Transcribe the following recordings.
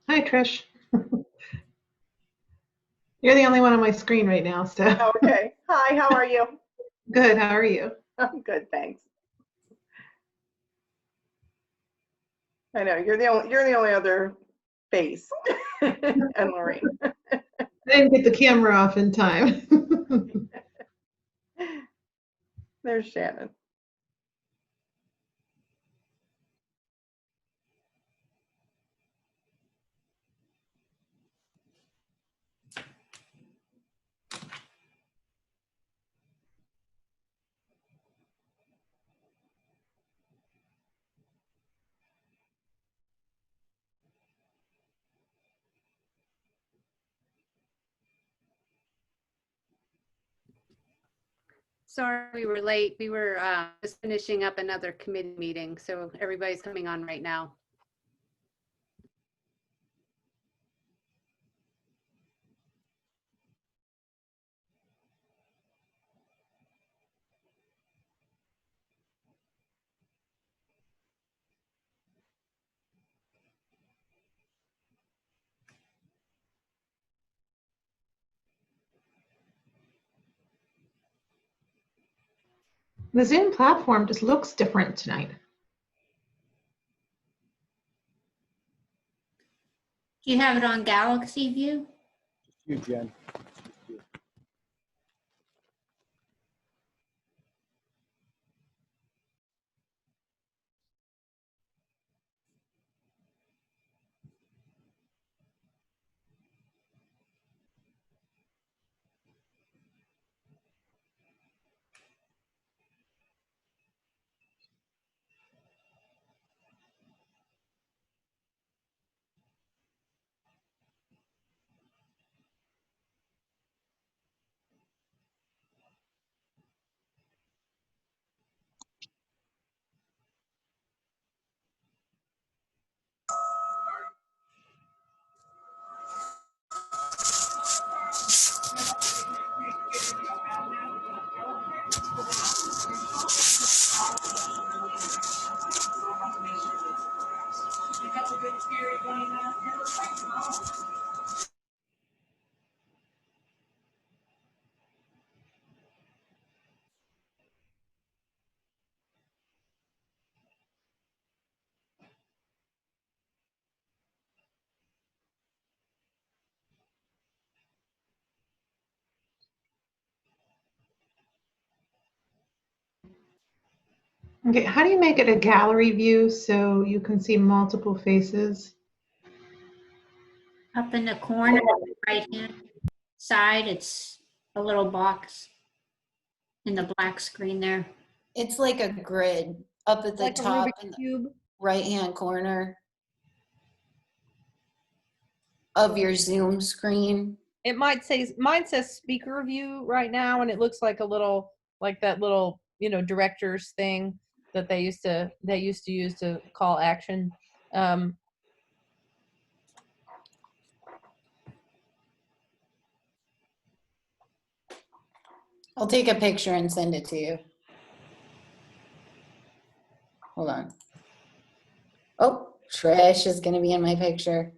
Hi, Trish. You're the only one on my screen right now, so Okay. Hi, how are you? good. How are you? I'm good, thanks. I know you're the only other face, and Lorraine. I didn't get the camera off in time. There's Shannon. Sorry we were late. We were just finishing up another committee meeting, so everybody's coming on right now. The Zoom platform just looks different tonight. Do you have it on Galaxy View? You, Jen. Okay, how do you make it a gallery view so you can see multiple faces? Up in the corner, right hand side, it's a little box in the black screen there. It's like a grid up at the Like a top Rubik's in the Cube. right-hand corner of your Zoom screen. It might say, mine says speaker view right now, and it looks like a little, like that little, directors thing that they used to use to call action. I'll take a picture and send it to you. Hold on. Oh, Trish is gonna be in my picture.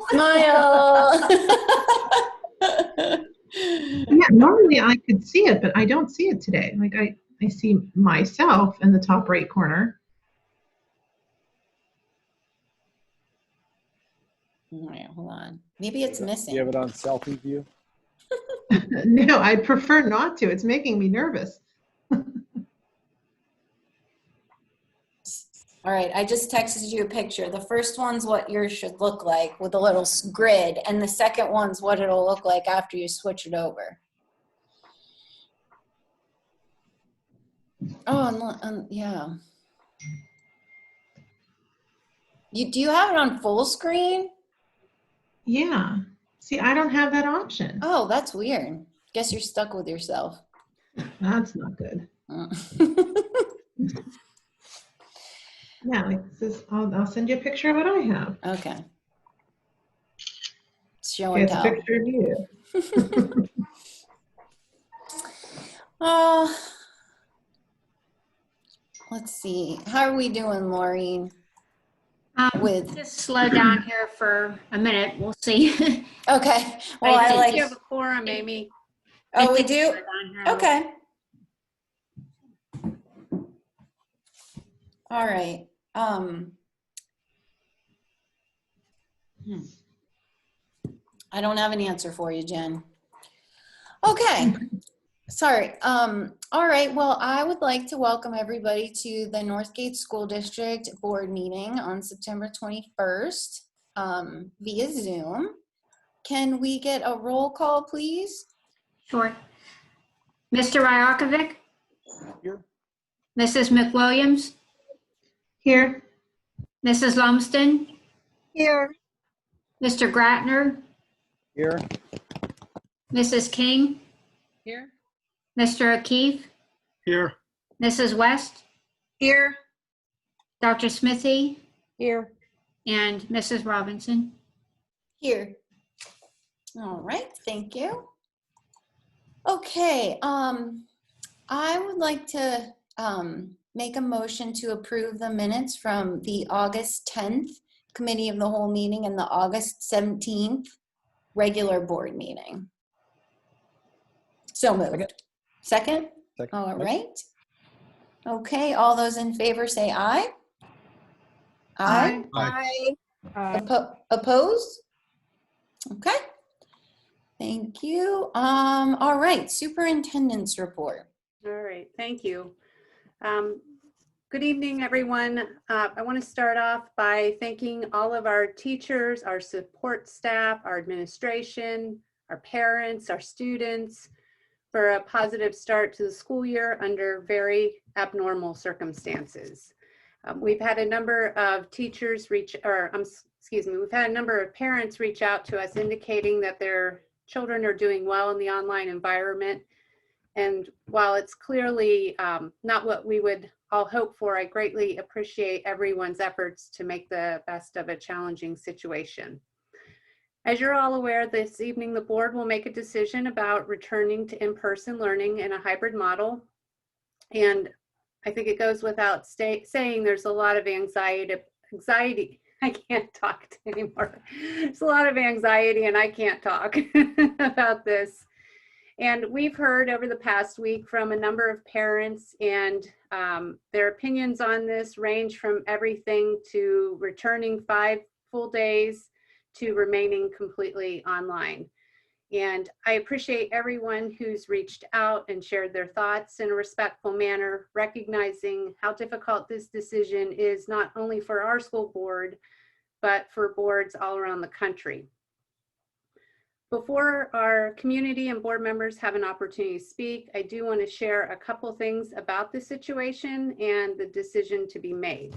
Smile. Yeah, normally I could see it, but I don't see it today. Like I see myself in the top right corner. All right, hold on. Maybe it's missing. You have it on selfie view? No, I'd prefer not to. It's making me nervous. All right, I just texted you a picture. The first one's what yours should look like with a little grid, and the second one's what it'll look like after you switch it over. Oh, and yeah. Do you have it on full screen? Yeah. See, I don't have that option. Oh, that's weird. Guess you're stuck with yourself. That's not good. Yeah, like this is, I'll send you a picture of what I have. Okay. Show Okay, and it's a tell. picture of you. Let's see. How are we doing, Maureen? with, Just slow down here for a minute. We'll see. okay. Well, I I think like, you have a quorum, Amy. oh, we think do? slow down here a little. Okay. All right. I don't have an answer for you, Jen. Okay. Sorry. All right. Well, I would like to welcome everybody to the Northgate School District Board meeting on September 21st via Zoom. Can we get a roll call, please? Sure. Mr. Ryakovic, Here. Mrs. McWilliams, Here. Mrs. Lumsden, Here. Mr. Gratner, Here. Mrs. King, Here. Mr. O'Keefe, Here. Mrs. West, Here. Dr. Smithy, Here. and Mrs. Robinson. Here. All right, thank you. Okay, I would like to make a motion to approve the minutes from the August 10th Committee of the Whole meeting and the August 17th regular board meeting. So moved. Second? Second. All right. Okay, all those in favor say aye. Aye. Aye. Opposed? Okay. Thank you. All right, superintendent's report. All right, thank you. Good evening, everyone. I want to start off by thanking all of our teachers, our support staff, our administration, our parents, our students for a positive start to the school year under very abnormal circumstances. We've had a number of teachers we've had a number of parents reach out to us indicating that their children are doing well in the online environment. And while it's clearly not what we would all hope for, I greatly appreciate everyone's efforts to make the best of a challenging situation. As you're all aware, this evening the board will make a decision about returning to in-person learning in a hybrid model. And I think it goes without saying there's a lot of anxiety. I can't talk anymore. There's a lot of anxiety and I can't talk about this. And we've heard over the past week from a number of parents, and their opinions on this range from everything to returning 5 full days to remaining completely online. And I appreciate everyone who's reached out and shared their thoughts in a respectful manner, recognizing how difficult this decision is not only for our school board, but for boards all around the country. Before our community and board members have an opportunity to speak, I do want to share a couple things about the situation and the decision to be made.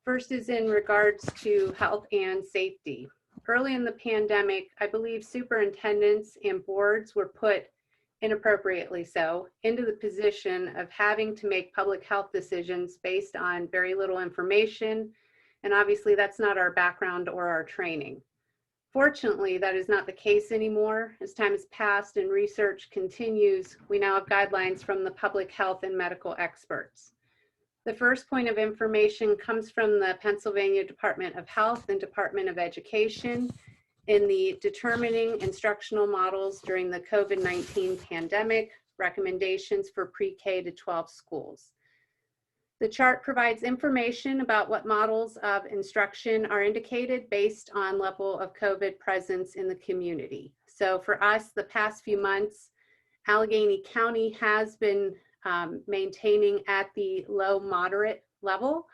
First is in regards to health and safety. Early in the pandemic, I believe superintendents and boards were put, inappropriately so, into the position of having to make public health decisions based on very little information. And obviously that's not our background or our training. Fortunately, that is not the case anymore. As time has passed and research continues, we now have guidelines from the public health and medical experts. The first point of information comes from the Pennsylvania Department of Health and Department of Education in the Determining Instructional Models During the COVID-19 Pandemic Recommendations for Pre-K to 12 Schools. The chart provides information about what models of instruction are indicated based on level of COVID presence in the community. So for us, the past few months, Allegheny County has been maintaining at the low moderate level.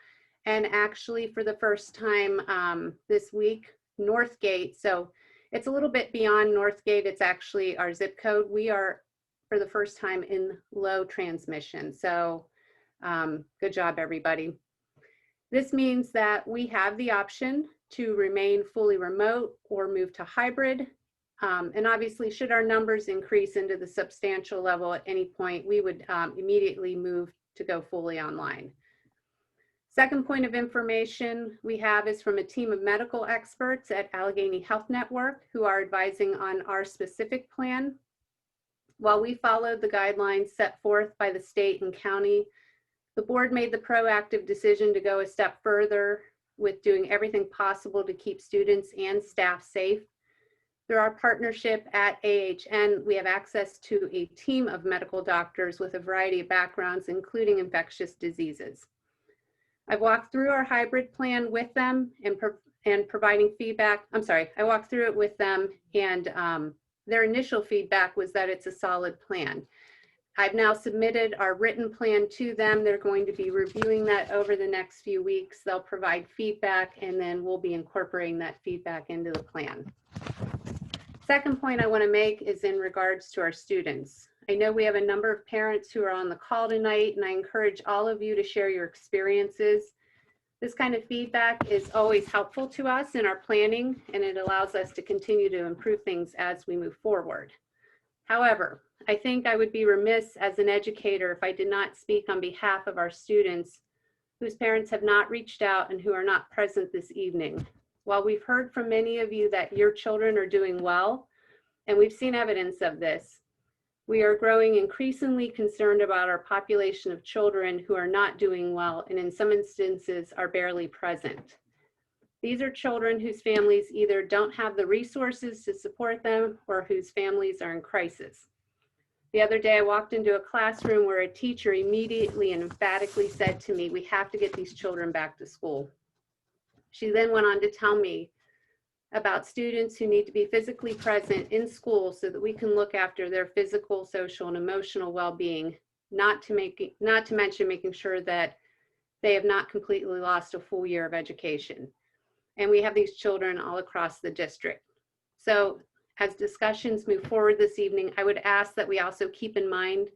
And actually for the first time this week, Northgate, so it's a little bit beyond Northgate, it's actually our zip code. We are for the first time in low transmission. So good job, everybody. This means that we have the option to remain fully remote or move to hybrid. And obviously, should our numbers increase into the substantial level at any point, we would immediately move to go fully online. Second point of information we have is from a team of medical experts at Allegheny Health Network who are advising on our specific plan. While we followed the guidelines set forth by the state and county, the board made the proactive decision to go a step further with doing everything possible to keep students and staff safe. Through our partnership at AHN, we have access to a team of medical doctors with a variety of backgrounds, including infectious diseases. I've walked through our hybrid plan with them and providing feedback. I'm sorry, I walked through it with them, and their initial feedback was that it's a solid plan. I've now submitted our written plan to them. They're going to be reviewing that over the next few weeks. They'll provide feedback, and then we'll be incorporating that feedback into the plan. Second point I want to make is in regards to our students. I know we have a number of parents who are on the call tonight, and I encourage all of you to share your experiences. This kind of feedback is always helpful to us in our planning, and it allows us to continue to improve things as we move forward. However, I think I would be remiss as an educator if I did not speak on behalf of our students whose parents have not reached out and who are not present this evening. While we've heard from many of you that your children are doing well, and we've seen evidence of this, we are growing increasingly concerned about our population of children who are not doing well and in some instances are barely present. These are children whose families either don't have the resources to support them or whose families are in crisis. The other day I walked into a classroom where a teacher immediately and emphatically said to me, "We have to get these children back to school." She then went on to tell me about students who need to be physically present in school so that we can look after their physical, social, and emotional well-being, not to mention making sure that they have not completely lost a full year of education. And we have these children all across the district. So as discussions move forward this evening, I would ask that we also keep in mind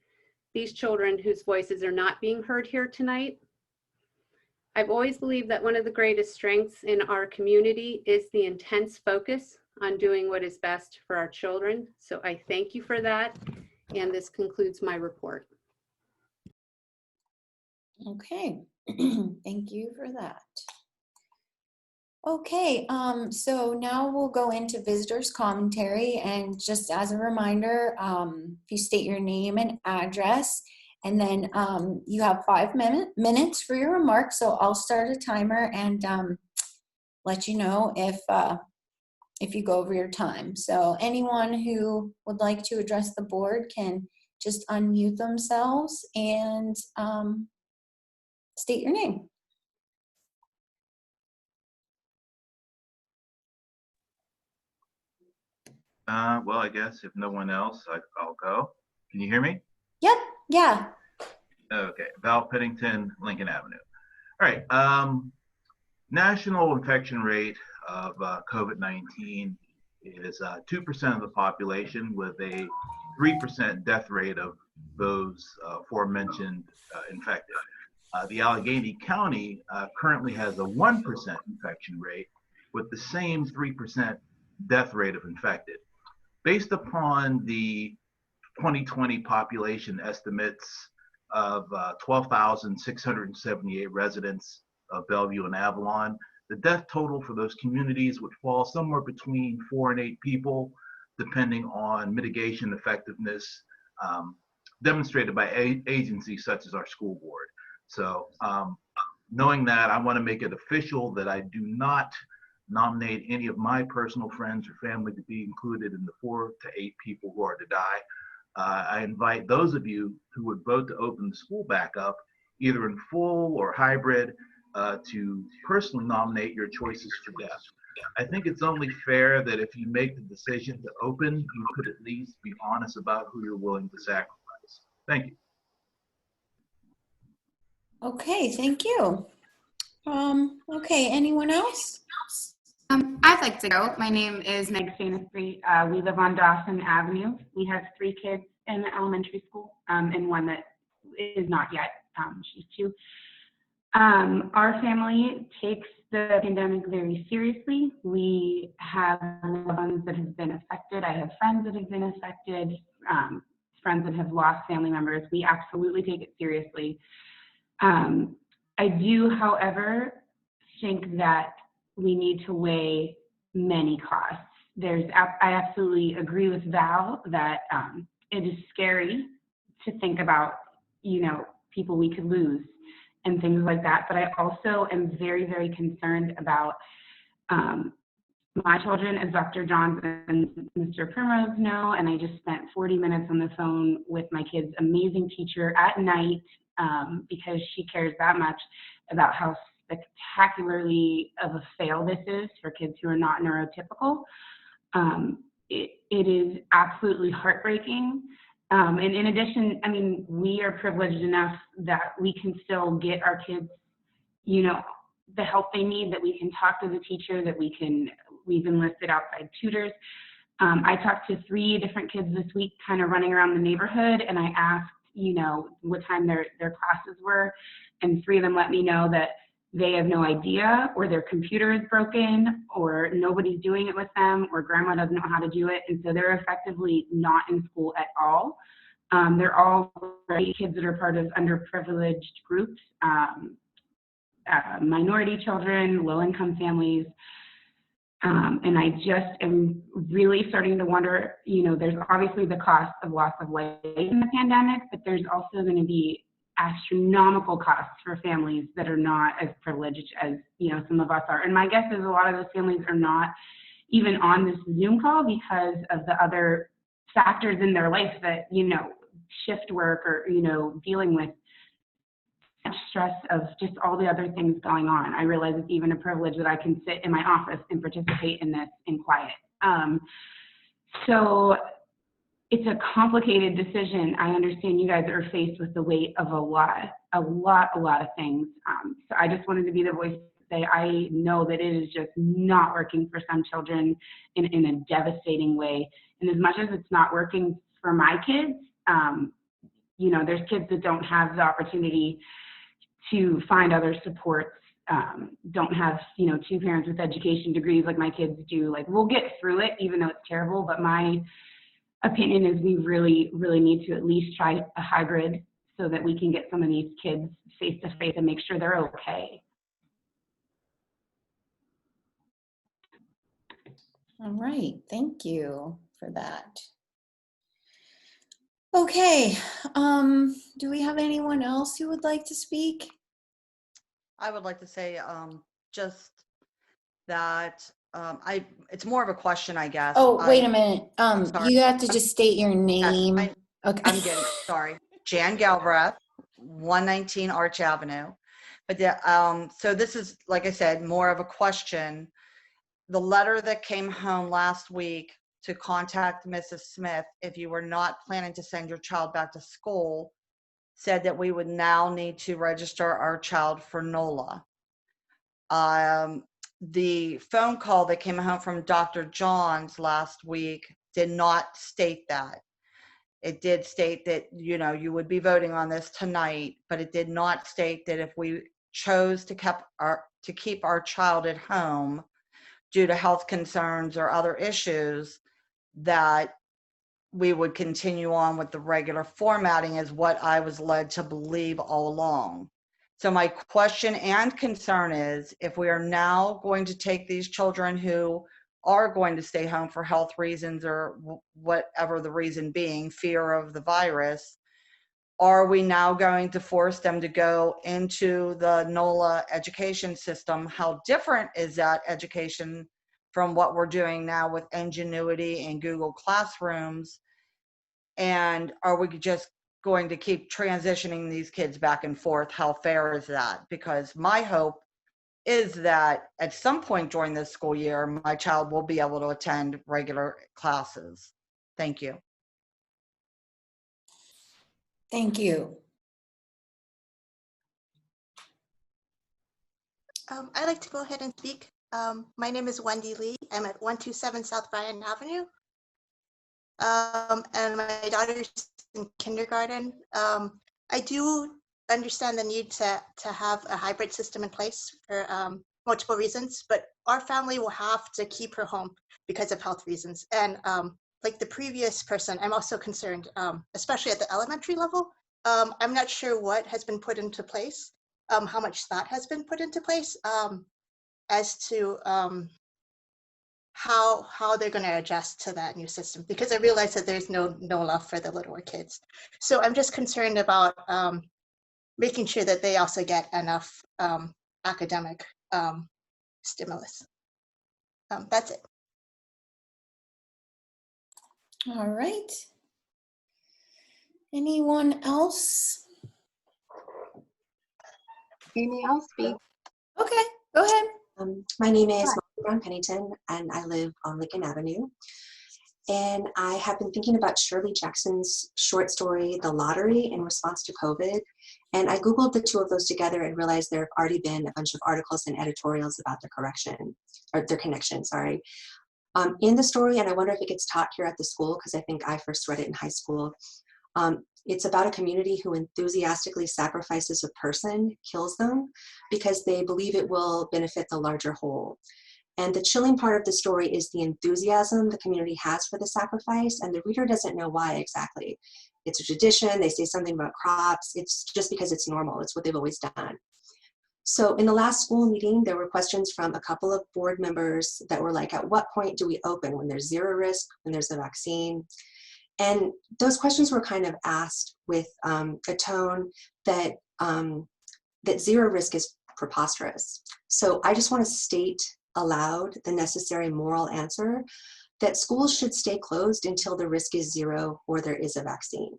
these children whose voices are not being heard here tonight. I've always believed that one of the greatest strengths in our community is the intense focus on doing what is best for our children. So I thank you for that. And this concludes my report. Okay, thank you for that. Okay, so now we'll go into visitors commentary, and just as a reminder, if you state your name and address, and then you have 5 minutes for your remarks. So I'll start a timer and let you know if you go over your time. So anyone who would like to address the board can just unmute themselves and state your name. Well, I guess if no one else, I'll go. Can you hear me? Yep, yeah. Okay, Val Pennington, Lincoln Avenue. All right, national infection rate of COVID-19 is 2% of the population, with a 3% death rate of those aforementioned infected. The Allegheny County currently has a 1% infection rate with the same 3% death rate of infected. Based upon the 2020 population estimates of 12,678 residents of Bellevue and Avalon, the death total for those communities would fall somewhere between 4 and 8 people, depending on mitigation effectiveness demonstrated by agencies such as our school board. So knowing that, I want to make it official that I do not nominate any of my personal friends or family to be included in the 4 to 8 people who are to die. I invite those of you who would vote to open the school back up, either in full or hybrid, to personally nominate your choices for death. I think it's only fair that if you make the decision to open, you could at least be honest about who you're willing to sacrifice. Thank you. Okay, thank you. Okay, anyone else? I'd like to go. My name is Meg Sanistry. We live on Dawson Avenue. We have 3 kids in elementary school and one that is not yet. She's 2. Our family takes the pandemic very seriously. We have loved ones that have been affected. I have friends that have been affected, friends that have lost family members. We absolutely take it seriously. I do, however, think that we need to weigh many costs. I absolutely agree with Val that it is scary to think about, people we could lose and things like that. But I also am very, very concerned about my children, as Dr. Johns and Mr. Primrose know, and I just spent 40 minutes on the phone with my kid's amazing teacher at night because she cares that much about how spectacularly of a fail this is for kids who are not neurotypical. It is absolutely heartbreaking. And in addition, I mean, we are privileged enough that we can still get our kids, you know, the help they need, that we can talk to the teacher, that we've enlisted outside tutors. I talked to 3 different kids this week kind of running around the neighborhood, and I asked, you know, what time their classes were, and 3 of them let me know that they have no idea, or their computer is broken, or nobody's doing it with them, or grandma doesn't know how to do it, and so they're effectively not in school at all. They're all kids that are part of underprivileged groups, minority children, low-income families. And I just am really starting to wonder, you know, there's obviously the cost of loss of life in the pandemic, but there's also going to be astronomical costs for families that are not as privileged as, you know, some of us are. And my guess is a lot of those families are not even on this Zoom call because of the other factors in their life that, you know, shift work or, you know, dealing with stress of just all the other things going on. I realize it's even a privilege that I can sit in my office and participate in this in quiet. So it's a complicated decision. I understand you guys are faced with the weight of a lot of things. So I just wanted to be the voice to say I know that it is just not working for some children in a devastating way. And as much as it's not working for my kids, you know, there's kids that don't have the opportunity to find other supports, don't have, you know, 2 parents with education degrees like my kids do. Like, we'll get through it even though it's terrible, but my opinion is we really, really need to at least try a hybrid so that we can get some of these kids face to face and make sure they're okay. All right, thank you for that. Okay, do we have anyone else who would like to speak? I would like to say just that it's more of a question, I guess. Oh, wait a minute. sorry. You have to just state your Yes, name. Okay. I'm getting, sorry. Jan Galbraith, 119 Arch Avenue. But so this is, like I said, more of a question. The letter that came home last week to contact Mrs. Smith, if you were not planning to send your child back to school, said that we would now need to register our child for NOLA. The phone call that came home from Dr. Johns last week did not state that. It did state that, you know, you would be voting on this tonight, but it did not state that if we chose to keep our child at home due to health concerns or other issues, that we would continue on with the regular formatting, is what I was led to believe all along. So my question and concern is, if we are now going to take these children who are going to stay home for health reasons or whatever the reason being, fear of the virus, are we now going to force them to go into the NOLA education system? How different is that education from what we're doing now with Ingenuity and Google Classrooms? And are we just going to keep transitioning these kids back and forth? How fair is that? Because my hope is that at some point during this school year, my child will be able to attend regular classes. Thank you. Thank you. I'd like to go ahead and speak. My name is Wendy Lee. I'm at 127 South Bryan Avenue. And my daughter's in kindergarten. I do understand the need to have a hybrid system in place for multiple reasons, but our family will have to keep her home because of health reasons. And like the previous person, I'm also concerned, especially at the elementary level. I'm not sure what has been put into place, how much thought has been put into place as to how they're going to adjust to that new system, because I realize that there's no love for the littler kids. So I'm just concerned about making sure that they also get enough academic stimulus. That's it. All right. Anyone else? Amy, I'll speak. Okay, go ahead. My name is Molly Brown Pennington, and I live on Lincoln Avenue. And I have been thinking about Shirley Jackson's short story, The Lottery, in response to COVID. And I Googled the two of those together and realized there have already been a bunch of articles and editorials about their connection, sorry. In the story, and I wonder if it gets taught here at the school, because I think I first read it in high school. It's about a community who enthusiastically sacrifices a person, kills them, because they believe it will benefit the larger whole. And the chilling part of the story is the enthusiasm the community has for the sacrifice, and the reader doesn't know why exactly. It's a tradition, they say something about crops, it's just because it's normal, it's what they've always done. So in the last school meeting, there were questions from a couple of board members that were like, at what point do we open? When there's zero risk, when there's a vaccine? And those questions were kind of asked with a tone that, that zero risk is preposterous. So I just want to state aloud the necessary moral answer that schools should stay closed until the risk is zero or there is a vaccine.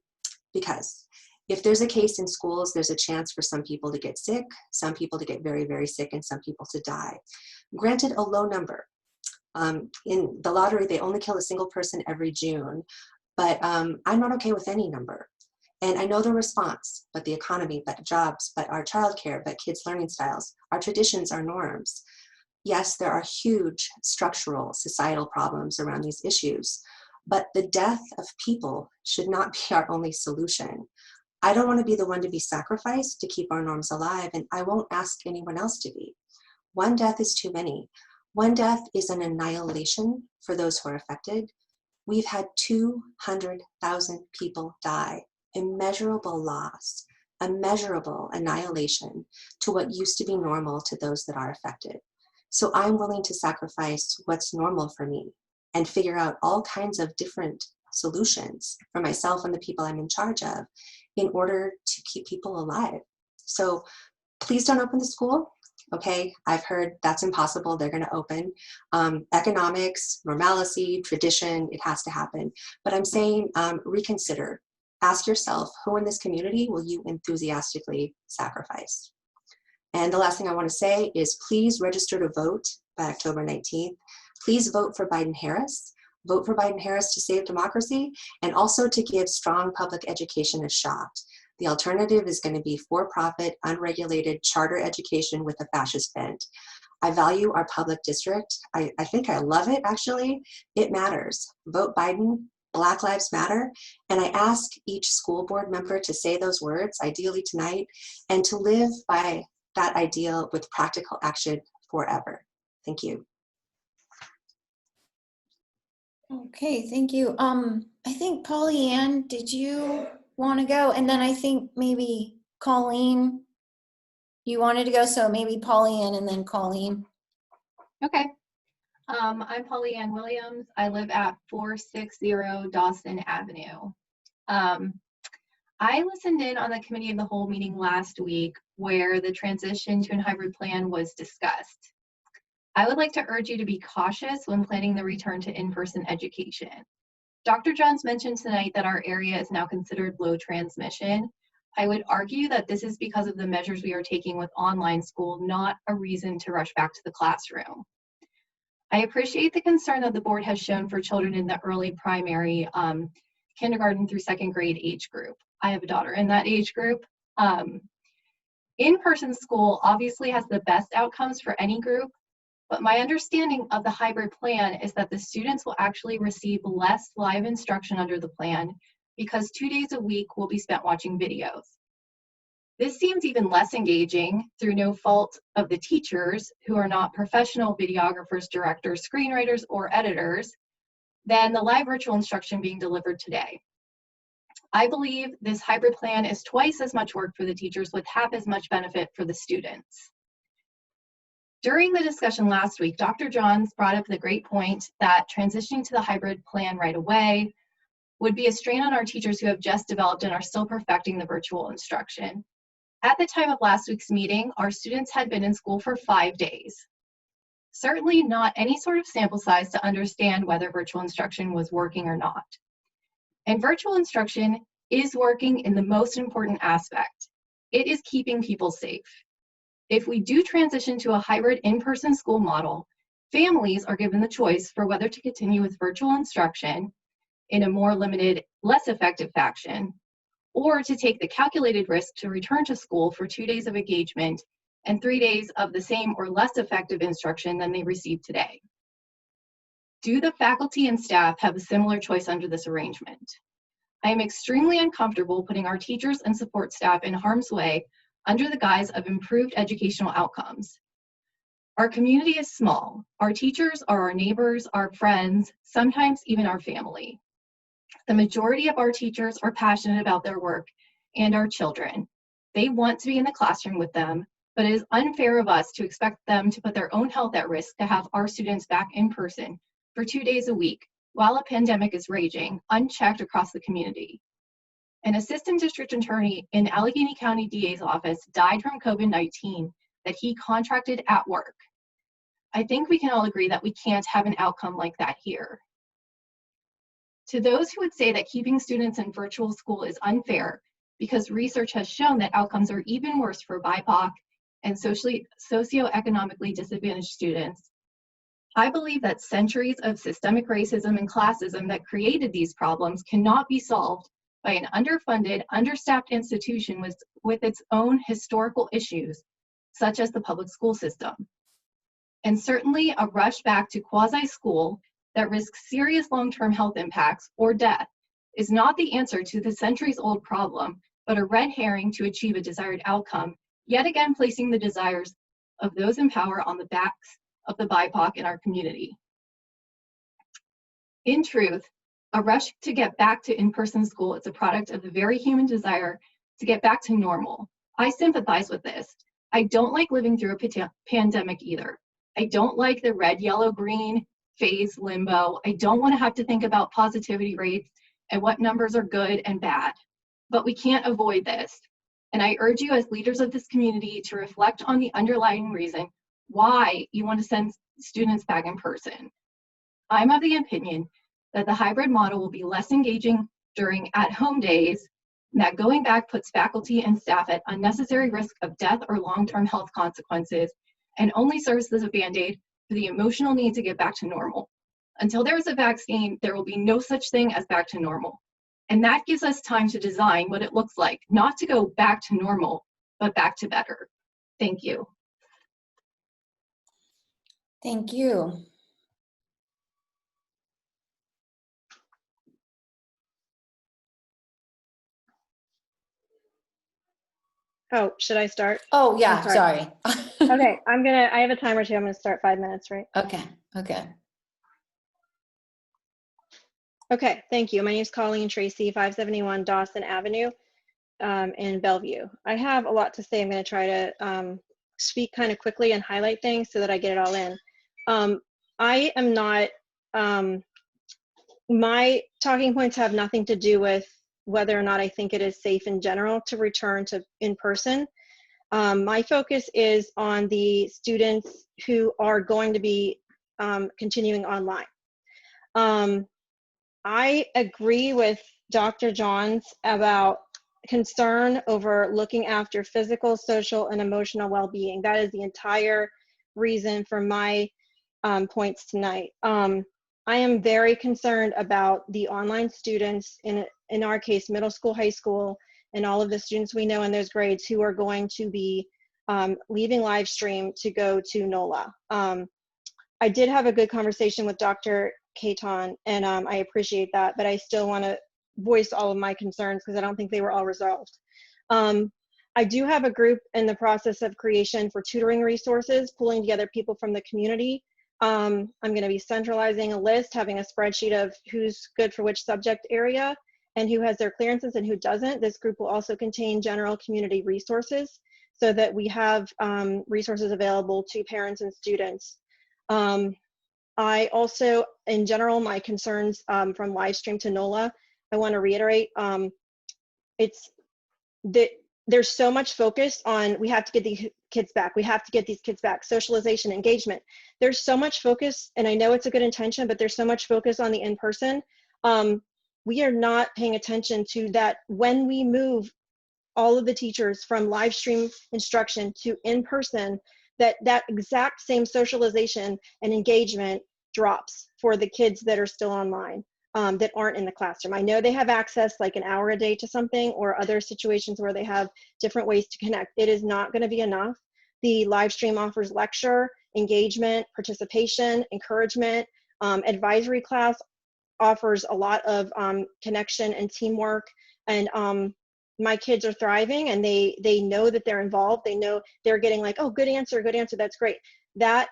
Because if there's a case in schools, there's a chance for some people to get sick, some people to get very, very sick, and some people to die. Granted, a low number. In the lottery, they only kill a single person every June, but I'm not okay with any number. And I know the response, but the economy, but jobs, but our childcare, but kids' learning styles, our traditions, our norms. Yes, there are huge structural, societal problems around these issues, but the death of people should not be our only solution. I don't want to be the one to be sacrificed to keep our norms alive, and I won't ask anyone else to be. One death is too many. One death is an annihilation for those who are affected. We've had 200,000 people die, immeasurable loss, immeasurable annihilation to what used to be normal to those that are affected. So I'm willing to sacrifice what's normal for me and figure out all kinds of different solutions for myself and the people I'm in charge of in order to keep people alive. So please don't open the school. Okay, I've heard that's impossible, they're gonna open. Economics, normalcy, tradition, it has to happen. But I'm saying reconsider. Ask yourself, who in this community will you enthusiastically sacrifice? And the last thing I want to say is please register to vote by October 19th. Please vote for Biden-Harris. Vote for Biden-Harris to save democracy and also to give strong public education a shot. The alternative is going to be for-profit, unregulated charter education with a fascist bent. I value our public district. I think I love it, actually. It matters. Vote Biden. Black Lives Matter. And I ask each school board member to say those words, ideally tonight, and to live by that ideal with practical action forever. Thank you. Okay, thank you. I think Polly Ann, did you want to go? And then I think maybe Colleen, you wanted to go, so maybe Polly Ann and then Colleen. Okay. I'm Polly Ann Williams. I live at 460 Dawson Avenue. I listened in on the Committee of the Whole meeting last week where the transition to a hybrid plan was discussed. I would like to urge you to be cautious when planning the return to in-person education. Dr. Johns mentioned tonight that our area is now considered low transmission. I would argue that this is because of the measures we are taking with online school, not a reason to rush back to the classroom. I appreciate the concern that the board has shown for children in the early primary, kindergarten through second grade age group. I have a daughter in that age group. In-person school obviously has the best outcomes for any group, but my understanding of the hybrid plan is that the students will actually receive less live instruction under the plan because 2 days a week will be spent watching videos. This seems even less engaging through no fault of the teachers who are not professional videographers, directors, screenwriters, or editors than the live virtual instruction being delivered today. I believe this hybrid plan is twice as much work for the teachers with half as much benefit for the students. During the discussion last week, Dr. Johns brought up the great point that transitioning to the hybrid plan right away would be a strain on our teachers who have just developed and are still perfecting the virtual instruction. At the time of last week's meeting, our students had been in school for 5 days. Certainly not any sort of sample size to understand whether virtual instruction was working or not. And virtual instruction is working in the most important aspect. It is keeping people safe. If we do transition to a hybrid in-person school model, families are given the choice for whether to continue with virtual instruction in a more limited, less effective fashion, or to take the calculated risk to return to school for 2 days of engagement and 3 days of the same or less effective instruction than they receive today. Do the faculty and staff have a similar choice under this arrangement? I am extremely uncomfortable putting our teachers and support staff in harm's way under the guise of improved educational outcomes. Our community is small. Our teachers are our neighbors, our friends, sometimes even our family. The majority of our teachers are passionate about their work and our children. They want to be in the classroom with them, but it is unfair of us to expect them to put their own health at risk to have our students back in person for 2 days a week while a pandemic is raging, unchecked across the community. An assistant district attorney in Allegheny County DA's office died from COVID-19 that he contracted at work. I think we can all agree that we can't have an outcome like that here. To those who would say that keeping students in virtual school is unfair because research has shown that outcomes are even worse for BIPOC and socioeconomically disadvantaged students, I believe that centuries of systemic racism and classism that created these problems cannot be solved by an underfunded, understaffed institution with its own historical issues, such as the public school system. And certainly a rush back to quasi-school that risks serious long-term health impacts or death is not the answer to the centuries-old problem, but a red herring to achieve a desired outcome, yet again placing the desires of those in power on the backs of the BIPOC in our community. In truth, a rush to get back to in-person school is a product of the very human desire to get back to normal. I sympathize with this. I don't like living through a pandemic either. I don't like the red, yellow, green phase limbo. I don't want to have to think about positivity rates and what numbers are good and bad. But we can't avoid this. And I urge you as leaders of this community to reflect on the underlying reason why you want to send students back in person. I'm of the opinion that the hybrid model will be less engaging during at-home days, and that going back puts faculty and staff at unnecessary risk of death or long-term health consequences, and only serves as a Band-Aid for the emotional need to get back to normal. Until there is a vaccine, there will be no such thing as back to normal. And that gives us time to design what it looks like, not to go back to normal, but back to better. Thank you. Thank you. Oh, should I start? Oh, yeah, I'm sorry. sorry. Okay, I have a timer too. I'm gonna start 5 minutes, right? Okay, okay. Okay, thank you. My name is Colleen Tracy, 571 Dawson Avenue in Bellevue. I have a lot to say. I'm gonna try to speak kind of quickly and highlight things so that I get it all in. I am not, my talking points have nothing to do with whether or not I think it is safe in general to return to in-person. My focus is on the students who are going to be continuing online. I agree with Dr. Johns about concern over looking after physical, social, and emotional well-being. That is the entire reason for my points tonight. I am very concerned about the online students, in our case, middle school, high school, and all of the students we know in those grades who are going to be leaving live stream to go to NOLA. I did have a good conversation with Dr. Caton, and I appreciate that, but I still want to voice all of my concerns because I don't think they were all resolved. I do have a group in the process of creation for tutoring resources, pulling together people from the community. I'm going to be centralizing a list, having a spreadsheet of who's good for which subject area and who has their clearances and who doesn't. This group will also contain general community resources so that we have resources available to parents and students. I also, in general, my concerns from live stream to NOLA, I want to reiterate, it's that there's so much focus on, we have to get these kids back. We have to get these kids back. Socialization, engagement. There's so much focus, and I know it's a good intention, but there's so much focus on the in-person. We are not paying attention to that when we move all of the teachers from live stream instruction to in-person, that exact same socialization and engagement drops for the kids that are still online, that aren't in the classroom. I know they have access like an hour a day to something, or other situations where they have different ways to connect. It is not going to be enough. The live stream offers lecture, engagement, participation, encouragement. Advisory class offers a lot of connection and teamwork, and my kids are thriving, and they know that they're involved. They know they're getting like, oh, good answer, that's great. That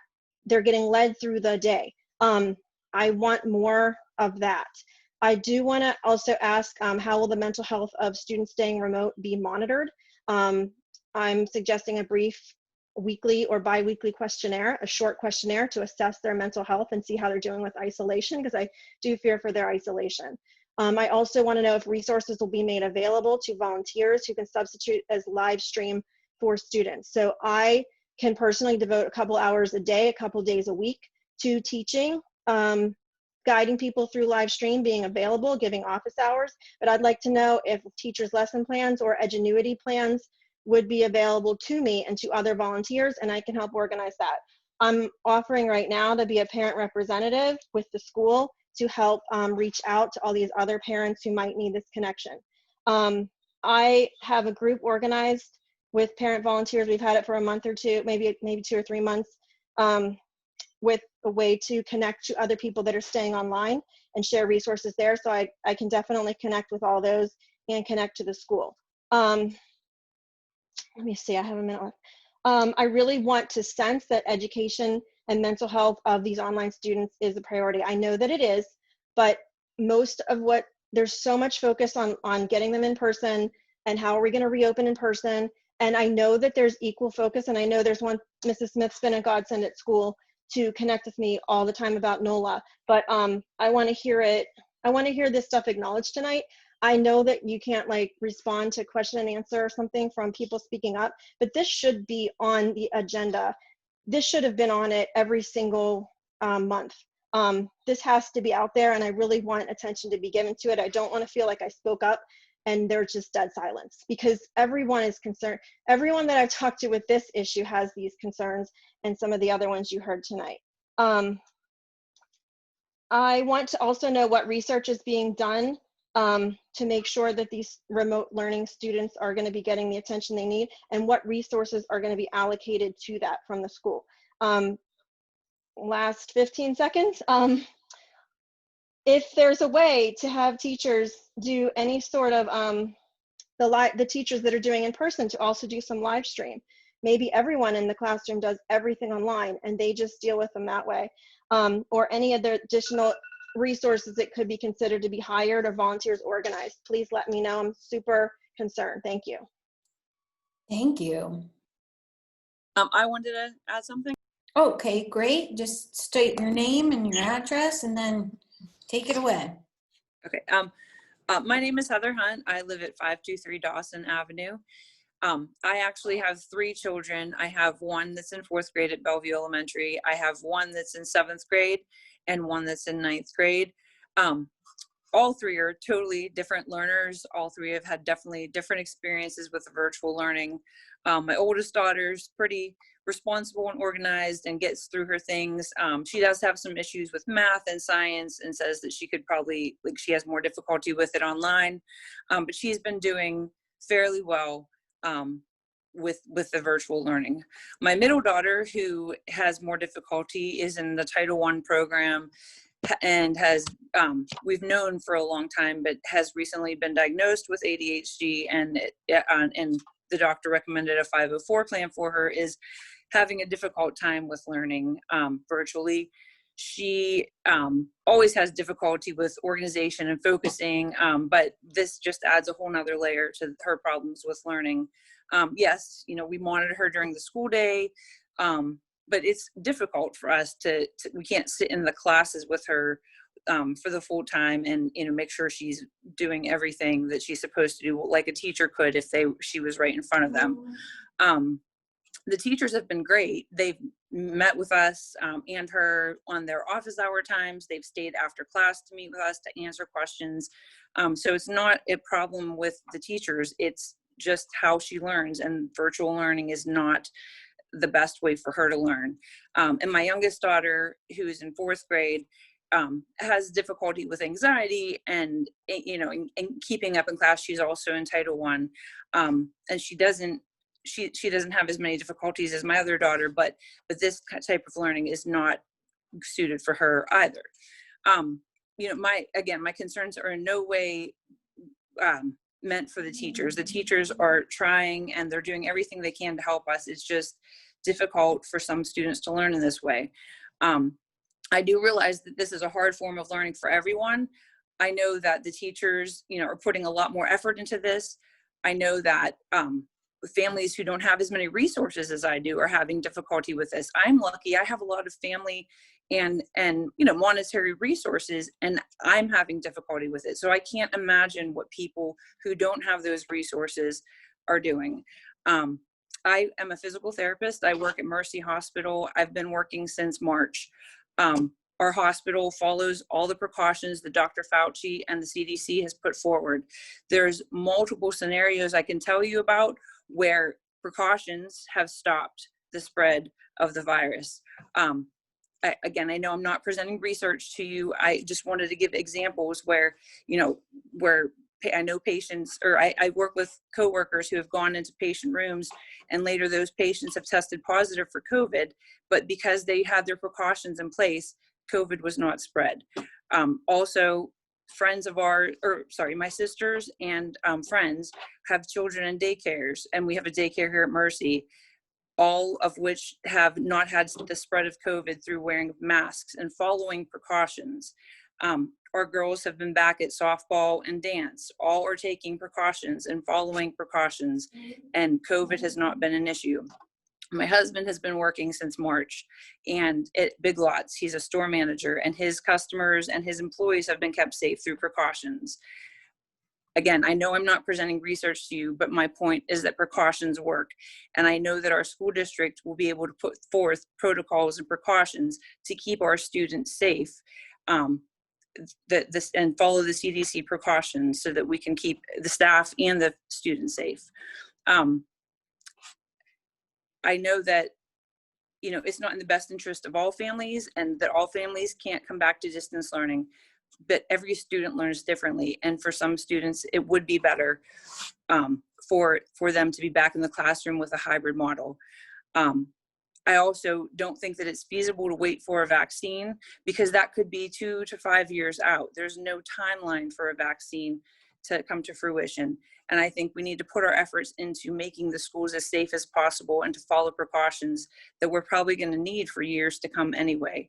they're getting led through the day. I want more of that. I do want to also ask, how will the mental health of students staying remote be monitored? I'm suggesting a brief weekly or bi-weekly questionnaire, a short questionnaire to assess their mental health and see how they're doing with isolation, because I do fear for their isolation. I also want to know if resources will be made available to volunteers who can substitute as live stream for students. So I can personally devote a couple hours a day, a couple days a week to teaching, guiding people through live stream, being available, giving office hours. But I'd like to know if teachers' lesson plans or Edgenuity plans would be available to me and to other volunteers, and I can help organize that. I'm offering right now to be a parent representative with the school to help reach out to all these other parents who might need this connection. I have a group organized with parent volunteers. We've had it for a month or two, maybe 2 or 3 months, with a way to connect to other people that are staying online and share resources there. So I can definitely connect with all those and connect to the school. Let me see, I have a minute left. I really want to sense that education and mental health of these online students is a priority. I know that it is, but there's so much focus on getting them in person and how are we going to reopen in person. And I know that there's equal focus, and I know there's one, Mrs. Smith's been a godsend at school to connect with me all the time about NOLA, but I want to hear it. I want to hear this stuff acknowledged tonight. I know that you can't like respond to question and answer or something from people speaking up, but this should be on the agenda. This should have been on it every single month. This has to be out there, and I really want attention to be given to it. I don't want to feel like I spoke up and there's just dead silence, because everyone is concerned. Everyone that I've talked to with this issue has these concerns, and some of the other ones you heard tonight. I want to also know what research is being done to make sure that these remote learning students are going to be getting the attention they need, and what resources are going to be allocated to that from the school. Last 15 seconds. If there's a way to have teachers do any sort of, the teachers that are doing in person to also do some live stream. Maybe everyone in the classroom does everything online and they just deal with them that way. Or any other additional resources that could be considered to be hired or volunteers organized. Please let me know. I'm super concerned. Thank you. Thank you. I wanted to add something. Okay, great. Just state your name and your address and then take it away. Okay. My name is Heather Hunt. I live at 523 Dawson Avenue. I actually have 3 children. I have one that's in 4th grade at Bellevue Elementary. I have one that's in 7th grade and one that's in 9th grade. All 3 are totally different learners. All 3 have had definitely different experiences with virtual learning. My oldest daughter's pretty responsible and organized and gets through her things. She does have some issues with math and science and says that she could probably, like, she has more difficulty with it online, but she's been doing fairly well with the virtual learning. My middle daughter, who has more difficulty, is in the Title I program and has, we've known for a long time, but has recently been diagnosed with ADHD, and the doctor recommended a 504 plan for her, is having a difficult time with learning virtually. She always has difficulty with organization and focusing, but this just adds a whole nother layer to her problems with learning. Yes, you know, we monitor her during the school day, but it's difficult for us we can't sit in the classes with her for the full time, and make sure she's doing everything that she's supposed to do, like a teacher could if she was right in front of them. The teachers have been great. They've met with us and her on their office hour times. They've stayed after class to meet with us to answer questions. So it's not a problem with the teachers. It's just how she learns, and virtual learning is not the best way for her to learn. And my youngest daughter, who is in 4th grade, has difficulty with anxiety and keeping up in class. She's also in Title I, and she doesn't have as many difficulties as my other daughter, but this type of learning is not suited for her either. My concerns are in no way meant for the teachers. The teachers are trying and they're doing everything they can to help us. It's just difficult for some students to learn in this way. I do realize that this is a hard form of learning for everyone. I know that the teachers, are putting a lot more effort into this. I know that families who don't have as many resources as I do are having difficulty with this. I'm lucky. I have a lot of family and monetary resources, and I'm having difficulty with it. So I can't imagine what people who don't have those resources are doing. I am a physical therapist. I work at Mercy Hospital. I've been working since March. Our hospital follows all the precautions that Dr. Fauci and the CDC has put forward. There's multiple scenarios I can tell you about where precautions have stopped the spread of the virus. Again, I know I'm not presenting research to you. I just wanted to give examples where I know patients, or I work with coworkers who have gone into patient rooms and later those patients have tested positive for COVID, but because they had their precautions in place, COVID was not spread. Also, my sisters and friends have children in daycares, and we have a daycare here at Mercy, all of which have not had the spread of COVID through wearing masks and following precautions. Our girls have been back at softball and dance. All are taking precautions and following precautions, and COVID has not been an issue. My husband has been working since March, and at Big Lots, he's a store manager, and his customers and his employees have been kept safe through precautions. Again, I know I'm not presenting research to you, but my point is that precautions work. And I know that our school district will be able to put forth protocols and precautions to keep our students safe, and follow the CDC precautions so that we can keep the staff and the students safe. I know that, it's not in the best interest of all families, and that all families can't come back to distance learning, but every student learns differently. And for some students, it would be better for them to be back in the classroom with a hybrid model. I also don't think that it's feasible to wait for a vaccine, because that could be 2 to 5 years out. There's no timeline for a vaccine to come to fruition. And I think we need to put our efforts into making the schools as safe as possible and to follow precautions that we're probably going to need for years to come anyway.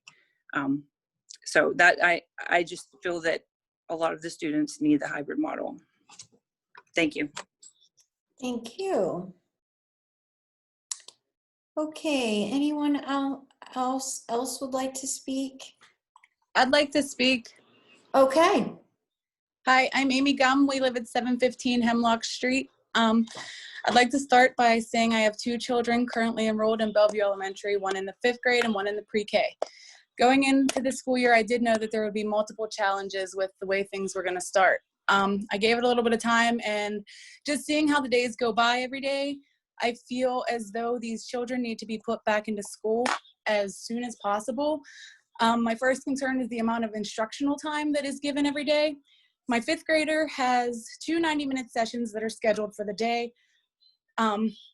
So that I just feel that a lot of the students need the hybrid model. Thank you. Thank you. Okay, anyone else would like to speak? I'd like to speak. Okay. Hi, I'm Amy Gum. We live at 715 Hemlock Street. I'd like to start by saying I have 2 children currently enrolled in Bellevue Elementary, one in the 5th grade and one in the pre-K. Going into the school year, I did know that there would be multiple challenges with the way things were going to start. I gave it a little bit of time, and just seeing how the days go by every day, I feel as though these children need to be put back into school as soon as possible. My first concern is the amount of instructional time that is given every day. My 5th grader has 2 90-minute sessions that are scheduled for the day.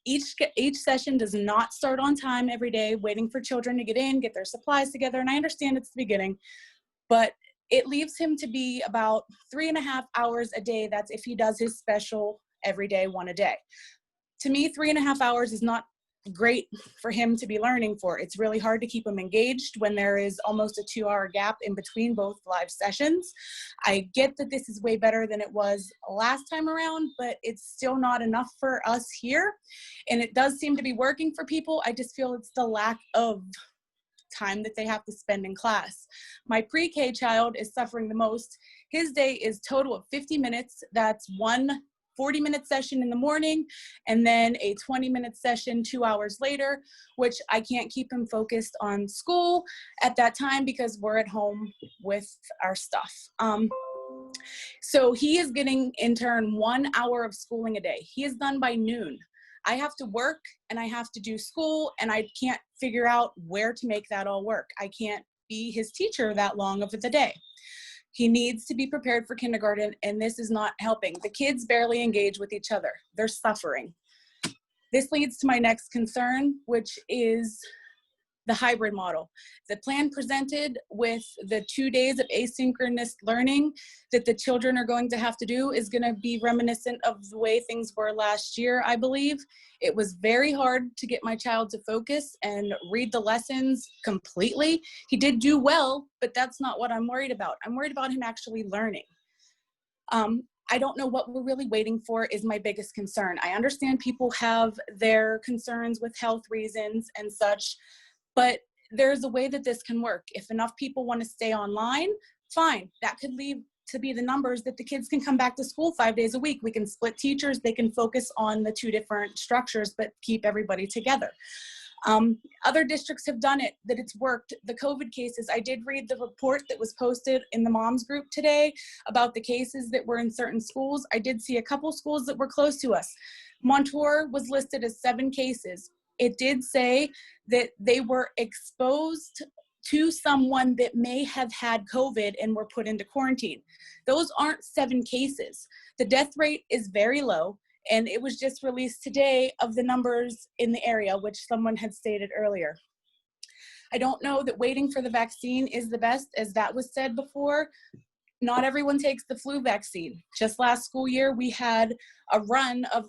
Each session does not start on time every day, waiting for children to get in, get their supplies together. And I understand it's the beginning, but it leaves him to be about 3.5 hours a day. That's if he does his special every day, 1 a day. To me, 3.5 hours is not great for him to be learning for. It's really hard to keep him engaged when there is almost a 2-hour gap in between both live sessions. I get that this is way better than it was last time around, but it's still not enough for us here. And it does seem to be working for people. I just feel it's the lack of time that they have to spend in class. My pre-K child is suffering the most. His day is total of 50 minutes. That's one 40-minute session in the morning and then a 20-minute session 2 hours later, which I can't keep him focused on school at that time because we're at home with our stuff. So he is getting in turn 1 hour of schooling a day. He is done by noon. I have to work and I have to do school and I can't figure out where to make that all work. I can't be his teacher that long of the day. He needs to be prepared for kindergarten, and this is not helping. The kids barely engage with each other. They're suffering. This leads to my next concern, which is the hybrid model. The plan presented with the 2 days of asynchronous learning that the children are going to have to do is going to be reminiscent of the way things were last year, I believe. It was very hard to get my child to focus and read the lessons completely. He did do well, but that's not what I'm worried about. I'm worried about him actually learning. I don't know what we're really waiting for is my biggest concern. I understand people have their concerns with health reasons and such, but there's a way that this can work. If enough people want to stay online, fine. That could lead to be the numbers that the kids can come back to school 5 days a week. We can split teachers. They can focus on the two different structures, but keep everybody together. Other districts have done it, that it's worked. The COVID cases, I did read the report that was posted in the moms group today about the cases that were in certain schools. I did see a couple schools that were close to us. Montour was listed as 7 cases. It did say that they were exposed to someone that may have had COVID and were put into quarantine. Those aren't 7 cases. The death rate is very low. And it was just released today of the numbers in the area, which someone had stated earlier. I don't know that waiting for the vaccine is the best, as that was said before. Not everyone takes the flu vaccine. Just last school year, we had a run of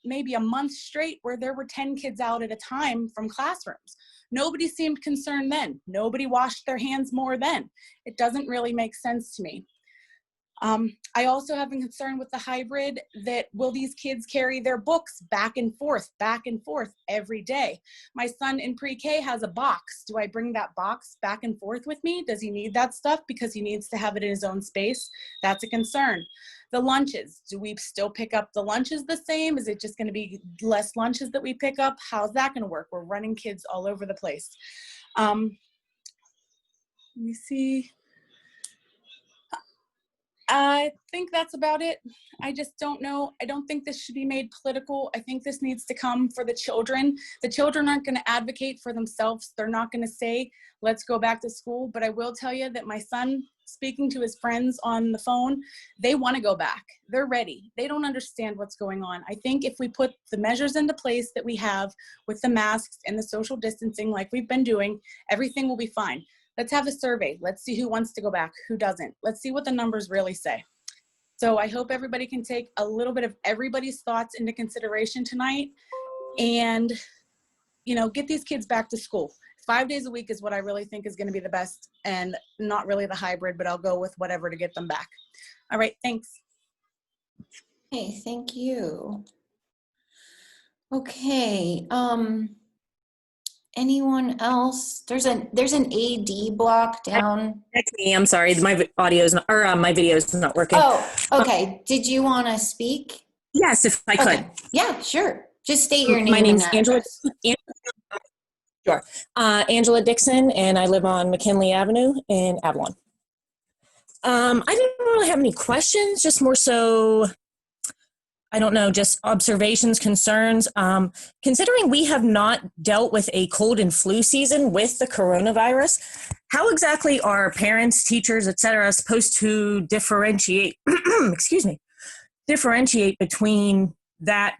maybe a month straight where there were 10 kids out at a time from classrooms. Nobody seemed concerned then. Nobody washed their hands more then. It doesn't really make sense to me. I also have a concern with the hybrid that will these kids carry their books back and forth every day? My son in pre-K has a box. Do I bring that box back and forth with me? Does he need that stuff because he needs to have it in his own space? That's a concern. The lunches, do we still pick up the lunches the same? Is it just going to be less lunches that we pick up? How's that going to work? We're running kids all over the place. Let me see. I think that's about it. I just don't know. I don't think this should be made political. I think this needs to come for the children. The children aren't going to advocate for themselves. They're not going to say, let's go back to school. But I will tell you that my son, speaking to his friends on the phone, they want to go back. They're ready. They don't understand what's going on. I think if we put the measures into place that we have with the masks and the social distancing like we've been doing, everything will be fine. Let's have a survey. Let's see who wants to go back, who doesn't. Let's see what the numbers really say. So I hope everybody can take a little bit of everybody's thoughts into consideration tonight and, you know, get these kids back to school. 5 days a week is what I really think is going to be the best, and not really the hybrid, but I'll go with whatever to get them back. All right, thanks. Hey, thank you. Okay, anyone else? There's an AD block down. That's me. I'm sorry. My audio is not, or my video is not working. Oh, okay. Did you want to speak? Yes, if I could. Yeah, sure. Just state your name. My name's and Angela. address. Sure. Angela Dixon, and I live on McKinley Avenue in Avalon. I didn't really have any questions, just more so, I don't know, just observations, concerns. Considering we have not dealt with a cold and flu season with the coronavirus, how exactly are parents, teachers, et cetera, supposed to differentiate, differentiate between that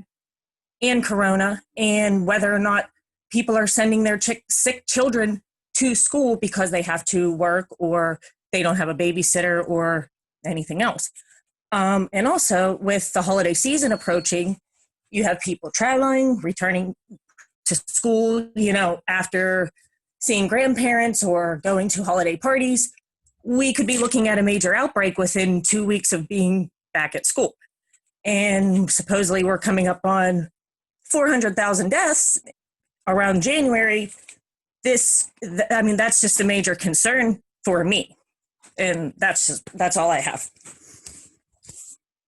and corona, and whether or not people are sending their sick children to school because they have to work or they don't have a babysitter or anything else? And also with the holiday season approaching, you have people traveling, returning to school, you know, after seeing grandparents or going to holiday parties. We could be looking at a major outbreak within 2 weeks of being back at school. And supposedly we're coming up on 400,000 deaths around January. that's just a major concern for me. And that's all I have.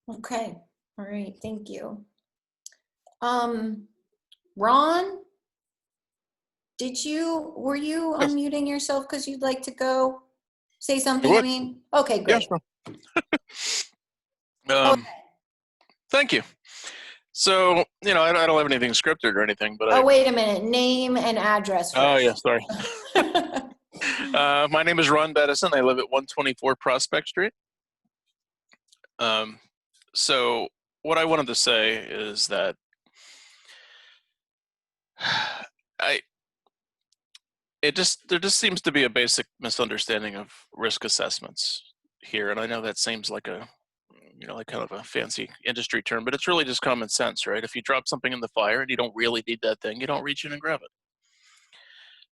Okay. All right. Thank you. Ron, were you Yes. unmuting yourself because you'd like to go say something? I I would. mean, okay, great. Yes, thank you. So, I don't have anything scripted or anything, but Oh, wait a minute. Name and address first. Oh, yeah, sorry. My name is Ron Bettison. I live at 124 Prospect Street. So what I wanted to say is that there just seems to be a basic misunderstanding of risk assessments here. And I know that seems like like kind of a fancy industry term, but it's really just common sense, right? If you drop something in the fire and you don't really need that thing, you don't reach in and grab it.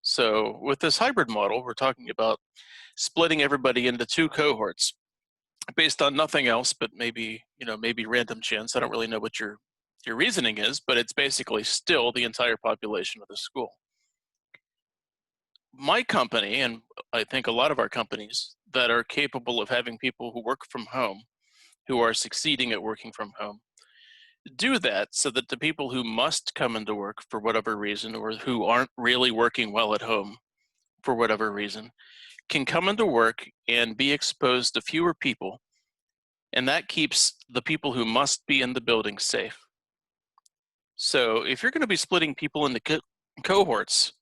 So with this hybrid model, we're talking about splitting everybody into two cohorts based on nothing else, but maybe random chance. I don't really know what your reasoning is, but it's basically still the entire population of the school. My company, and I think a lot of our companies that are capable of having people who work from home, who are succeeding at working from home, do that so that the people who must come into work for whatever reason, or who aren't really working well at home for whatever reason, can come into work and be exposed to fewer people, and that keeps the people who must be in the building safe. So if you're going to be splitting people into cohorts,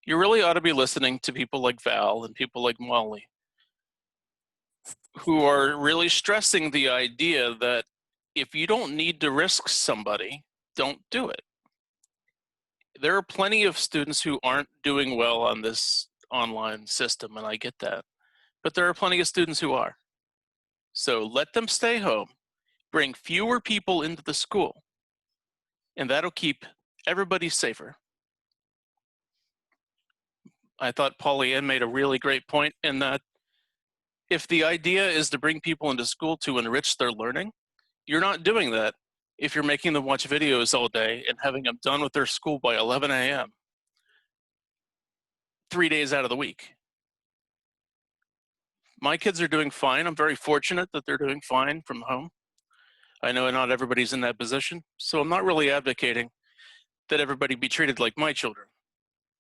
you really ought to be listening to people like Val and people like Molly, who are really stressing the idea that if you don't need to risk somebody, don't do it. There are plenty of students who aren't doing well on this online system, and I get that. But there are plenty of students who are. So let them stay home, bring fewer people into the school, and that'll keep everybody safer. I thought Polly Ann made a really great point in that if the idea is to bring people into school to enrich their learning, you're not doing that if you're making them watch videos all day and having them done with their school by 11 a.m. 3 days out of the week. My kids are doing fine. I'm very fortunate that they're doing fine from home. I know not everybody's in that position, so I'm not really advocating that everybody be treated like my children.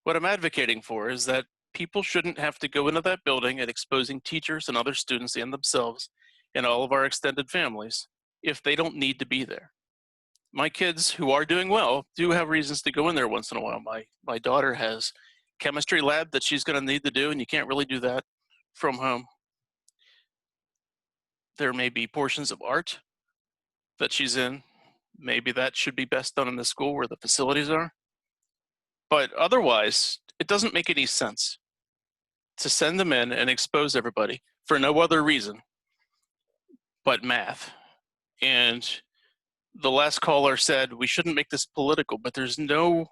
What I'm advocating for is that people shouldn't have to go into that building and exposing teachers and other students and themselves and all of our extended families if they don't need to be there. My kids who are doing well do have reasons to go in there once in a while. My daughter has chemistry lab that she's going to need to do, and you can't really do that from home. There may be portions of art that she's in. Maybe that should be best done in the school where the facilities are. But otherwise, it doesn't make any sense to send them in and expose everybody for no other reason but math. And the last caller said we shouldn't make this political, but there's no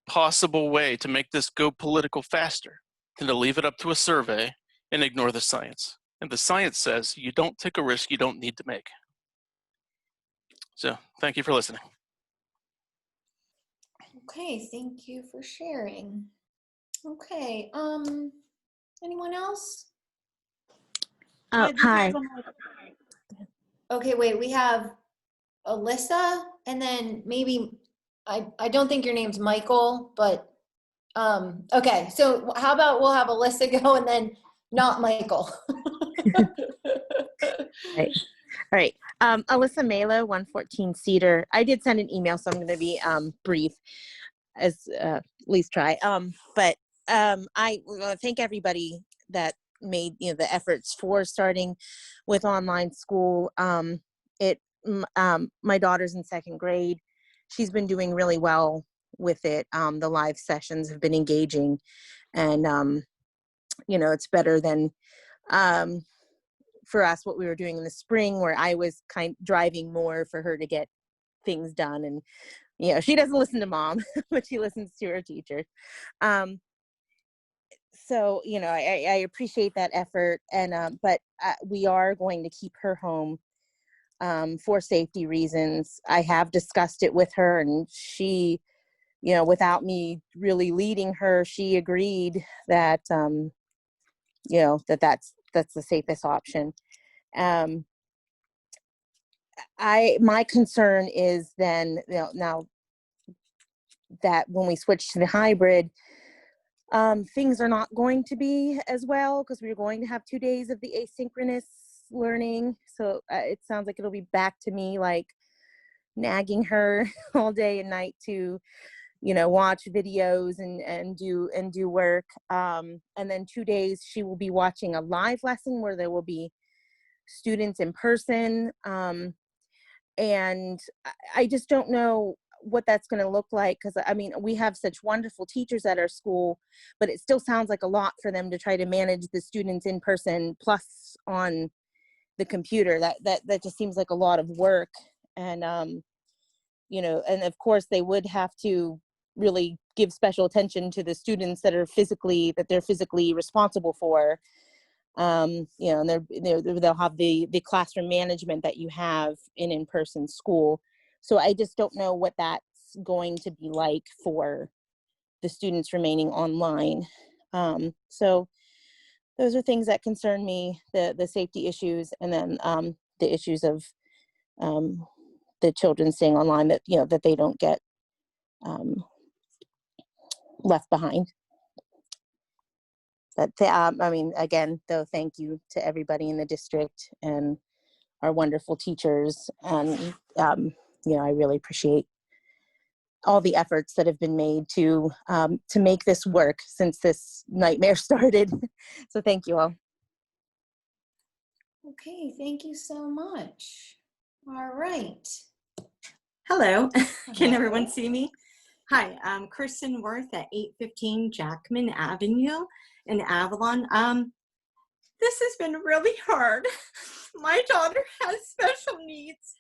possible way to make this go political faster than to leave it up to a survey and ignore the science. And the science says you don't take a risk you don't need to make. So thank you for listening. Okay, thank you for sharing. Okay, anyone else? Hi. Okay, wait, we have Alyssa, and then maybe, I don't think your name's Michael, but, okay, so how about we'll have Alyssa go and then not Michael. Right. All right. Alyssa Mela, 114 Cedar. I did send an email, so I'm going to be brief, as at least try. But I thank everybody that made the efforts for starting with online school. My daughter's in second grade. She's been doing really well with it. The live sessions have been engaging, and it's better than for us what we were doing in the spring, where I was driving more for her to get things done. And she doesn't listen to mom, but she listens to her teacher. So I appreciate that effort, and but we are going to keep her home for safety reasons. I have discussed it with her, and she without me really leading her, she agreed that, that's the safest option. My concern is then, now that when we switch to the hybrid, things are not going to be as well, because we're going to have 2 days of the asynchronous learning. So it sounds like it'll be back to me, like nagging her all day and night to, watch videos and do work. And then 2 days she will be watching a live lesson where there will be students in person. And I just don't know what that's going to look like, because we have such wonderful teachers at our school, but it still sounds like a lot for them to try to manage the students in person plus on the computer. That just seems like a lot of work. And and of course they would have to really give special attention to the students that they're physically responsible for. And they'll have the classroom management that you have in person school. So I just don't know what that's going to be like for the students remaining online. So those are things that concern me, the safety issues, and then the issues of the children staying online, that that they don't get left behind. But again, though, thank you to everybody in the district and our wonderful teachers. And, I really appreciate all the efforts that have been made to make this work since this nightmare started. So thank you all. Okay, thank you so much. All right. Hello, can everyone see me? Hi, I'm Kristen Worth at 815 Jackman Avenue in Avalon. This has been really hard. My daughter has special needs,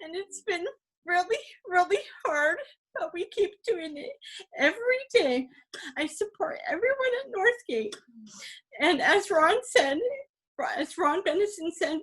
and it's been really, really hard, but we keep doing it every day. I support everyone at Northgate. And as Ron Bennison said,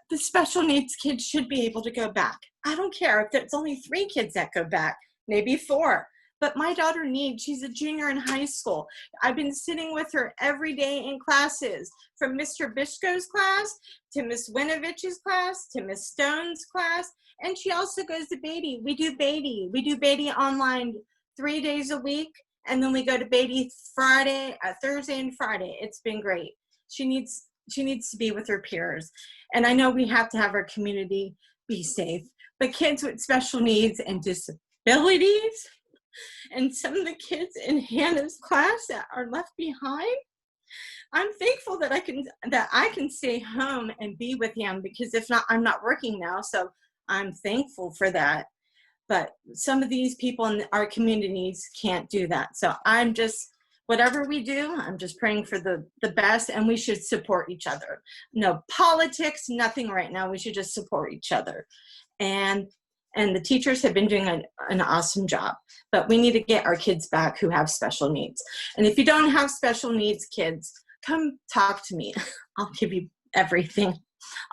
the special needs kids should be able to go back. I don't care if there's only 3 kids that go back, maybe 4. But my daughter she's a junior in high school. I've been sitting with her every day in classes, from Mr. Bishko's class to Miss Winovich's class to Miss Stone's class. And she also goes to Beatty. We do Beatty online 3 days a week. And then we go to Beatty Thursday and Friday. It's been great. She needs to be with her peers. And I know we have to have our community be safe. But kids with special needs and disabilities, and some of the kids in Hannah's class that are left behind, I'm thankful that I can stay home and be with him, because if not, I'm not working now, so I'm thankful for that. But some of these people in our communities can't do that. So whatever we do, I'm just praying for the best, and we should support each other. No politics, nothing right now. We should just support each other. And the teachers have been doing an awesome job, but we need to get our kids back who have special needs. And if you don't have special needs kids, come talk to me. I'll give you everything.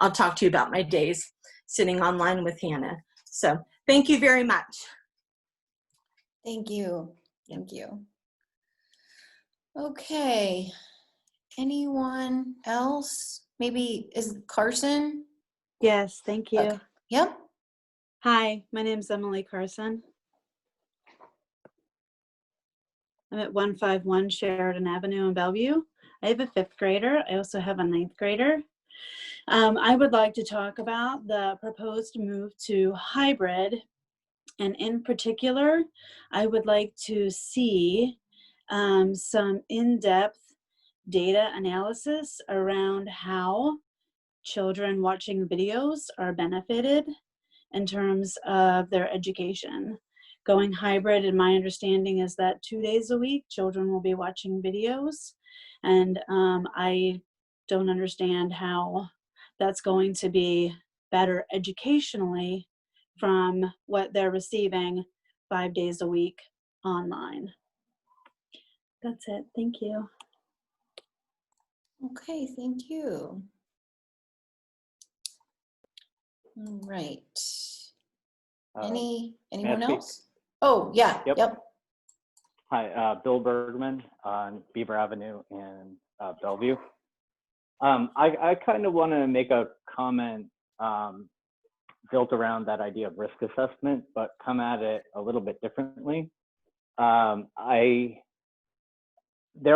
I'll talk to you about my days sitting online with Hannah. So thank you very much. Thank you. Thank you. Okay. Anyone else? Maybe is Carson? Yes, thank you. Okay. Yep. Hi, my name is Emily Carson. I'm at 151 Sheridan Avenue in Bellevue. I have a 5th grader. I also have a 9th grader. I would like to talk about the proposed move to hybrid. And in particular, I would like to see some in-depth data analysis around how children watching videos are benefited in terms of their education. Going hybrid, in my understanding, is that 2 days a week, children will be watching videos. And I don't understand how that's going to be better educationally from what they're receiving 5 days a week online. That's it. Thank you. Okay, thank you. All right. Anyone else? Oh, yeah, yep. Hi, Bill Bergman on Beaver Avenue in Bellevue. I kind of want to make a comment built around that idea of risk assessment, but come at it a little bit differently. There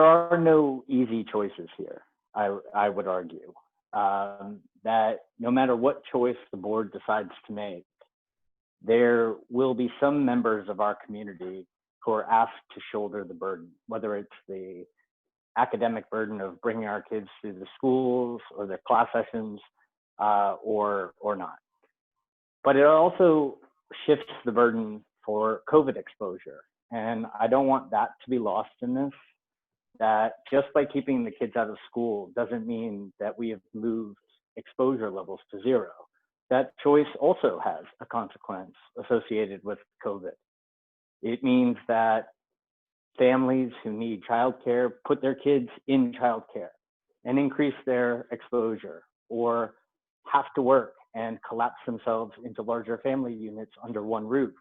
are no easy choices here, I would argue. That no matter what choice the board decides to make, there will be some members of our community who are asked to shoulder the burden, whether it's the academic burden of bringing our kids to the schools or their class sessions or not. But it also shifts the burden for COVID exposure. And I don't want that to be lost in this, that just by keeping the kids out of school doesn't mean that we have moved exposure levels to zero. That choice also has a consequence associated with COVID. It means that families who need childcare put their kids in childcare and increase their exposure, or have to work and collapse themselves into larger family units under one roof,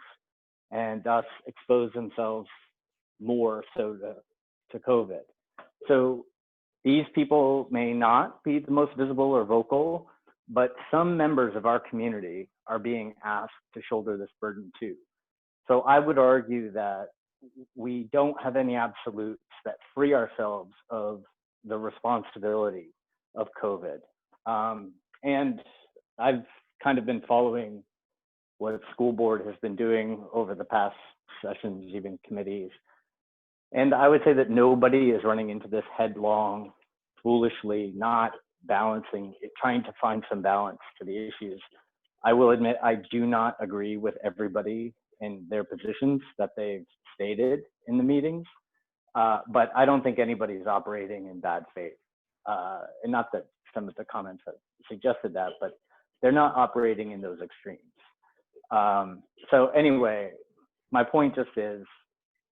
and thus expose themselves more so to COVID. So these people may not be the most visible or vocal, but some members of our community are being asked to shoulder this burden too. So I would argue that we don't have any absolutes that free ourselves of the responsibility of COVID. And I've kind of been following what the school board has been doing over the past sessions, even committees. And I would say that nobody is running into this headlong, foolishly, not balancing, trying to find some balance to the issues. I will admit, I do not agree with everybody in their positions that they've stated in the meetings, but I don't think anybody's operating in bad faith. And not that some of the comments have suggested that, but they're not operating in those extremes. So anyway, my point just is,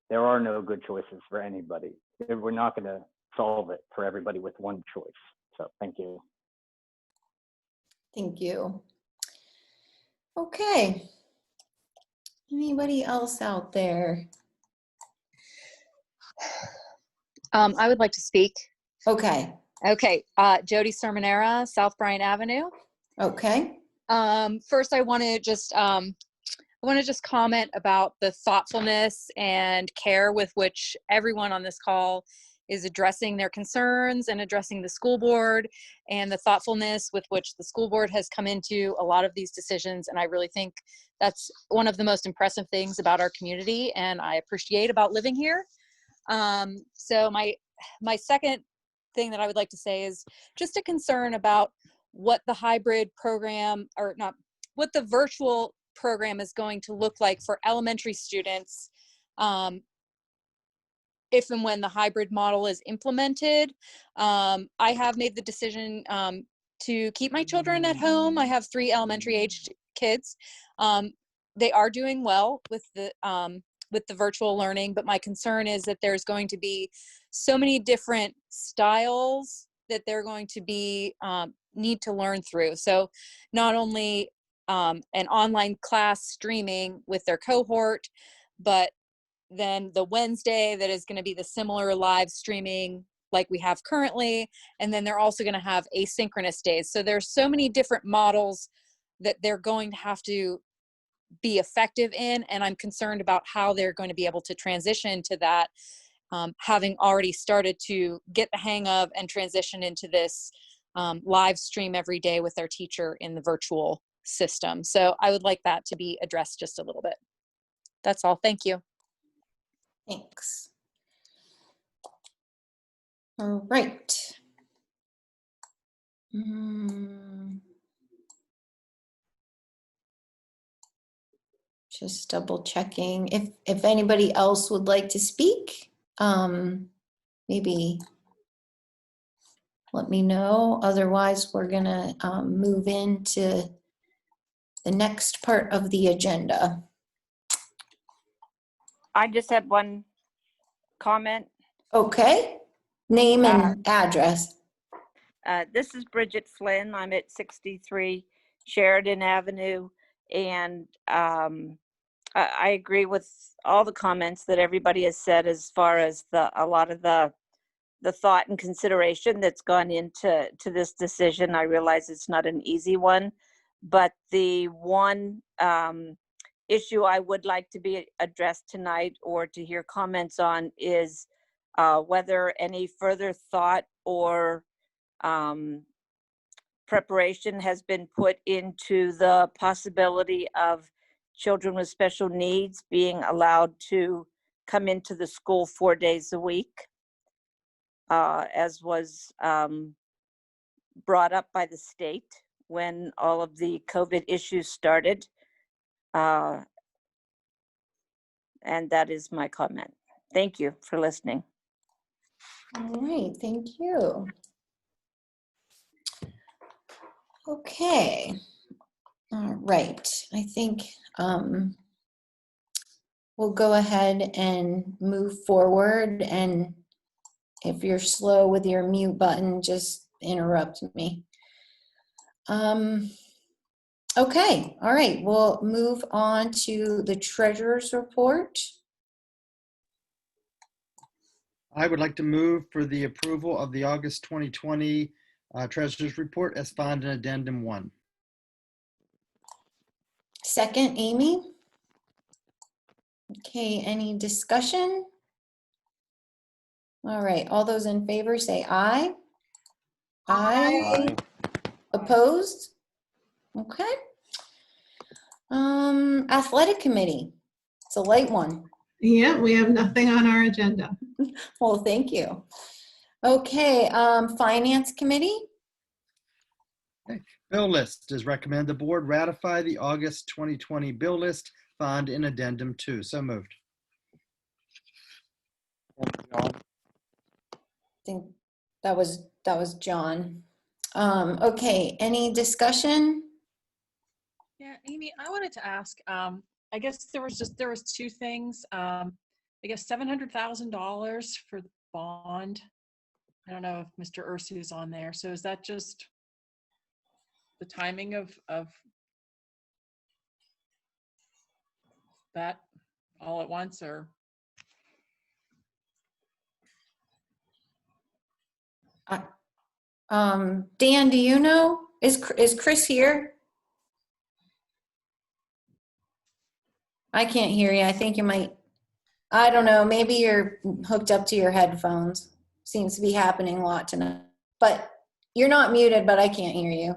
there are no good choices for anybody. We're not going to solve it for everybody with one choice. So thank you. Thank you. Okay. Anybody else out there? I would like to speak. Okay. Okay. Jody Sermonera, South Bryant Avenue. Okay. First, I want to just comment about the thoughtfulness and care with which everyone on this call is addressing their concerns and addressing the school board, and the thoughtfulness with which the school board has come into a lot of these decisions. And I really think that's one of the most impressive things about our community, and I appreciate about living here. So my second thing that I would like to say is just a concern about what the hybrid program, or not, what the virtual program is going to look like for elementary students if and when the hybrid model is implemented. I have made the decision to keep my children at home. I have 3 elementary aged kids. They are doing well with the virtual learning, but my concern is that there's going to be so many different styles that they're going to be need to learn through. So not only an online class streaming with their cohort, but then the Wednesday that is going to be the similar live streaming like we have currently. And then they're also going to have asynchronous days. So there's so many different models that they're going to have to be effective in. And I'm concerned about how they're going to be able to transition to that, having already started to get the hang of and transition into this live stream every day with their teacher in the virtual system. So I would like that to be addressed just a little bit. That's all. Thank you. Thanks. All right. Just double checking if anybody else would like to speak. Maybe let me know. Otherwise, we're gonna move into the next part of the agenda. I just had one comment. Okay. Name and address. This is Bridget Flynn. I'm at 63 Sheridan Avenue. And I agree with all the comments that everybody has said as far as a lot of the thought and consideration that's gone into this decision. I realize it's not an easy one, but the one issue I would like to be addressed tonight or to hear comments on is whether any further thought or preparation has been put into the possibility of children with special needs being allowed to come into the school 4 days a week, as was brought up by the state when all of the COVID issues started. And that is my comment. Thank you for listening. All right, thank you. Okay, all right. I think we'll go ahead and move forward. And if you're slow with your mute button, just interrupt me. Okay, all right, we'll move on to the treasurer's report. I would like to move for the approval of the August 2020 Treasurer's Report as found in Addendum 1. Second, Amy. Okay, any discussion? All right, all those in favor say aye. Aye. Opposed? Okay. Athletic committee. It's a light one. Yeah, we have nothing on our agenda. Well, thank you. Okay, finance committee. Bill list is recommend the board ratify the August 2020 bill list found in Addendum 2. So moved. I think that was John. Okay, any discussion? Yeah, Amy, I wanted to ask, I guess there was two things. I guess $700,000 for the bond. I don't know if Mr. Ursu is on there. So is that just the timing of that all at once, or? Dan, do you know? Is Chris here? I can't hear you. I think you might, I don't know, maybe you're hooked up to your headphones. Seems to be happening a lot tonight. But you're not muted, but I can't hear you.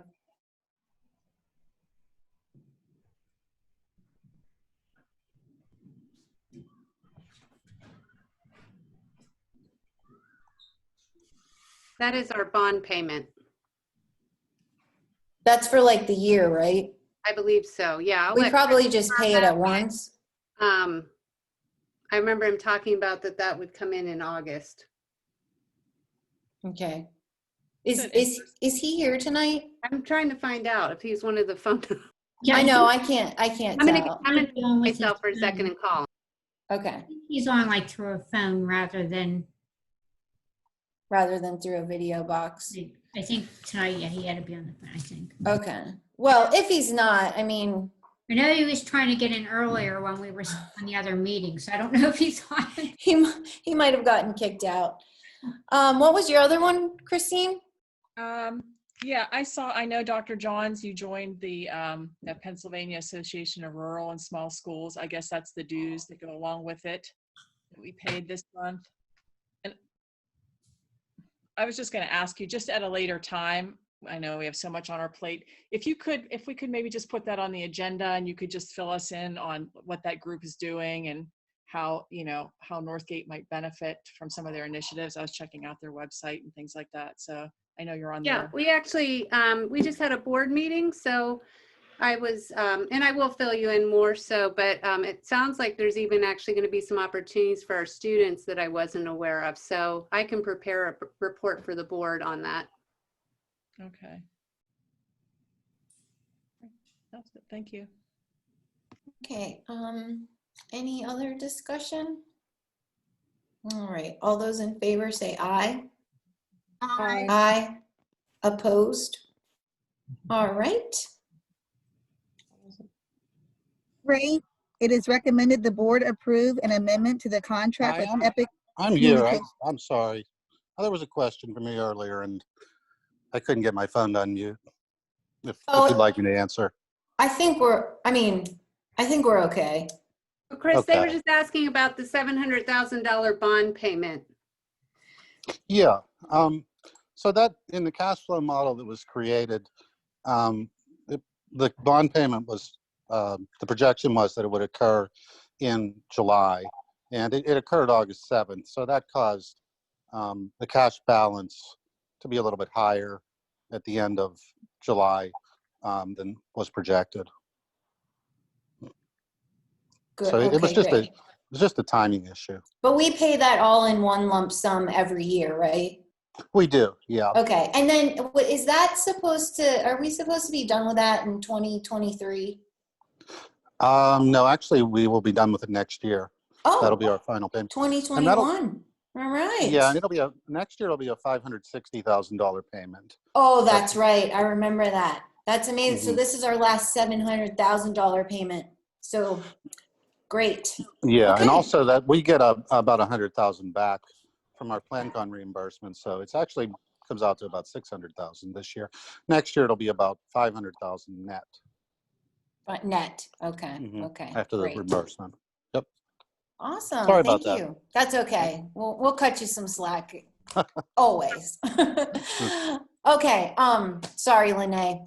That is our bond payment. That's for like the year, right? I believe so, yeah. We probably just pay it at once. I remember him talking about that would come in August. Okay. Is he here tonight? I'm trying to find out if he's one of the phone. Yeah, I know, I can't I'm tell. gonna go myself for a second and call. Okay. He's on like through a phone rather than through a video box. I think tonight, yeah, he had to be on the phone, I think. Okay. Well, if he's not, I mean. I know he was trying to get in earlier when we were on the other meeting, so I don't know if he's on. He might have gotten kicked out. What was your other one, Christine? Yeah, I know Dr. Johns, you joined the Pennsylvania Association of Rural and Small Schools. I guess that's the dues that go along with it that we paid this month. And I was just going to ask you, just at a later time, I know we have so much on our plate, if we could maybe just put that on the agenda and you could just fill us in on what that group is doing and how Northgate might benefit from some of their initiatives. I was checking out their website and things like that. So I know you're on there. Yeah, we actually, we just had a board meeting, so I was, and I will fill you in more so, but it sounds like there's even actually going to be some opportunities for our students that I wasn't aware of. So I can prepare a report for the board on that. Okay. That's it. Thank you. Okay. Any other discussion? All right. All those in favor say aye. Aye. Aye. Opposed? All right. Ray, It is recommended the board approve an amendment to the contract with Epic I'm here. Communications. I'm sorry. There was a question for me earlier, and I couldn't get my phone to unmute. If you'd like me to answer. I think we're okay. Well, Chris, they were Okay. just asking about the $700,000 bond payment. Yeah. So that in the cash flow model that was created, the bond payment was, the projection was that it would occur in July, and it occurred August 7th. So that caused the cash balance to be a little bit higher at the end of July than was projected. Good. So it was Okay, just great. it was just a timing issue. But we pay that all in one lump sum every year, right? We do, yeah. Okay, and then is that are we supposed to be done with that in 2023? No, actually, we will be done with it next year. Oh, that'll be our final payment. 2021. All right. Yeah, and next year. It'll be a $560,000 payment. Oh, that's right. I remember that. That's amazing. So Mhm. this is our last $700,000 payment. So great. Yeah, and Okay. also that we get about 100,000 back from our PlanCon reimbursement. So it's actually comes out to about 600,000 this year. Next year it'll be about 500,000 net. Net. Okay. Mhm, Okay. after the Great. reimbursement. Yep. Awesome. Sorry Thank about that. you. That's okay. We'll cut you some slack. Always. Okay. Sorry, Lene.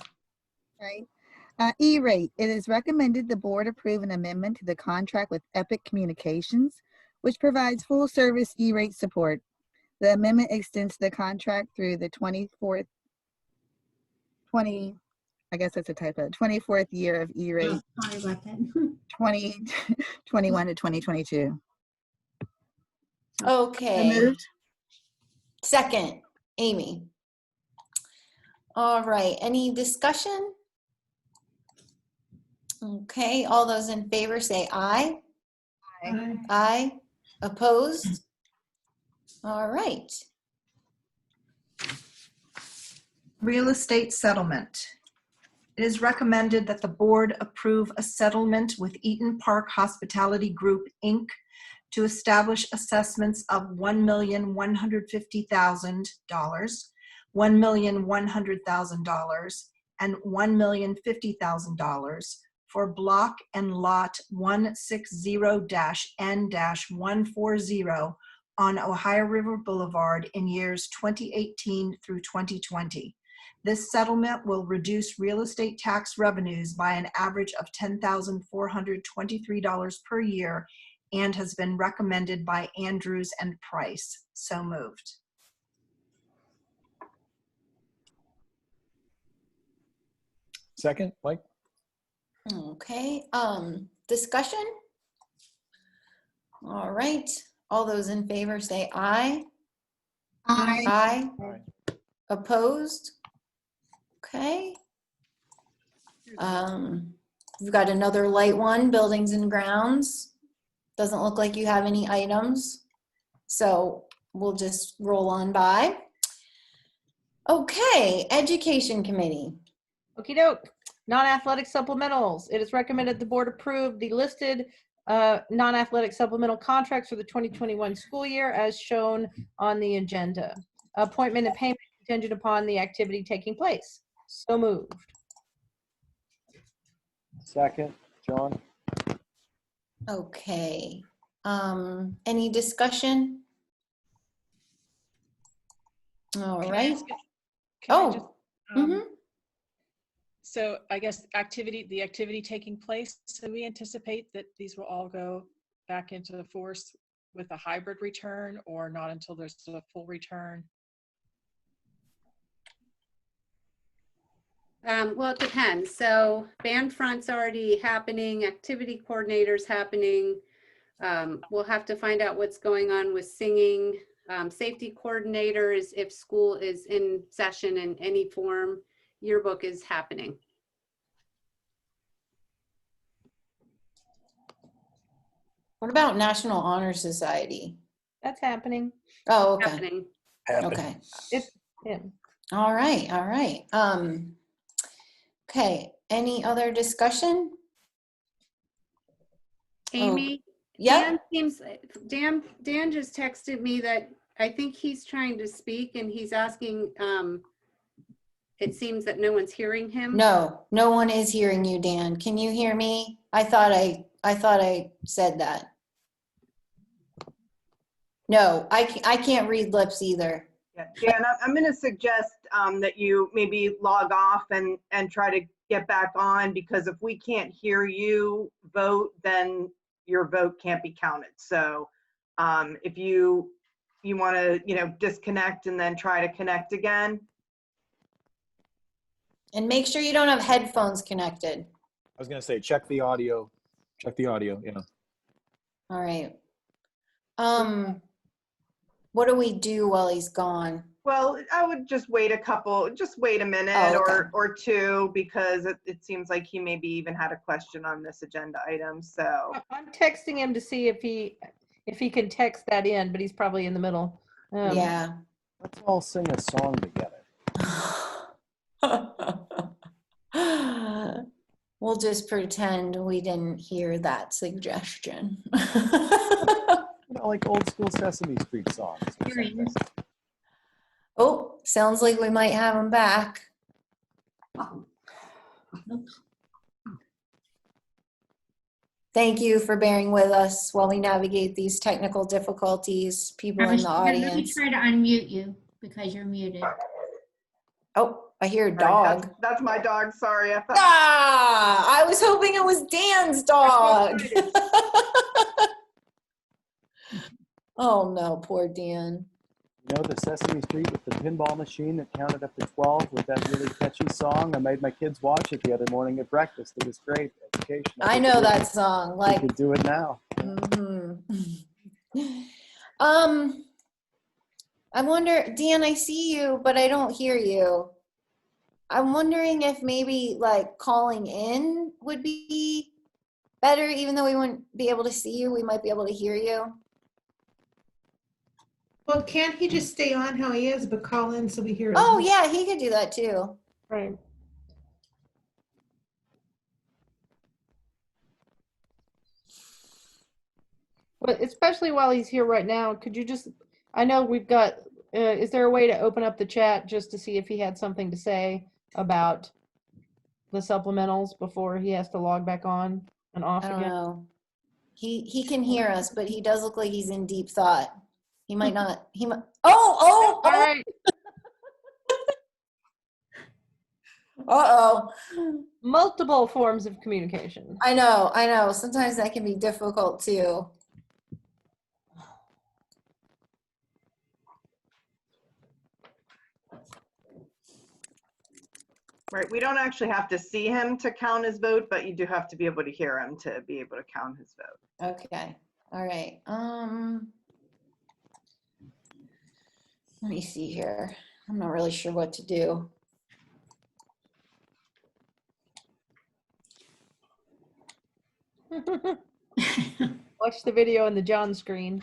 Right. E-rate. It is recommended the board approve an amendment to the contract with Epic Communications, which provides full service E-rate support. The amendment extends the contract through the 24th year of E-rate, Sorry about that. 2021 to 2022. Okay. moved. Second, Amy. All right. Any discussion? Okay. All those in favor say aye. Aye. Aye. Opposed? All right. Real estate settlement. It is recommended that the board approve a settlement with Eaton Park Hospitality Group, Inc. to establish assessments of $1,150,000, $1,100,000, and $1,050,000 for block and lot 160-N-140 on Ohio River Boulevard in years 2018 through 2020. This settlement will reduce real estate tax revenues by an average of $10,423 per year and has been recommended by Andrews and Price. So moved. Second, Mike? Okay. Discussion? All right. All those in favor say aye. Aye. Aye. Opposed? Okay. We've got another light one, buildings and grounds. Doesn't look like you have any items. So we'll just roll on by. Okay, Education Committee. Okey doke. Non-athletic supplementals. It is recommended the board approve the listed non-athletic supplemental contracts for the 2021 school year as shown on the agenda. Appointment and payment contingent upon the activity taking place. So moved. Second, John? Okay. Any discussion? All Can I right. ask it- can I just, mhm. So I guess the activity taking place, so we anticipate that these will all go back into the force with a hybrid return or not until there's a full return? Well, it depends. So band front's already happening, activity coordinator's happening. We'll have to find out what's going on with singing. Safety coordinators, if school is in session in any form, yearbook is happening. What about National Honor Society? That's happening. Oh, okay. Happening. Okay. It's him. All right. All right. Okay. Any other discussion? Amy, Yep. Dan just texted me that I think he's trying to speak and he's asking, it seems that no one's hearing him. No, no one is hearing you, Dan. Can you hear me? I thought I said that. No, I can't read lips either. Yeah, Dan, I'm going to suggest that you maybe log off and try to get back on, because if we can't hear you vote, then your vote can't be counted. So if you want to, disconnect and then try to connect again. And make sure you don't have headphones connected. I was going to say, check the audio. Check the audio, yeah. All right. What do we do while he's gone? Well, I would just wait a minute or two, because it seems like he maybe even had a question on this agenda item. So I'm texting him to see if he can text that in, but he's probably in the middle. Yeah. Let's all sing a song together. We'll just pretend we didn't hear that suggestion. Like old school Sesame Street songs. Oh, sounds like we might have him back. Thank you for bearing with us while we navigate these technical difficulties, people in the audience. Let me try to unmute you because you're muted. Oh, I hear a dog. That's my dog. Sorry. I was hoping it was Dan's dog. Oh no, poor Dan. You know, the Sesame Street with the pinball machine that counted up to 12 with that really catchy song? I made my kids watch it the other morning at breakfast. It was great. Education. I know that song. Like, we could do it now. I wonder, Dan, I see you, but I don't hear you. I'm wondering if maybe like calling in would be better, even though we wouldn't be able to see you, we might be able to hear you. Well, can't he just stay on how he is, but call in so we hear him? Oh yeah, he could do that too. Right. Well, especially while he's here right now, could you just, I know we've got, is there a way to open up the chat just to see if he had something to say about the supplementals before he has to log back on and off I again? don't know. He can hear us, but he does look like he's in deep thought. He might not, all right. Uh-oh. Multiple forms of communication. I know. Sometimes that can be difficult too. Right. We don't actually have to see him to count his vote, but you do have to be able to hear him to be able to count his vote. Okay. All right. Let me see here. I'm not really sure what to do. Watch the video on the John screen.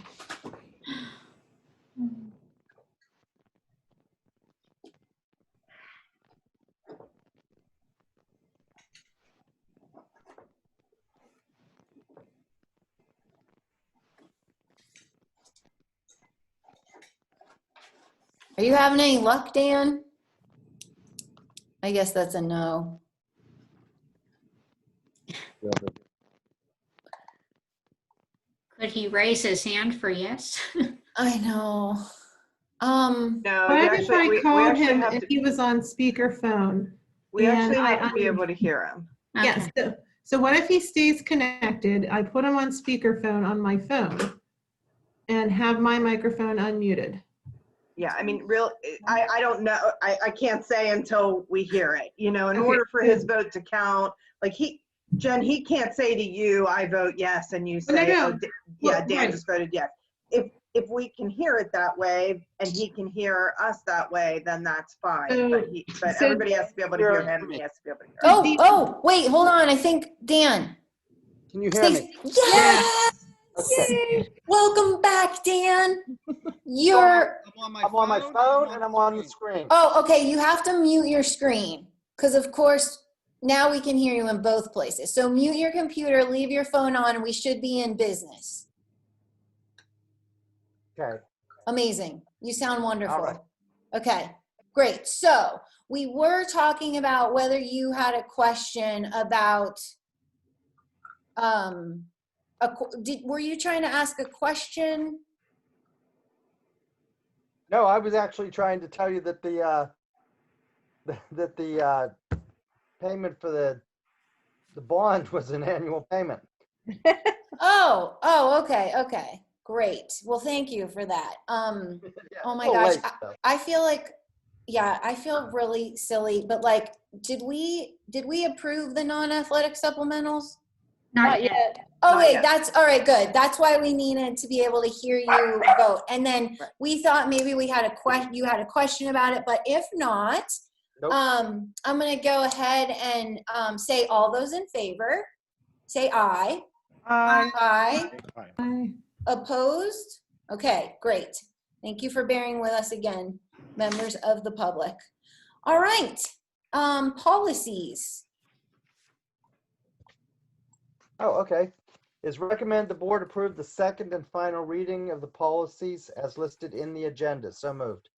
Are you having any luck, Dan? I guess that's a no. Could he raise his hand for yes? I know. No, What if I called him and he was on speakerphone? We actually have to be able to hear him. Yes. So what if he stays connected? I put him on speakerphone on my phone and have my microphone unmuted. Yeah, I mean, I don't know. I can't say until we hear it. In Okay, order for his vote to count, like Jen, he can't say to you, I vote yes, and you say, no. Dan Right. just voted yes. If we can hear it that way and he can hear us that way, then that's fine. But everybody has to be able to hear him. He has to be able to hear us. Oh, wait, hold on. I think Dan. Can you hear me? Yes! Okay. Welcome back, Dan. I'm on my phone and I'm on the screen. Oh, okay. You have to mute your screen because, of course, Now we can hear you in both places. So mute your computer, leave your phone on, and we should be in business. Okay. Amazing. You sound wonderful. All right. Okay, great. So we were talking about whether you had a question about, were you trying to ask a question? No, I was actually trying to tell you that the payment for the bond was an annual payment. Oh, okay. Great. Well, thank you for that. Oh my gosh. I feel like, yeah, I feel really silly, but like, did we approve the non-athletic supplementals? Not yet. Oh, Not wait, yet. that's all right. Good. That's why we needed to be able to hear you vote. And then we thought maybe we had you had a question about it, but if not, I'm going to go ahead and say all those in favor. Say aye. Aye. Aye. Opposed? Okay, great. Thank you for bearing with us again, members of the public. All right, policies. Oh, okay. Is recommend the board approve the second and final reading of the policies as listed in the agenda. So moved.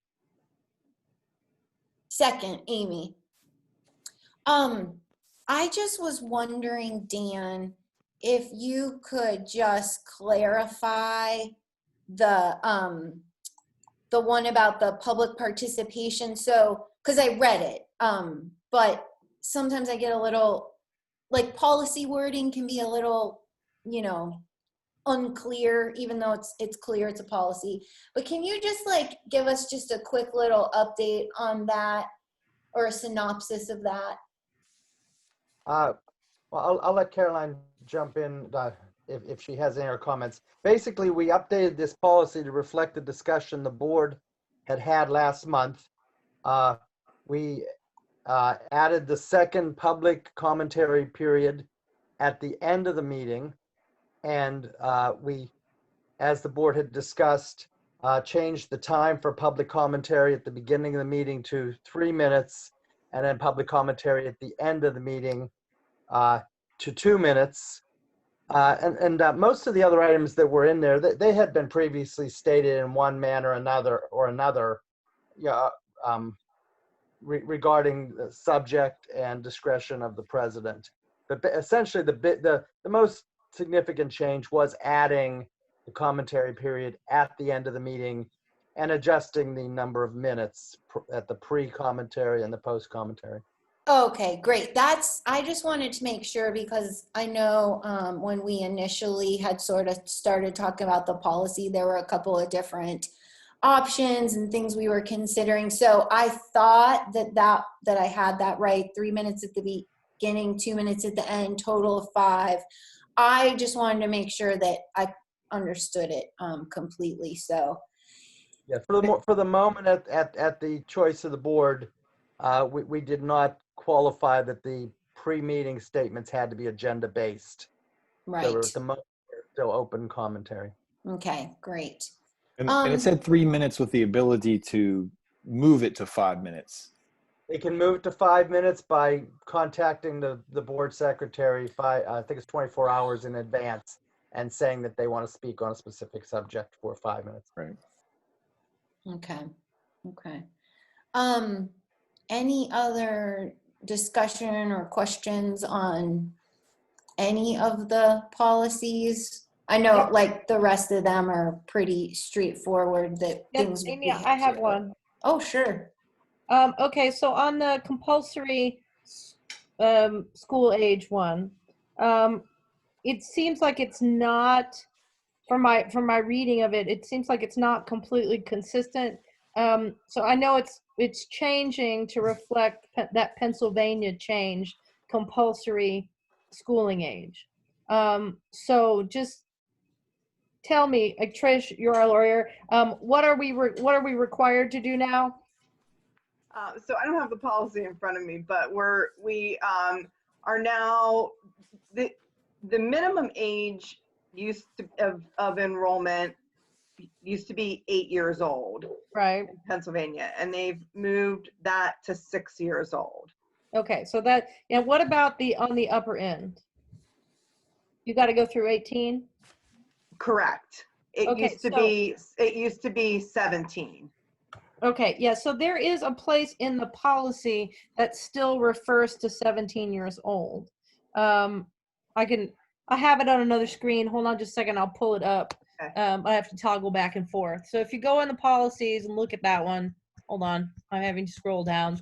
Second, Amy. I just was wondering, Dan, if you could just clarify the one about the public participation. So, because I read it, but sometimes I get a little, like, policy wording can be a little, unclear, even though it's clear it's a policy. But can you just like give us just a quick little update on that, or a synopsis of that? Well, I'll let Caroline jump in if she has any other comments. Basically, we updated this policy to reflect the discussion the board had last month. We added the second public commentary period at the end of the meeting, and we, as the board had discussed, changed the time for public commentary at the beginning of the meeting to 3 minutes, and then public commentary at the end of the meeting to 2 minutes. And most of the other items that were in there, they had been previously stated in one manner or another, regarding the subject and discretion of the president. But essentially, the most significant change was adding the commentary period at the end of the meeting and adjusting the number of minutes at the pre-commentary and the post-commentary. Okay, great. I just wanted to make sure, because I know when we initially had sort of started talking about the policy, there were a couple of different options and things we were considering. So I thought that I had that right. 3 minutes at the beginning, 2 minutes at the end, total of 5. I just wanted to make sure that I understood it completely. So yeah, for the moment, at the choice of the board, we did not qualify that the pre-meeting statements had to be agenda-based. Right. So at the moment, still open commentary. Okay, great. And it said 3 minutes with the ability to move it to 5 minutes. They can move it to 5 minutes by contacting the board secretary, I think it's 24 hours in advance, and saying that they want to speak on a specific subject for 5 minutes. Right. Okay. Any other discussion or questions on any of the policies? I know like the rest of them are pretty straightforward, that things. Amy, I have one. Oh, sure. Okay, so on the compulsory school age one, it seems like it's not, from my reading of it, it seems like it's not completely consistent. So I know it's changing to reflect that Pennsylvania changed compulsory schooling age. So just tell me, like, Trish, you're a lawyer. What are we required to do now? So I don't have the policy in front of me, but we are now, the minimum age of enrollment used to be 8 years old, right, in Pennsylvania, and they've moved that to 6 years old. Okay, so that, and what about on the upper end? You got to go through 18? Correct. It Okay, used to be 17. Okay, yeah, so there is a place in the policy that still refers to 17 years old. I have it on another screen. Hold on just a second, I'll pull it up. Okay. I have to toggle back and forth. So if you go in the policies and look at that one, hold on, I'm having to scroll down.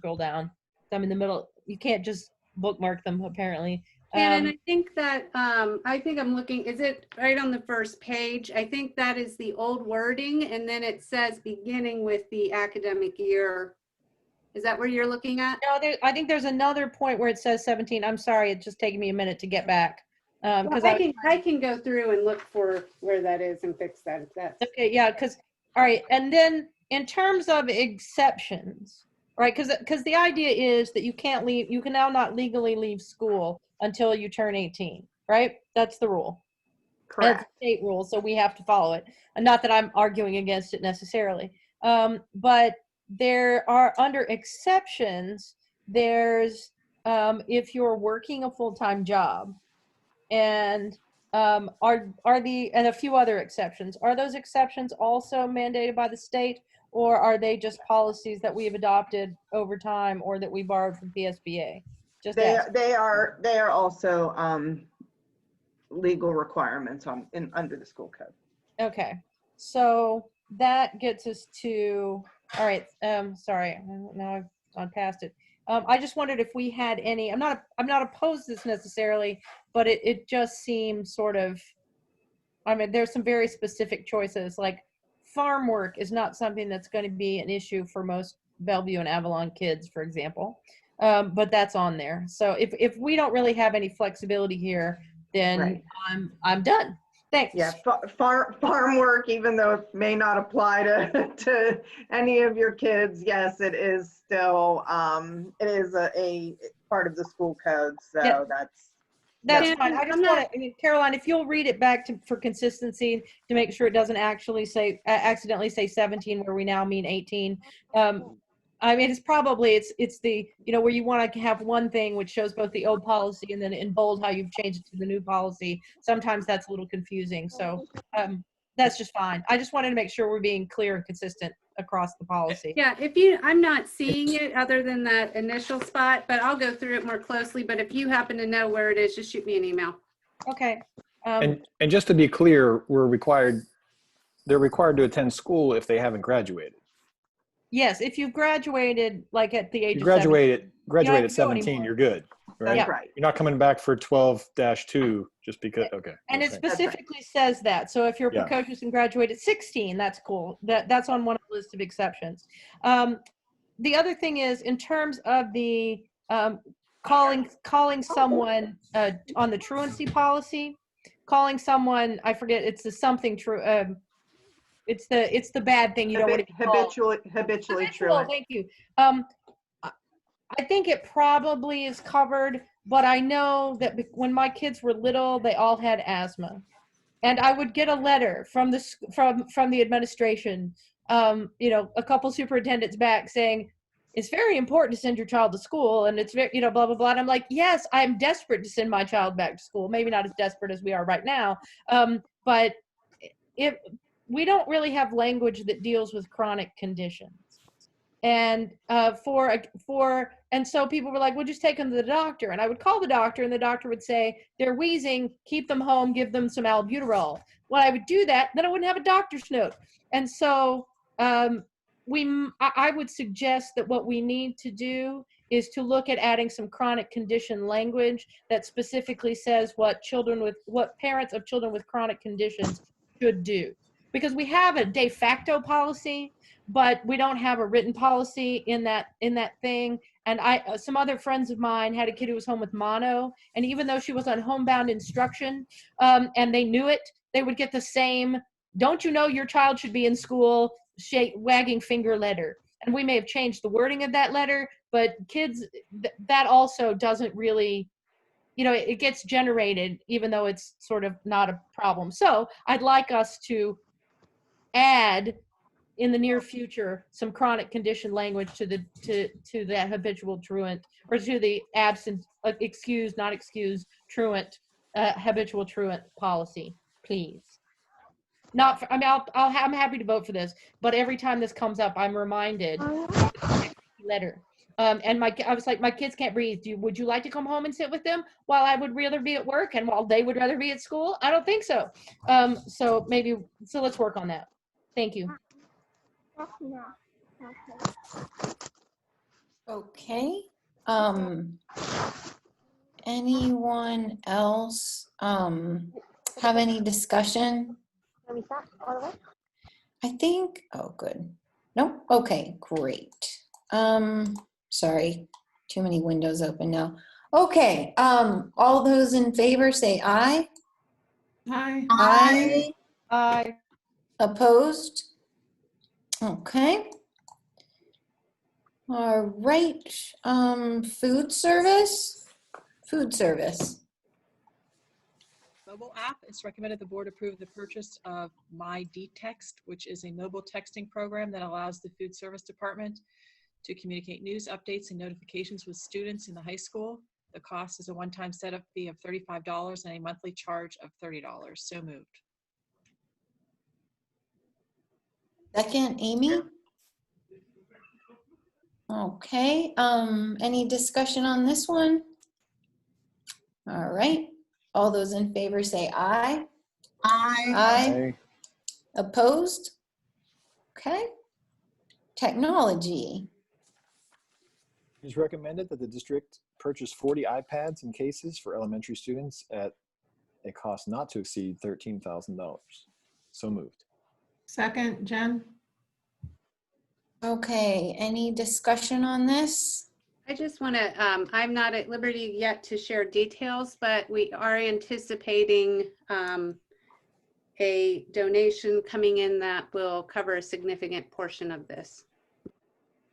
I'm in the middle. You can't just bookmark them apparently. And I think that, I think I'm looking, is it right on the first page? I think that is the old wording, and then it says beginning with the academic year. Is that where you're looking at? No, I think there's another point where it says 17. I'm sorry, it's just taking me a minute to get back. Well, I can go through and look for where that is and fix that if that's. Okay, yeah, all right, and then in terms of exceptions, right, because the idea is that you can now not legally leave school until you turn 18, right? That's the rule. Correct. It's a state rule, so we have to follow it. And not that I'm arguing against it necessarily. But there are, under exceptions, there's if you're working a full-time job, and and a few other exceptions. Are those exceptions also mandated by the state, or are they just policies that we have adopted over time or that we borrowed from PSBA? Just They are also legal requirements under the school code. Okay, so that gets us to, all right, sorry, now I've gone past it. I just wondered if we had any, I'm not opposed to this necessarily, but it just seems sort of, I mean, there's some very specific choices, like farm work is not something that's going to be an issue for most Bellevue and Avalon kids, for example, but that's on there. So if we don't really have any flexibility here, then Right. I'm done. Thanks. Yeah, farm work, even though it may not apply to any of your kids, yes, it is still it is a part of the school code. So Yeah. That's yeah. fine. I just want to, Caroline, if you'll read it back for consistency to make sure it doesn't actually say accidentally say 17 where we now mean 18. I mean, it's the, where you want to have one thing which shows both the old policy and then in bold how you've changed it to the new policy. Sometimes that's a little confusing. So that's just fine. I just wanted to make sure we're being clear and consistent across the policy. Yeah, I'm not seeing it other than that initial spot, but I'll go through it more closely. But if you happen to know where it is, just shoot me an email. Okay. And just to be clear, they're required to attend school if they haven't graduated. Yes, if you graduated like at the age You of graduate 17, at 17, you're good, right? That's right. You're not coming back for 12-2 just because, okay. And it specifically says that. So if you're precocious and graduate at 16, that's cool. That's on one of the list of exceptions. The other thing is in terms of the calling someone on the truancy policy, calling someone, I forget, it's the something true. It's the bad thing you don't want to be called. Habitually truant. Thank you. I think it probably is covered, but I know that when my kids were little, they all had asthma, and I would get a letter from the administration, a couple superintendents back saying it's very important to send your child to school, and it's very, blah blah blah. And I'm like, yes, I'm desperate to send my child back to school. Maybe not as desperate as we are right now, but if we don't really have language that deals with chronic conditions. And and so people were like, well, just take them to the doctor. And I would call the doctor and the doctor would say, they're wheezing, keep them home, give them some albuterol. When I would do that, then I wouldn't have a doctor's note. And so I would suggest that what we need to do is to look at adding some chronic condition language that specifically says what parents of children with chronic conditions should do. Because we have a de facto policy, but we don't have a written policy in that thing. And some other friends of mine had a kid who was home with mono, and even though she was on homebound instruction, and they knew it, they would get the same, don't you know your child should be in school, wagging finger letter. And we may have changed the wording of that letter, but kids, that also doesn't really, it gets generated even though it's sort of not a problem. So I'd like us to add in the near future, some chronic condition language to the habitual truant, or to the absent, excused, not excused, truant, habitual truant policy, please. Not, I mean, I'm happy to vote for this, but every time this comes up, I'm reminded letter. And I was like, my kids can't breathe. Would you like to come home and sit with them while I would rather be at work and while they would rather be at school? I don't think so. So let's work on that. Thank you. Okay. Anyone else have any discussion? I think, oh, good. No? Okay, great. Sorry, too many windows open now. Okay, all those in favor say aye. Aye. Aye. Aye. Opposed? Okay. All right, food service? Food service. Mobile app, it's recommended the board approve the purchase of My Text, which is a mobile texting program that allows the food service department to communicate news, updates, and notifications with students in the high school. The cost is a one-time setup fee of $35 and a monthly charge of $30. So moved. Second, Amy? Okay, any discussion on this one? All right, all those in favor say aye. Aye. Aye. Opposed? Okay. Technology. It is recommended that the district purchase 40 iPads and cases for elementary students at a cost not to exceed $13,000. So moved. Second, Jen. Okay, any discussion on this? I just want to, I'm not at liberty yet to share details, but we are anticipating a donation coming in that will cover a significant portion of this.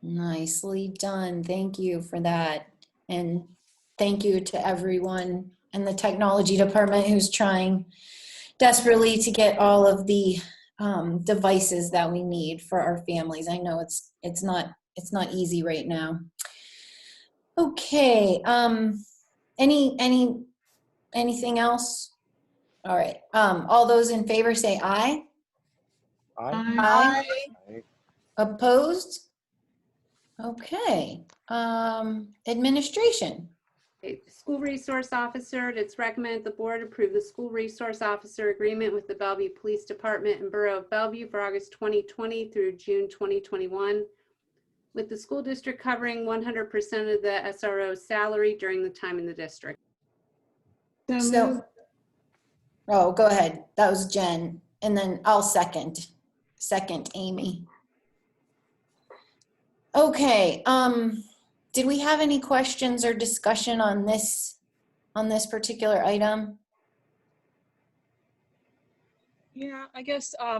Nicely done. Thank you for that. And thank you to everyone in the technology department who's trying desperately to get all of the devices that we need for our families. I know it's not easy right now. Okay, anything else? All right, all those in favor say aye. Aye. Aye. Opposed? Okay, administration. School Resource Officer, it's recommended the board approve the School Resource Officer agreement with the Bellevue Police Department and Borough of Bellevue for August 2020 through June 2021, with the school district covering 100% of the SRO's salary during the time in the district. So, oh, go ahead. That was Jen. And then I'll second Amy. Okay, did we have any questions or discussion on this particular item? Yeah, I guess I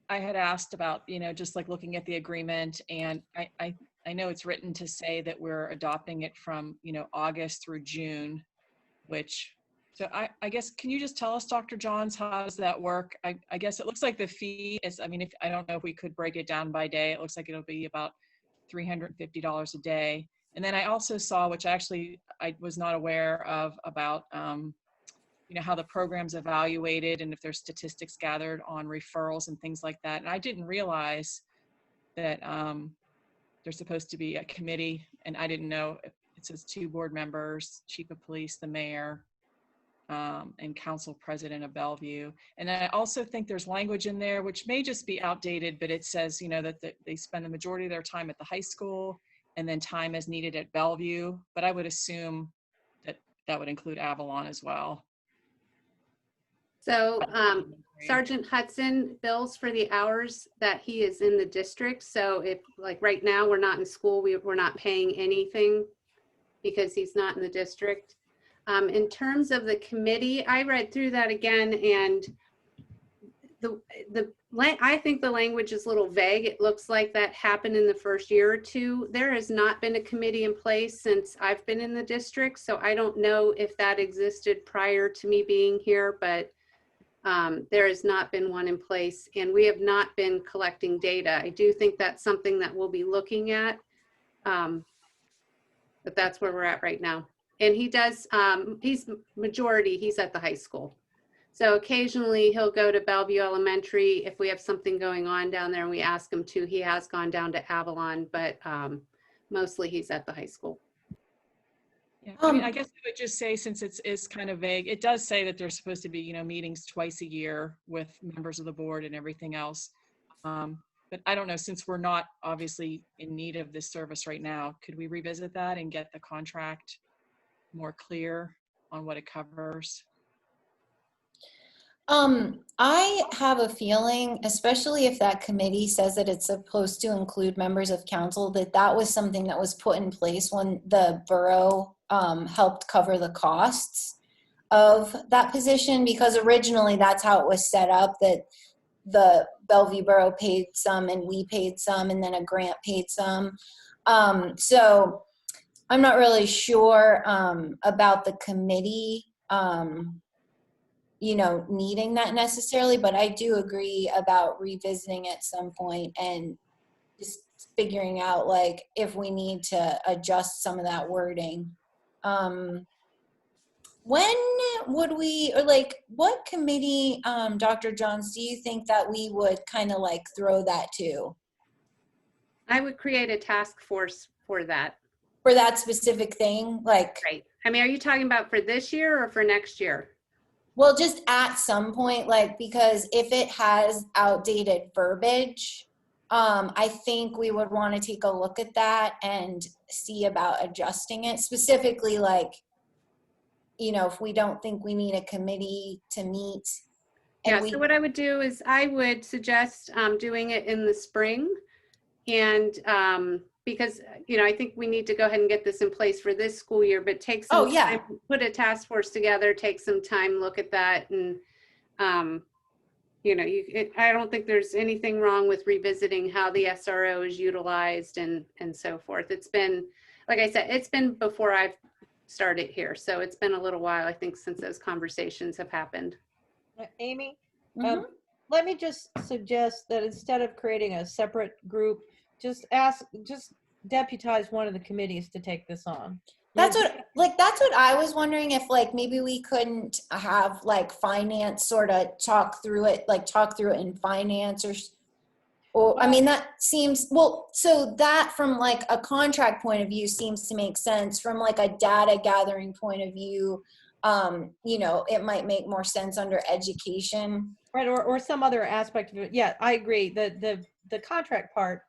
had asked about, just like looking at the agreement, and I know it's written to say that we're adopting it from, August through June, so I guess, can you just tell us, Dr. Johns, how does that work? I guess it looks like the fee is, I don't know if we could break it down by day. It looks like it'll be about $350 a day. And then I also saw, which I was not aware of, about, how the program's evaluated and if there's statistics gathered on referrals and things like that. And I didn't realize that there's supposed to be a committee, and I didn't know if it says 2 board members, chief of police, the mayor, and council president of Bellevue. And I also think there's language in there which may just be outdated, but it says, that they spend the majority of their time at the high school and then time as needed at Bellevue. But I would assume that that would include Avalon as well. So Sergeant Hudson bills for the hours that he is in the district. So if, like, right now we're not in school, we're not paying anything because he's not in the district. In terms of the committee, I read through that again, and I think the language is a little vague. It looks like that happened in the first year or two. There has not been a committee in place since I've been in the district, so I don't know if that existed prior to me being here, but There has not been one in place, and we have not been collecting data. I do think that's something that we'll be looking at, but that's where we're at right now. And he does, he's at the high school. So occasionally he'll go to Bellevue Elementary if we have something going on down there and we ask him to. He has gone down to Avalon, but mostly he's at the high school. Yeah, I mean, I guess I would just say, since it's kind of vague, it does say that there's supposed to be, meetings twice a year with members of the board and everything else. But I don't know, since we're not obviously in need of this service right now, could we revisit that and get the contract more clear on what it covers? I have a feeling, especially if that committee says that it's supposed to include members of council, that was something that was put in place when the borough helped cover the costs of that position, because originally that's how it was set up, that the Bellevue Borough paid some and we paid some, and then a grant paid some. So I'm not really sure about the committee needing that necessarily, but I do agree about revisiting at some point and just figuring out like if we need to adjust some of that wording. When would we, or like what committee, Dr. Johns, do you think that we would kind of like throw that to? I would create a task force for that. For that specific thing? Like, right. I mean, are you talking about for this year or for next year? Well, just at some point, like, because if it has outdated verbiage, I think we would want to take a look at that and see about adjusting it. Specifically, like, if we don't think we need a committee to meet. Yeah, so what I would do is I would suggest doing it in the spring. And because, I think we need to go ahead and get this in place for this school year, but take some time, put a task force together, take some time, look at that. And, I don't think there's anything wrong with revisiting how the SRO is utilized and so forth. It's been, like I said, it's been before I've started here. So it's been a little while, I think, since those conversations have happened. Amy, Mm-hmm. let me just suggest that instead of creating a separate group, just deputize one of the committees to take this on. That's what I was wondering, if like maybe we couldn't have like finance sort of talk through it in finance, or I mean, that seems, well, so that from like a contract point of view seems to make sense. From like a data gathering point of view, it might make more sense under education. Right, or some other aspect of it. Yeah, I agree. The contract part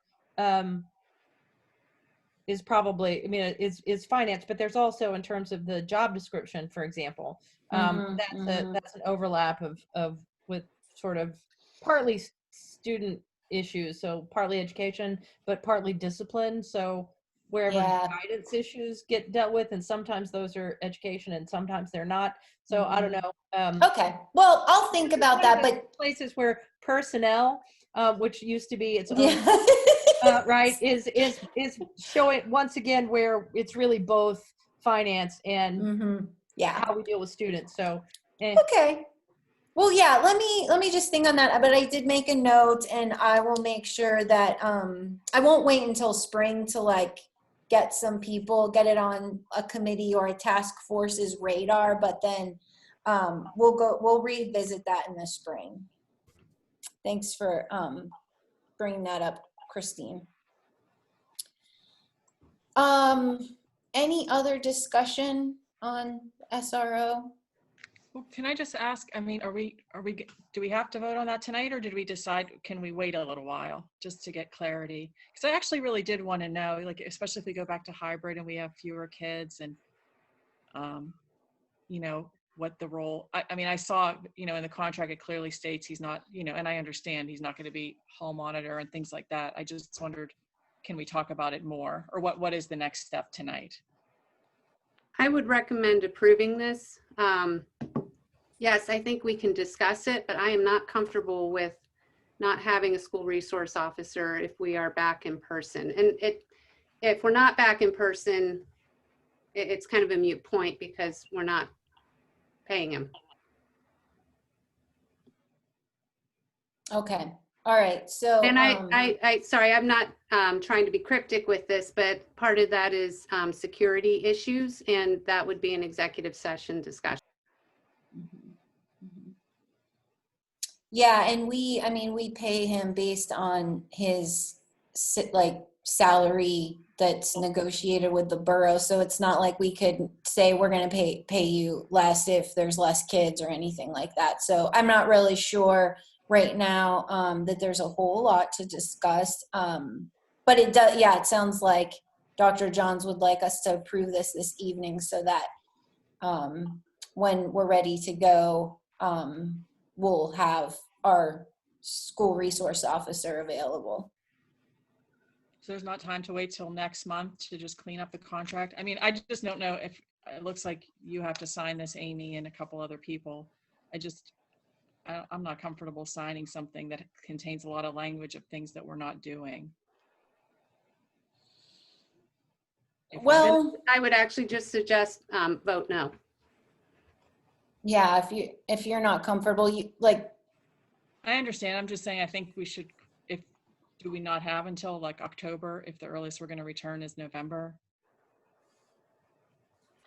is probably, I mean, is finance, but there's also, in terms of the job description, for example, that's an overlap of with sort of partly student issues, so partly education, but partly discipline. So wherever guidance issues get dealt with, and sometimes those are education and sometimes they're not. So I don't know. Okay, well, I'll think about that, but places where personnel, which used to be its own, right, is showing once again where it's really both finance and how we deal with students. So okay. Well, yeah, let me just think on that. But I did make a note, and I will make sure that I won't wait until spring to like get it on a committee or a task force's radar, but then we'll revisit that in the spring. Thanks for bringing that up, Christine. Any other discussion on SRO? Well, can I just ask, I mean, do we have to vote on that tonight, or did we decide, can we wait a little while just to get clarity? Because I actually really did want to know, like, especially if we go back to hybrid and we have fewer kids, and, what the role, I mean, I saw, in the contract, it clearly states he's not, and I understand he's not going to be hall monitor and things like that. I just wondered, can we talk about it more, or what is the next step tonight? I would recommend approving this. Yes, I think we can discuss it, but I am not comfortable with not having a school resource officer if we are back in person. And if we're not back in person, it's kind of a moot point because we're not paying him. Okay. All right. So, And sorry, I'm not trying to be cryptic with this, but part of that is security issues, and that would be an executive session discussion. yeah, and I mean, we pay him based on his salary that's negotiated with the borough. So it's not like we could say we're going to pay you less if there's less kids or anything like that. So I'm not really sure right now that there's a whole lot to discuss. But it does, yeah, it sounds like Dr. Johns would like us to approve this evening so that when we're ready to go, we'll have our school resource officer available. So there's not time to wait till next month to just clean up the contract? I mean, I just don't know if it looks like you have to sign this, Amy, and a couple other people. I'm not comfortable signing something that contains a lot of language of things that we're not doing. Well, I would actually just suggest vote no. Yeah, if you're not comfortable, I understand. I'm just saying I think we should, do we not have until like October if the earliest we're going to return is November?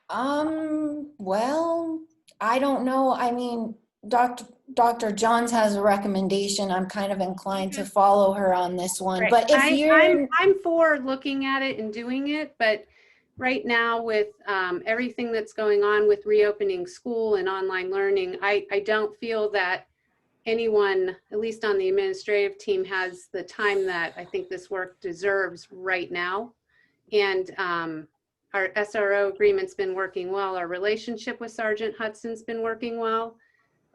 Well, I don't know. I mean, Dr. Johns has a recommendation. I'm kind of inclined to follow her on this one. Right. But if I'm for looking at it and doing it, but right now with everything that's going on with reopening school and online learning, I don't feel that anyone, at least on the administrative team, has the time that I think this work deserves right now. And our SRO agreement's been working well. Our relationship with Sergeant Hudson's been working well.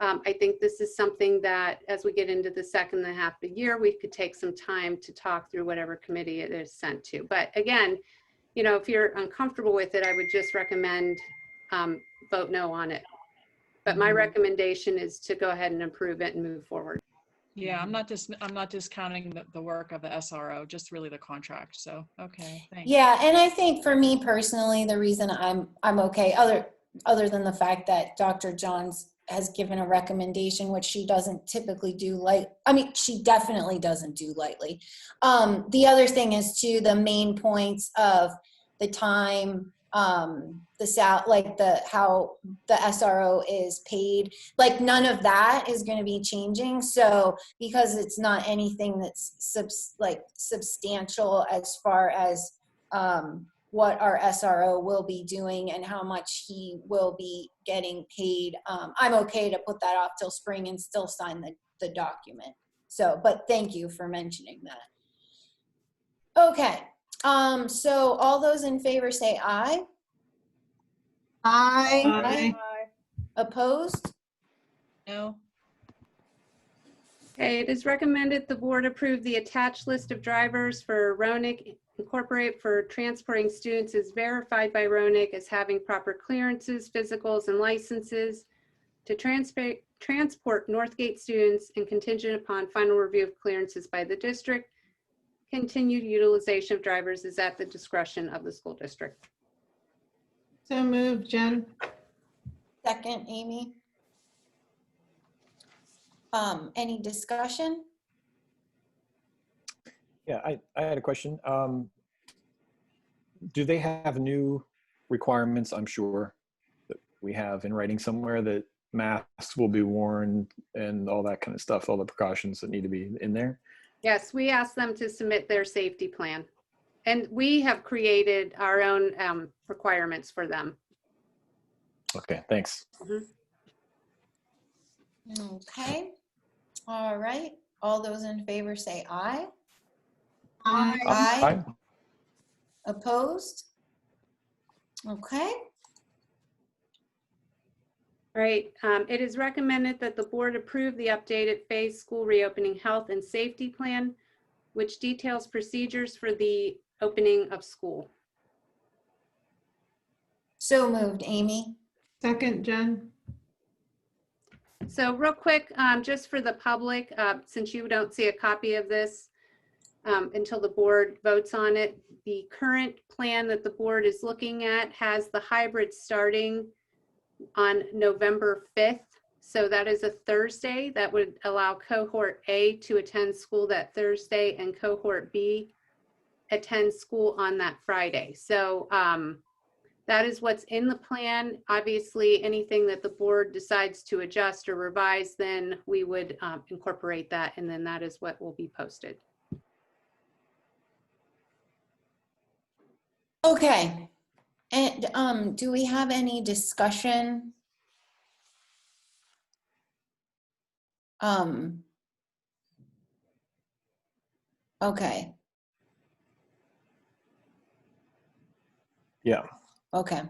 I think this is something that as we get into the second half of the year, we could take some time to talk through whatever committee it is sent to. But again, if you're uncomfortable with it, I would just recommend vote no on it. But my recommendation is to go ahead and approve it and move forward. Yeah, I'm not discounting the work of the SRO, just really the contract. So, okay, thanks. Yeah, and I think for me personally, the reason I'm okay, other than the fact that Dr. Johns has given a recommendation, which she doesn't typically do she definitely doesn't do lightly. The other thing is too, the main points of the time, how the SRO is paid, none of that is going to be changing. So because it's not anything that's substantial as far as what our SRO will be doing and how much he will be getting paid, I'm okay to put that off till spring and still sign the document. So, but thank you for mentioning that. Okay. So all those in favor say aye. Aye. Opposed? No. Okay, it is recommended the board approve the attached list of drivers for Roanoke Incorporate for transporting students as verified by Roanoke as having proper clearances, physicals, and licenses to transport Northgate students and contingent upon final review of clearances by the district. Continued utilization of drivers is at the discretion of the school district. So moved, Jen. Second, Amy. Any discussion? Yeah, I had a question. Do they have new requirements, I'm sure, that we have in writing somewhere that masks will be worn and all that kind of stuff, all the precautions that need to be in there? Yes, we asked them to submit their safety plan. And we have created our own requirements for them. Okay, thanks. Okay. All right. All those in favor say aye. Aye. Aye. Opposed? Okay. All right. It is recommended that the board approve the updated phase school reopening health and safety plan, which details procedures for the opening of school. So moved, Amy. Second, Jen. So real quick, just for the public, since you don't see a copy of this until the board votes on it, the current plan that the board is looking at has the hybrid starting on November 5th. So that is a Thursday. That would allow cohort A to attend school that Thursday and cohort B attend school on that Friday. So that is what's in the plan. Obviously, anything that the board decides to adjust or revise, then we would incorporate that, and then that is what will be posted. Okay. And do we have any discussion? Okay. Yeah. Okay.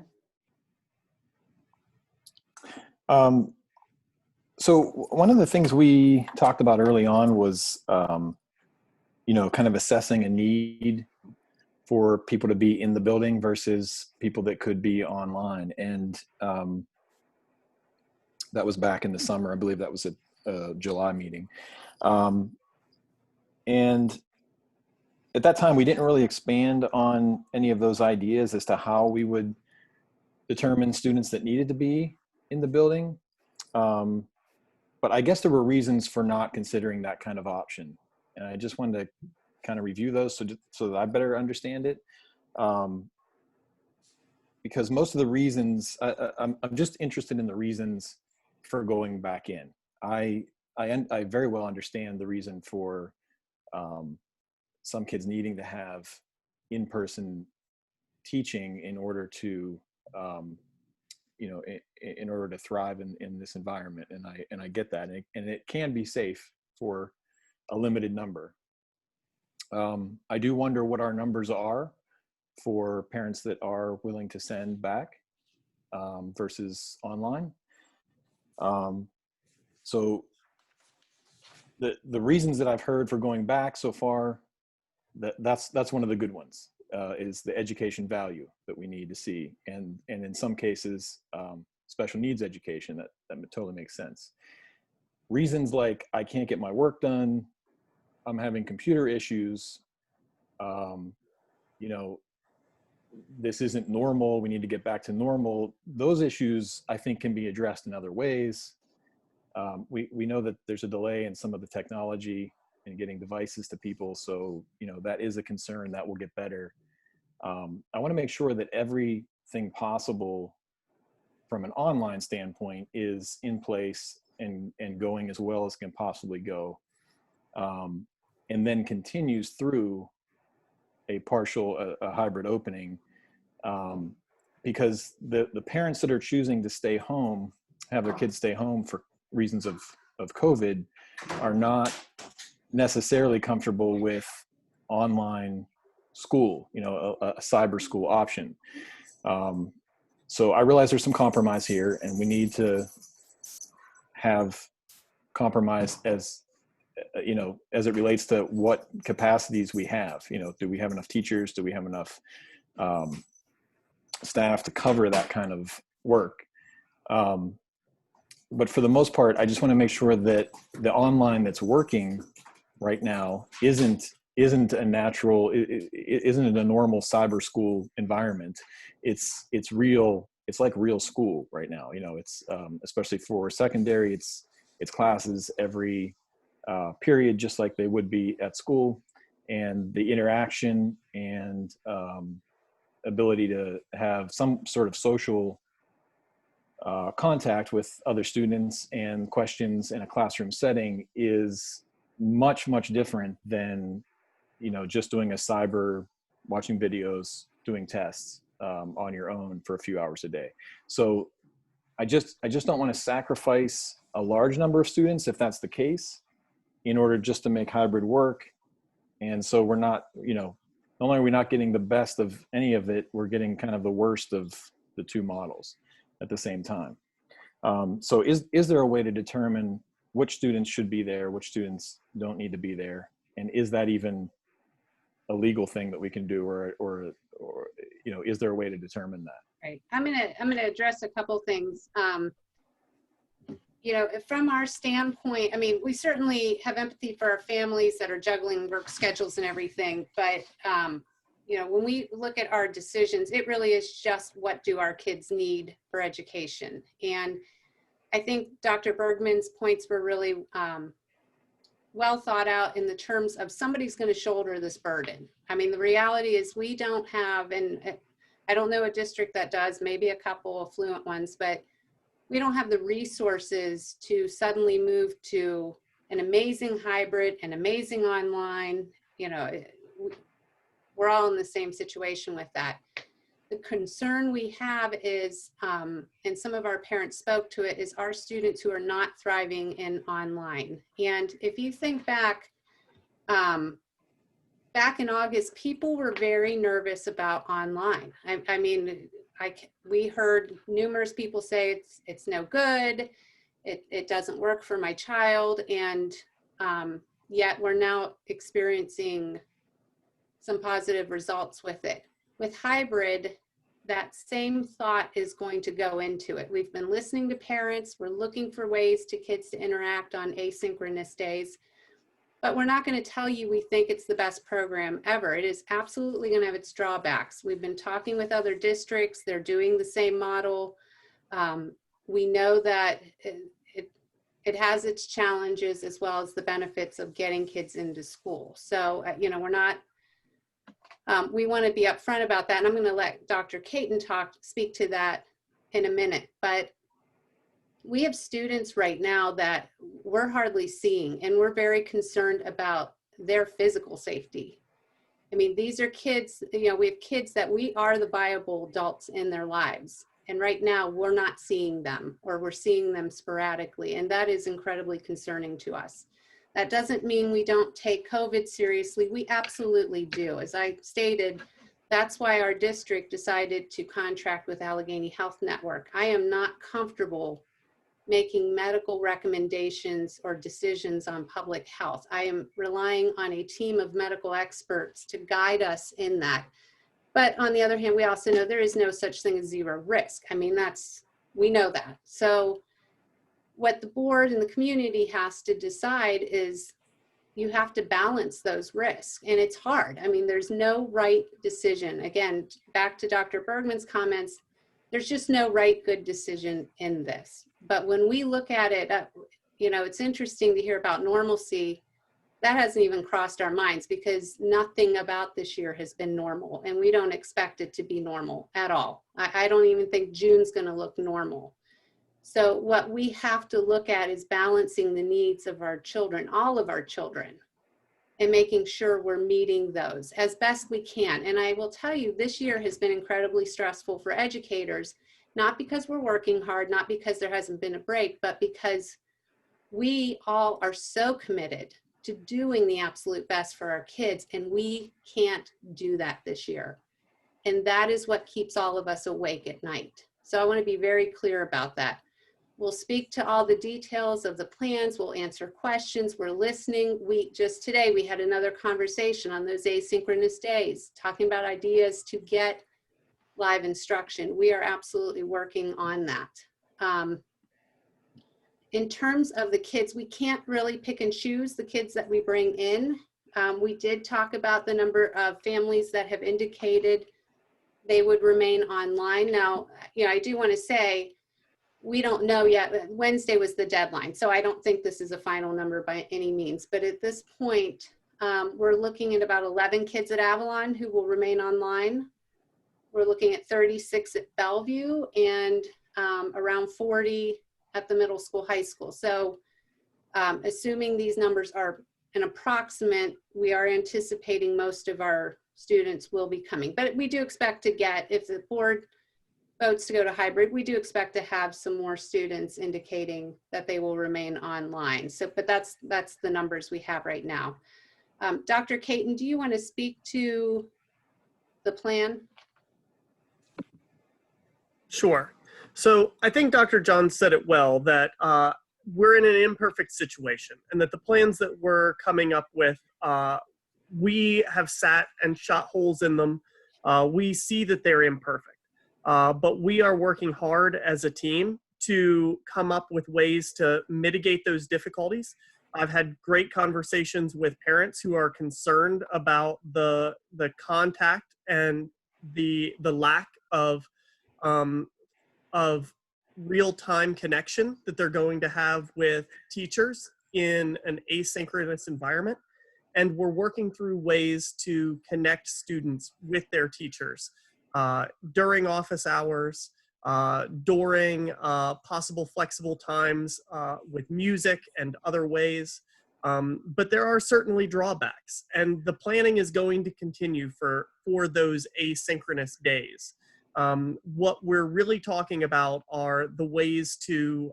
So one of the things we talked about early on was, you know, kind of assessing a need for people to be in the building versus people that could be online. And that was back in the summer. I believe that was a July meeting. And at that time, we didn't really expand on any of those ideas as to how we would determine students that needed to be in the building. But I guess there were reasons for not considering that kind of option. And I just wanted to kind of review those so that I better understand it. Because most of the reasons, I'm just interested in the reasons for going back in. I very well understand the reason for some kids needing to have in-person teaching in order to, you know, in order to thrive in this environment. And I get that. And it can be safe for a limited number. I do wonder what our numbers are for parents that are willing to send back versus online. So the reasons that I've heard for going back so far, that's one of the good ones, is the education value that we need to see. And in some cases, special needs education, that totally makes sense. Reasons like I can't get my work done, I'm having computer issues, you know, this isn't normal, we need to get back to normal. Those issues, I think, can be addressed in other ways. We know that there's a delay in some of the technology and getting devices to people. So, you know, that is a concern that will get better. I want to make sure that everything possible from an online standpoint is in place and going as well as can possibly go. And then continues through a partial, a hybrid opening, because the parents that are choosing to stay home, have their kids stay home for reasons of COVID, are not necessarily comfortable with online school, you know, a cyber school option. So I realize there's some compromise here, and we need to have compromise as, you know, as it relates to what capacities we have. You know, do we have enough teachers? Do we have enough staff to cover that kind of work? But for the most part, I just want to make sure that the online that's working right now isn't a natural, isn't a normal cyber school environment. It's real. It's like real school right now. You know, it's especially for secondary, it's classes every period, just like they would be at school, and the interaction and ability to have some sort of social contact with other students and questions in a classroom setting is much different than, you know, just doing a cyber, watching videos, doing tests on your own for a few hours a day. So I just don't want to sacrifice a large number of students, if that's the case, in order just to make hybrid work. And so we're not, you know, not only are we not getting the best of any of it, we're getting kind of the worst of the two models at the same time. So is there a way to determine which students should be there, which students don't need to be there? And is that even a legal thing that we can do, or you know, is there a way to determine that? Right. I'm gonna address a couple things. You know, from our standpoint, I mean, we certainly have empathy for our families that are juggling work schedules and everything, but you know, when we look at our decisions, it really is just what do our kids need for education. And I think Dr. Bergman's points were really well thought out in the terms of somebody's going to shoulder this burden. I mean, the reality is we don't have, and I don't know a district that does, maybe a couple of affluent ones, but we don't have the resources to suddenly move to an amazing hybrid, an amazing online. You know, we're all in the same situation with that. The concern we have is, and some of our parents spoke to it, is our students who are not thriving in online. And if you think back, back in August, people were very nervous about online. I mean, we heard numerous people say it's no good, it doesn't work for my child, and yet we're now experiencing some positive results with it. With hybrid, that same thought is going to go into it. We've been listening to parents. We're looking for ways to kids to interact on asynchronous days, but we're not going to tell you we think it's the best program ever. It is absolutely going to have its drawbacks. We've been talking with other districts. They're doing the same model. We know that it has its challenges as well as the benefits of getting kids into school. So, you know, we're not, we want to be upfront about that. And I'm going to let Dr. Caton speak to that in a minute. But we have students right now that we're hardly seeing, and we're very concerned about their physical safety. I mean, these are kids, you know, we have kids that we are the viable adults in their lives. And right now we're not seeing them, or we're seeing them sporadically. And that is incredibly concerning to us. That doesn't mean we don't take COVID seriously. We absolutely do. As I stated, that's why our district decided to contract with Allegheny Health Network. I am not comfortable making medical recommendations or decisions on public health. I am relying on a team of medical experts to guide us in that. But on the other hand, we also know there is no such thing as zero risk. I mean, we know that. So what the board and the community has to decide is you have to balance those risks, and it's hard. I mean, there's no right decision. Again, back to Dr. Bergman's comments, there's just no right good decision in this. But when we look at it, you know, it's interesting to hear about normalcy. That hasn't even crossed our minds because nothing about this year has been normal, and we don't expect it to be normal at all. I don't even think June's going to look normal. So what we have to look at is balancing the needs of our children, all of our children, and making sure we're meeting those as best we can. And I will tell you, this year has been incredibly stressful for educators, not because we're working hard, not because there hasn't been a break, but because we all are so committed to doing the absolute best for our kids, and we can't do that this year. And that is what keeps all of us awake at night. So I want to be very clear about that. We'll speak to all the details of the plans. We'll answer questions. We're listening. Just today, we had another conversation on those asynchronous days, talking about ideas to get live instruction. We are absolutely working on that. In terms of the kids, we can't really pick and choose the kids that we bring in. We did talk about the number of families that have indicated they would remain online. Now, you know, I do want to say, we don't know yet. Wednesday was the deadline, so I don't think this is a final number by any means. But at this point, we're looking at about 11 kids at Avalon who will remain online. We're looking at 36 at Bellevue and around 40 at the middle school, high school. So assuming these numbers are an approximate, we are anticipating most of our students will be coming. But we do expect to get, if the board votes to go to hybrid, we do expect to have some more students indicating that they will remain online. So, but that's the numbers we have right now. Dr. Caton, do you want to speak to the plan? Sure. So I think Dr. John said it well, that we're in an imperfect situation, and that the plans that we're coming up with, we have sat and shot holes in them. We see that they're imperfect. But we are working hard as a team to come up with ways to mitigate those difficulties. I've had great conversations with parents who are concerned about the contact and the lack of real-time connection that they're going to have with teachers in an asynchronous environment. And we're working through ways to connect students with their teachers during office hours, during possible flexible times with music and other ways. But there are certainly drawbacks, and the planning is going to continue for those asynchronous days. What we're really talking about are the ways to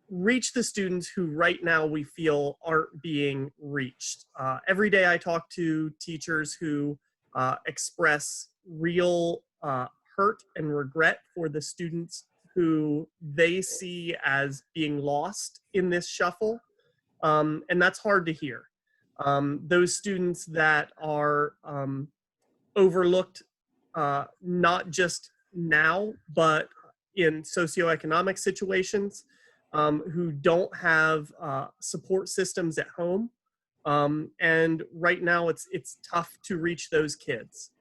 reach the students who right now we feel aren't being reached. Every day I talk to teachers who express real hurt and regret for the students who they see as being lost in this shuffle. And that's hard to hear. Those students that are overlooked, not just now, but in socioeconomic situations, who don't have support systems at home. And right now it's tough to reach those kids.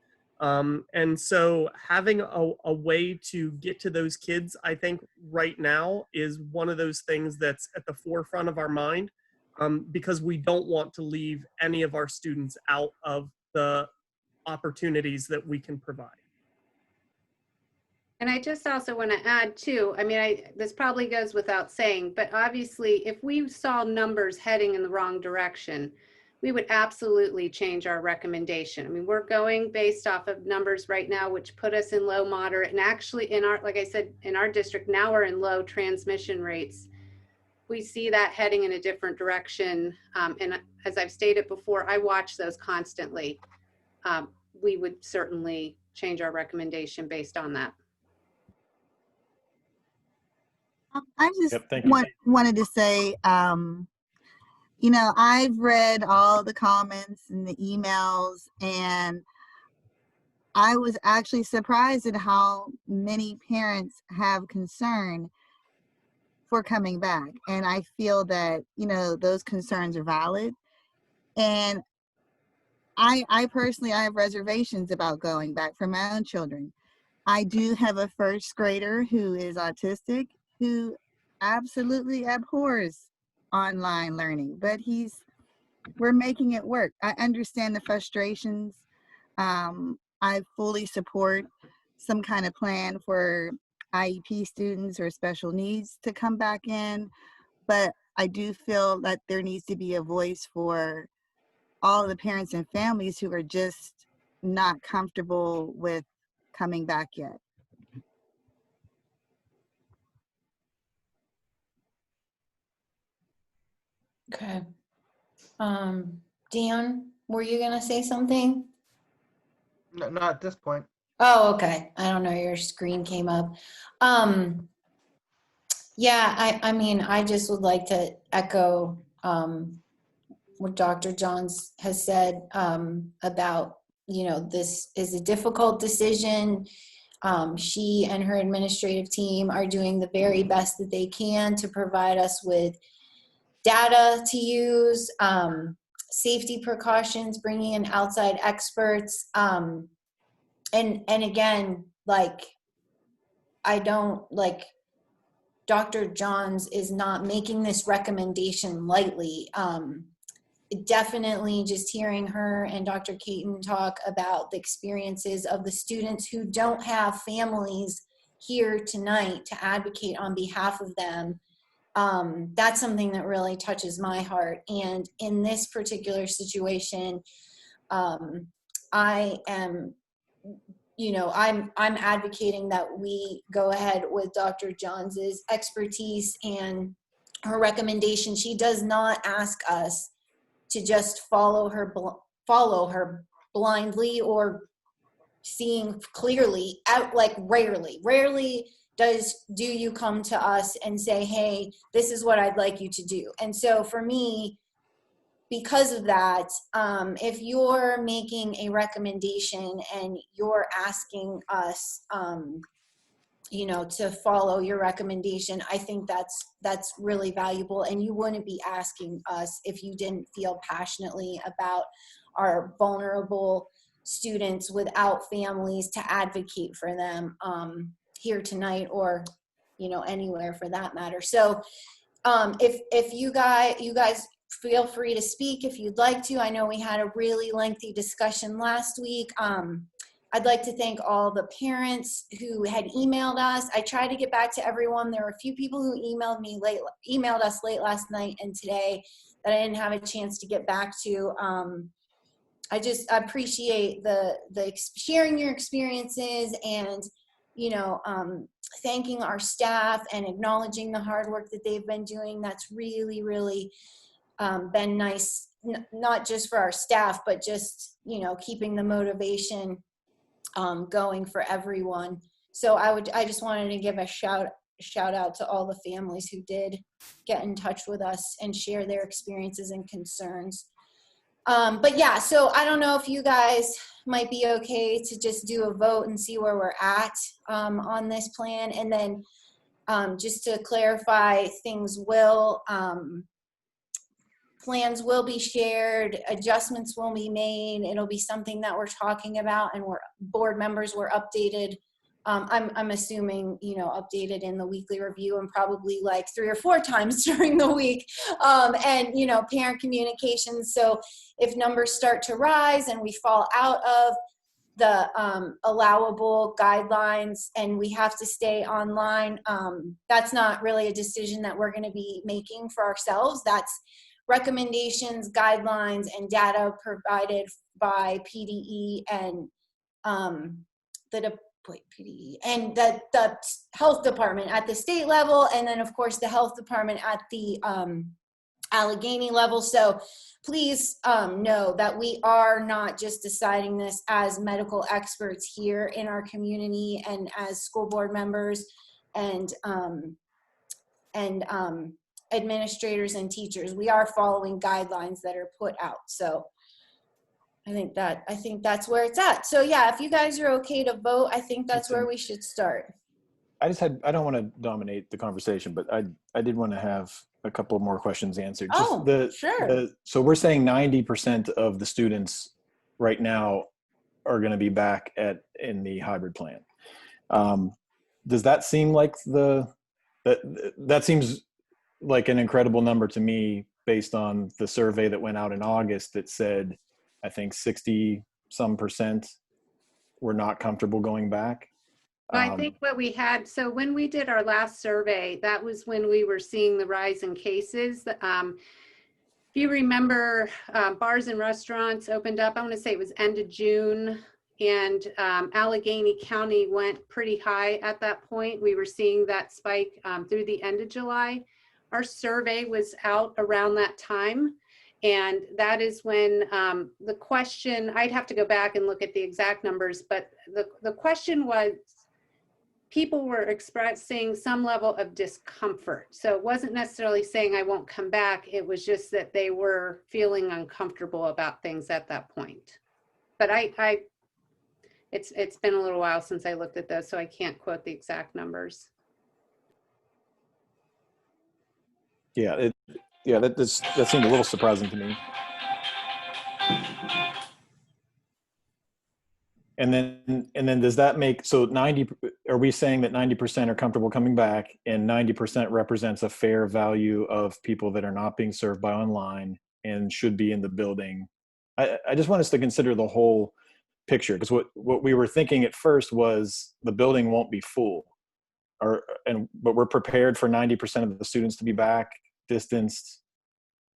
And so having a way to get to those kids, I think right now is one of those things that's at the forefront of our mind, because we don't want to leave any of our students out of the opportunities that we can provide. And I just also want to add too, I mean, this probably goes without saying, but obviously if we saw numbers heading in the wrong direction, we would absolutely change our recommendation. I mean, we're going based off of numbers right now, which put us in low, moderate, and actually in our, like I said, in our district now we're in low transmission rates. We see that heading in a different direction. And as I've stated before, I watch those constantly. We would certainly change our recommendation based on that. I just Yep, thank you. wanted to say, you know, I've read all the comments and the emails, and I was actually surprised at how many parents have concern for coming back. And I feel that, you know, those concerns are valid. And I personally, I have reservations about going back for my own children. I do have a first grader who is autistic, who absolutely abhors online learning, but we're making it work. I understand the frustrations. I fully support some kind of plan for IEP students or special needs to come back in, but I do feel that there needs to be a voice for all the parents and families who are just not comfortable with coming back yet. Okay. Dan, were you gonna say something? No, not at this point. Oh, okay. I don't know, your screen came up. Yeah, I mean, I just would like to echo what Dr. Johns has said about, you know, this is a difficult decision. She and her administrative team are doing the very best that they can to provide us with data to use, safety precautions, bringing in outside experts. And again, like, I don't, like, Dr. Johns is not making this recommendation lightly. Definitely just hearing her and Dr. Caton talk about the experiences of the students who don't have families here tonight to advocate on behalf of them. That's something that really touches my heart. And in this particular situation, I am, you know, I'm advocating that we go ahead with Dr. Johns's expertise and her recommendation. She does not ask us to just follow her blindly or seeing clearly out, like rarely do you come to us and say, hey, this is what I'd like you to do. And so for me, because of that, if you're making a recommendation and you're asking us, you know, to follow your recommendation, I think that's really valuable. And you wouldn't be asking us if you didn't feel passionately about our vulnerable students without families to advocate for them. here tonight or, you know, anywhere for that matter. So if you guys feel free to speak if you'd like to. I know we had a really lengthy discussion last week. I'd like to thank all the parents who had emailed us. I tried to get back to everyone. There were a few people who emailed us late last night and today that I didn't have a chance to get back to. I just appreciate the sharing your experiences and, you know, thanking our staff and acknowledging the hard work that they've been doing. That's really, really been nice, not just for our staff, but just, you know, keeping the motivation going for everyone. So I just wanted to give a shout out to all the families who did get in touch with us and share their experiences and concerns. But yeah, so I don't know if you guys might be okay to just do a vote and see where we're at on this plan. And then just to clarify, plans will be shared, adjustments will be made. It'll be something that we're talking about, and board members were updated. I'm assuming, you know, updated in the weekly review and probably like 3 or 4 times during the week. And, you know, parent communications. So if numbers start to rise and we fall out of the allowable guidelines and we have to stay online, that's not really a decision that we're going to be making for ourselves. That's recommendations, guidelines, and data provided by PDE and the health department at the state level, and then of course the health department at the Allegheny level. So please know that we are not just deciding this as medical experts here in our community and as school board members and administrators and teachers. We are following guidelines that are put out. So I think that's where it's at. So yeah, if you guys are okay to vote, I think that's where we should start. I don't want to dominate the conversation, but I did want to have a couple more questions answered. Sure. So we're saying 90% of the students right now are going to be back in the hybrid plan. Does that seem like that seems like an incredible number to me based on the survey that went out in August that said, I think 60% were not comfortable going back. I think what we had, so when we did our last survey, that was when we were seeing the rise in cases. If you remember, bars and restaurants opened up, I want to say it was end of June, and Allegheny County went pretty high at that point. We were seeing that spike through the end of July. Our survey was out around that time. And that is when the question, I'd have to go back and look at the exact numbers, but the question was, people were expressing some level of discomfort. So it wasn't necessarily saying I won't come back. It was just that they were feeling uncomfortable about things at that point. But it's been a little while since I looked at those, so I can't quote the exact numbers. Yeah, that seemed a little surprising to me. And then does that make, so 90, are we saying that 90% are comfortable coming back and 90% represents a fair value of people that are not being served by online and should be in the building? I just want us to consider the whole picture, because what we were thinking at first was the building won't be full, but we're prepared for 90% of the students to be back, distanced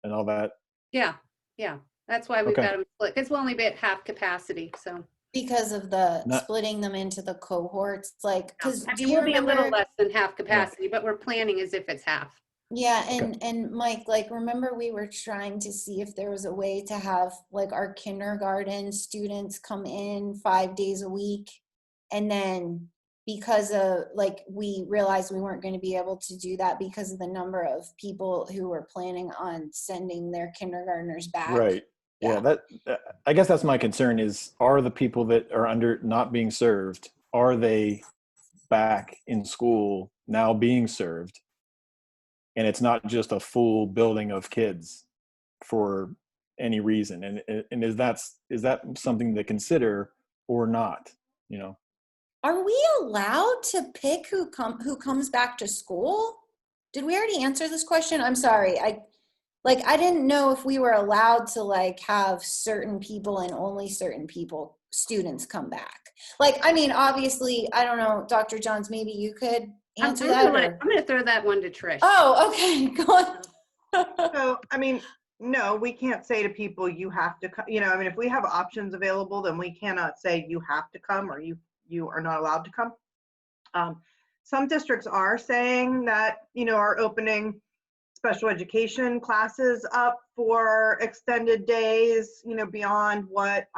and all that. Yeah. That's why we've got them split, because we'll only be at half capacity, so. Because of the splitting them into the cohorts, like, because we'll be a little less than half capacity, but we're planning as if it's half. Yeah, and Mike, like, remember we were trying to see if there was a way to have like our kindergarten students come in 5 days a week, and then because of like, we realized we weren't going to be able to do that because of the number of people who were planning on sending their kindergartners back. Right. Yeah, that I guess that's my concern is, are the people that are not being served, are they back in school now being served? And it's not just a full building of kids for any reason. And is that something to consider or not, you know? Are we allowed to pick who comes back to school? Did we already answer this question? I'm sorry. I didn't know if we were allowed to like have certain people and only certain people, students come back. Like, I mean, obviously, I don't know, Dr. Johns, maybe you could answer that. I'm going to throw that one to Trish. Oh, okay. Go on. So, I mean, no, we can't say to people, you have to come. You know, I mean, if we have options available, then we cannot say you have to come or you are not allowed to come. Some districts are saying that, you know, are opening special education classes up for extended days, you know, beyond what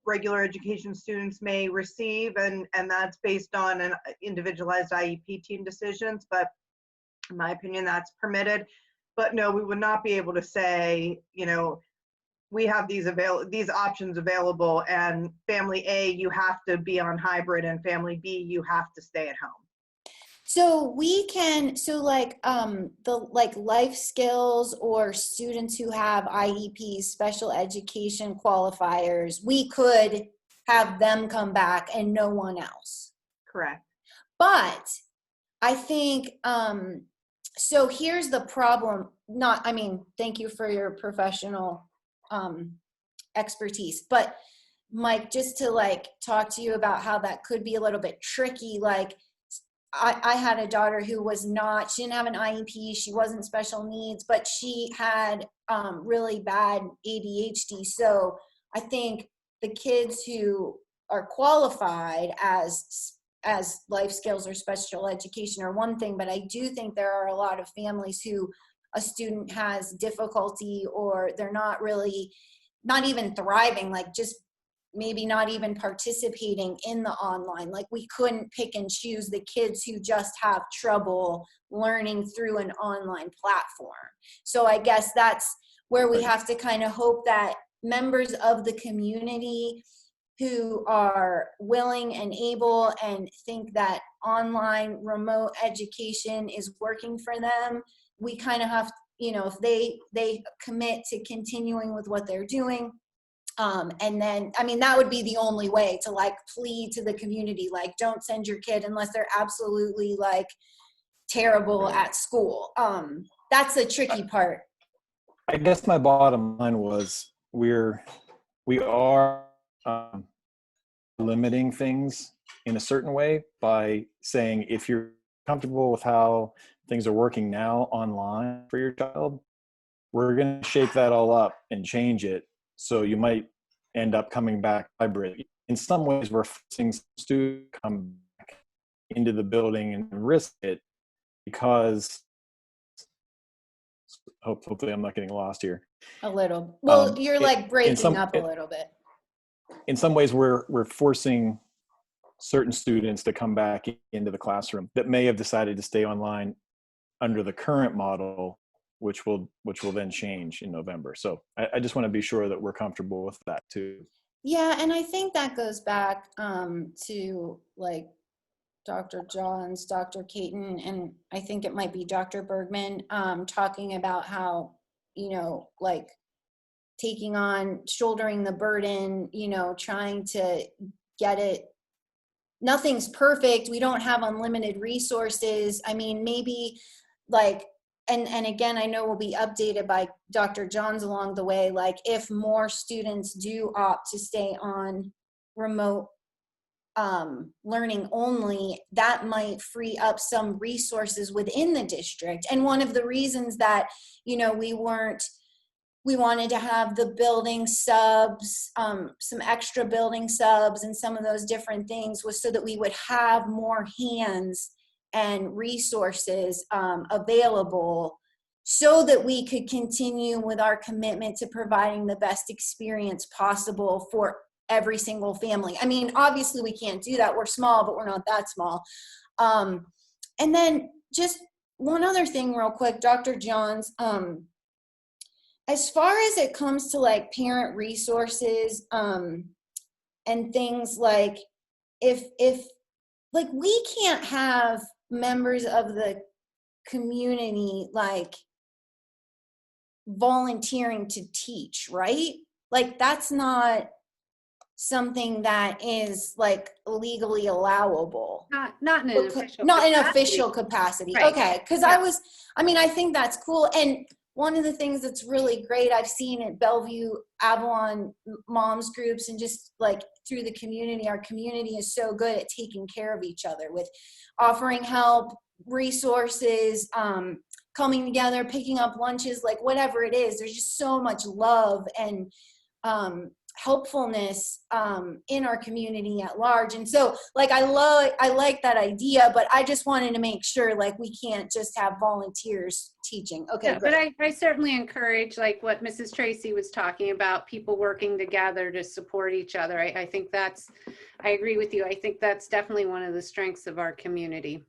regular education students may receive, and that's based on an individualized IEP team decisions. But in my opinion, that's permitted. But no, we would not be able to say, you know, we have these options available, and family A, you have to be on hybrid, and family B, you have to stay at home. So we can, the life skills or students who have IEPs, special education qualifiers, we could have them come back and no one else. Correct. But I think, so here's the problem. Thank you for your professional expertise, but Mike, just to like talk to you about how that could be a little bit tricky. Like I had a daughter who she didn't have an IEP, she wasn't special needs, but she had really bad ADHD. So I think the kids who are qualified as life skills or special education are one thing, but I do think there are a lot of families who a student has difficulty, or they're not even thriving, like just maybe not even participating in the online. Like we couldn't pick and choose the kids who just have trouble learning through an online platform. So I guess that's where we have to kind of hope that members of the community who are willing and able and think that online remote education is working for them, we kind of have, if they commit to continuing with what they're doing. And then, that would be the only way to like plead to the community, like don't send your kid unless they're absolutely like terrible at school. That's the tricky part. I guess my bottom line was we are limiting things in a certain way by saying, if you're comfortable with how things are working now online for your child, we're going to shake that all up and change it. So you might end up coming back hybrid. In some ways, we're forcing students to come back into the building and risk it, because hopefully I'm not getting lost here. A little. Well, you're like breaking up a little bit. In some ways, we're forcing certain students to come back into the classroom that may have decided to stay online under the current model, which will then change in November. So I just want to be sure that we're comfortable with that too. Yeah, and I think that goes back to like Dr. Johns, Dr. Caton, and I think it might be Dr. Bergman talking about how, like shouldering the burden, trying to get it. Nothing's perfect. We don't have unlimited resources. Maybe like, and again, I know we'll be updated by Dr. Johns along the way. Like if more students do opt to stay on remote learning only, that might free up some resources within the district. And one of the reasons that, we wanted to have the building subs, some extra building subs and some of those different things was so that we would have more hands and resources available so that we could continue with our commitment to providing the best experience possible for every single family. Obviously we can't do that. We're small, but we're not that small. And then just one other thing real quick, Dr. Johns, as far as it comes to like parent resources and things like if like we can't have members of the community like volunteering to teach, right? Like that's not something that is like legally allowable. Not in an official Not in capacity. official capacity. Right. Okay, because Yeah. I think that's cool. And one of the things that's really great I've seen at Bellevue Avalon moms groups and just like through the community, our community is so good at taking care of each other with offering help, resources, coming together, picking up lunches, like whatever it is. There's just so much love and helpfulness in our community at large. And so like I like that idea, but I just wanted to make sure like we can't just have volunteers teaching. Okay, Yeah, great. but I certainly encourage like what Mrs. Tracy was talking about, people working together to support each other. I think I agree with you. I think that's definitely one of the strengths of our community.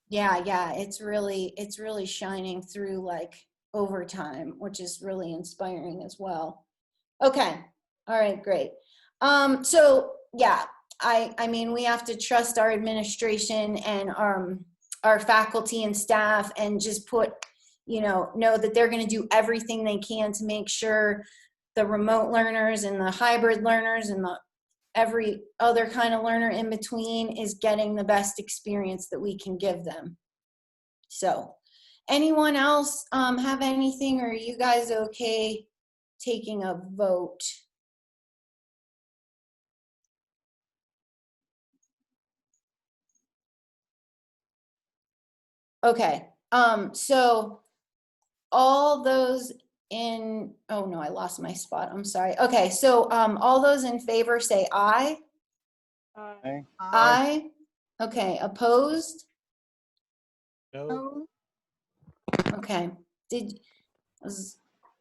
Yeah, it's really shining through like over time, which is really inspiring as well. Okay. All right, great. So yeah, I mean, we have to trust our administration and our faculty and staff and just know that they're going to do everything they can to make sure the remote learners and the hybrid learners and every other kind of learner in between is getting the best experience that we can give them. So anyone else have anything, or are you guys okay taking a vote? Okay, so all those oh no, I lost my spot. I'm sorry. Okay, so all those in favor say aye. Aye. Aye. Okay, opposed? No. Okay. Did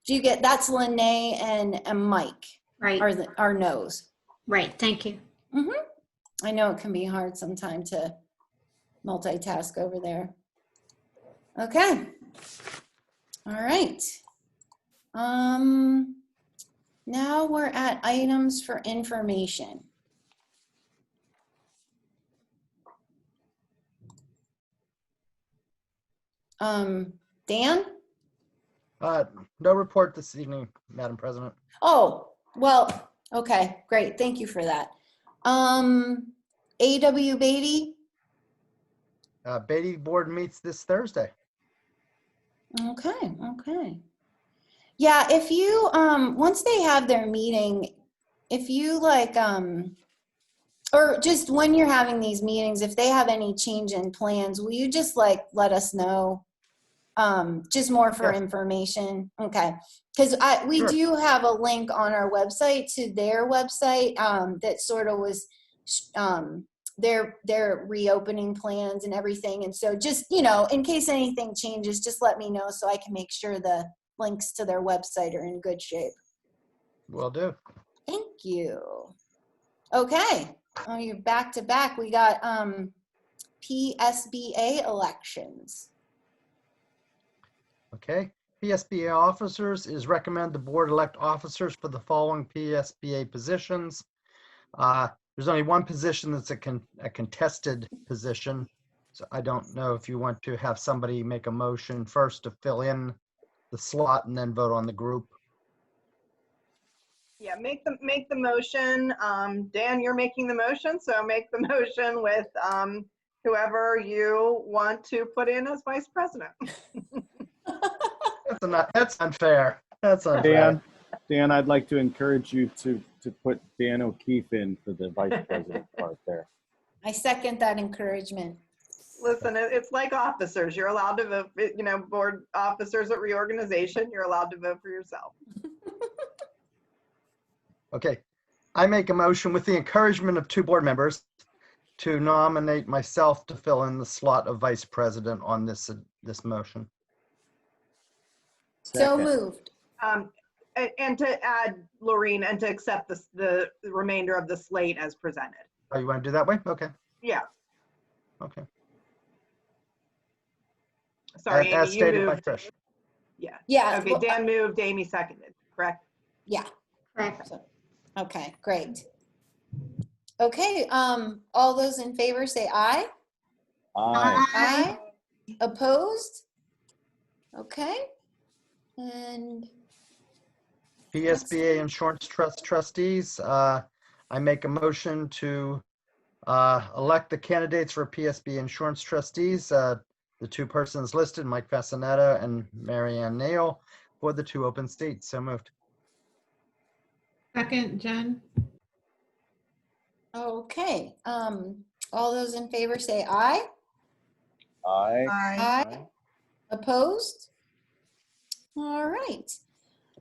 you get, that's Lene and Mike. Right. Are no's. Right, thank you. I know it can be hard sometimes to multitask over there. Okay. All right. Now we're at items for information. Dan? No report this evening, Madam President. Oh, well, okay, great. Thank you for that. A.W. Beatty? Beatty board meets this Thursday. Okay. Yeah, if you, once they have their meeting, if you like, or just when you're having these meetings, if they have any change in plans, will you just like let us know? Just more for information. Okay. Because we do have a link on our website to their website that sort of was their reopening plans and everything. And so just, in case anything changes, just let me know so I can make sure the links to their website are in good shape. Will do. Thank you. Okay. Oh, you're back to back. We got PSBA elections. Okay. PSBA officers is recommend the board elect officers for the following PSBA positions. There's only one position that's a contested position. So I don't know if you want to have somebody make a motion first to fill in the slot and then vote on the group. Yeah, make the motion. Dan, you're making the motion, so make the motion with whoever you want to put in as vice president. That's unfair. That's unfair. Dan, I'd like to encourage you to put Dan O'Keefe in for the vice president part there. I second that encouragement. Listen, it's like officers. You're allowed to vote, board officers at reorganization, you're allowed to vote for yourself. Okay. I make a motion with the encouragement of two board members to nominate myself to fill in the slot of vice president on this motion. So moved. And to add, Laureen, and to accept the remainder of the slate as presented. Oh, you want to do that way? Okay. Yeah. Okay. Sorry, Amy, as you stated by moved. Trish. Yeah. Yeah. Okay, Dan moved, Amy seconded, correct? Yeah. Correct. Okay, great. Okay, all those in favor say aye. Aye. Aye. Opposed? Okay. And PSBA Insurance Trust trustees. I I make a motion to elect the candidates for PSB insurance trustees, the two persons listed, Mike Fascinetta and Marianne Nail, for the two open seats. So moved. Second, Jen. Okay, all those in favor say aye. Aye. Aye. Opposed? All right.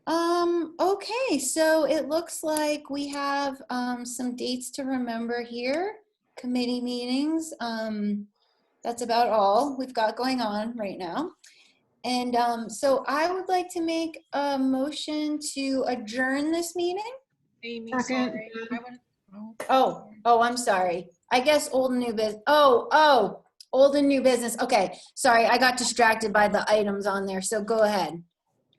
Okay, so it looks like we have some dates to remember here. Committee meetings. That's about all we've got going on right now. And so I would like to make a motion to adjourn this meeting. Amy, Second. sorry. Oh, I'm sorry. I guess old and new business. Oh, old and new business. Okay, sorry, I got distracted by the items on there, so go ahead.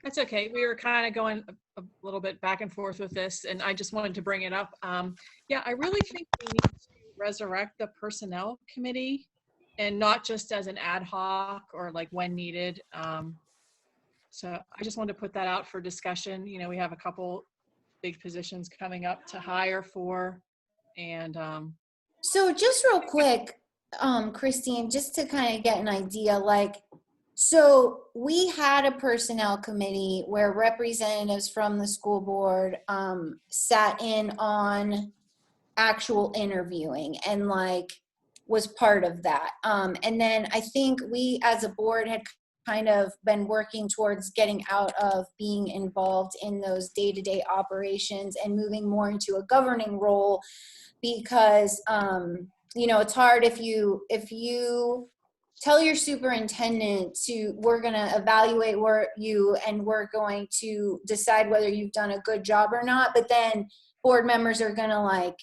That's okay. We were kind of going a little bit back and forth with this, and I just wanted to bring it up. Yeah, I really think we need to resurrect the personnel committee, and not just as an ad hoc or like when needed. So I just wanted to put that out for discussion. You know, we have a couple big positions coming up to hire for, and So just real quick, Christine, just to kind of get an idea, like, so we had a personnel committee where representatives from the school board sat in on actual interviewing and like was part of that. And then I think we as a board had kind of been working towards getting out of being involved in those day-to-day operations and moving more into a governing role, because you know, it's hard if you tell your superintendent we're going to evaluate you and we're going to decide whether you've done a good job or not, but then board members are going to like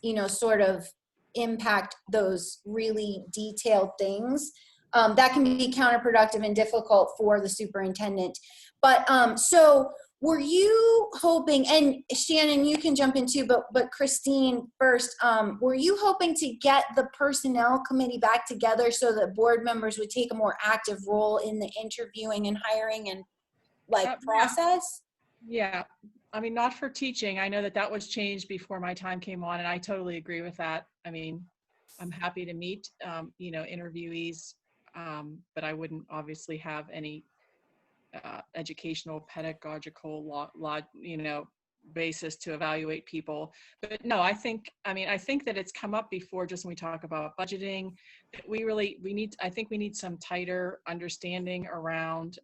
you know, sort of impact those really detailed things. That can be counterproductive and difficult for the superintendent. But so were you hoping, and Shannon, you can jump in too, but Christine first, were you hoping to get the personnel committee back together so that board members would take a more active role in the interviewing and hiring and like process? yeah, I mean, not for teaching. I know that was changed before my time came on, and I totally agree with that. I mean, I'm happy to meet, you know, interviewees, but I wouldn't obviously have any educational, pedagogical, you know, basis to evaluate people. But no, I think that it's come up before, just when we talk about budgeting, that I think we need some tighter understanding around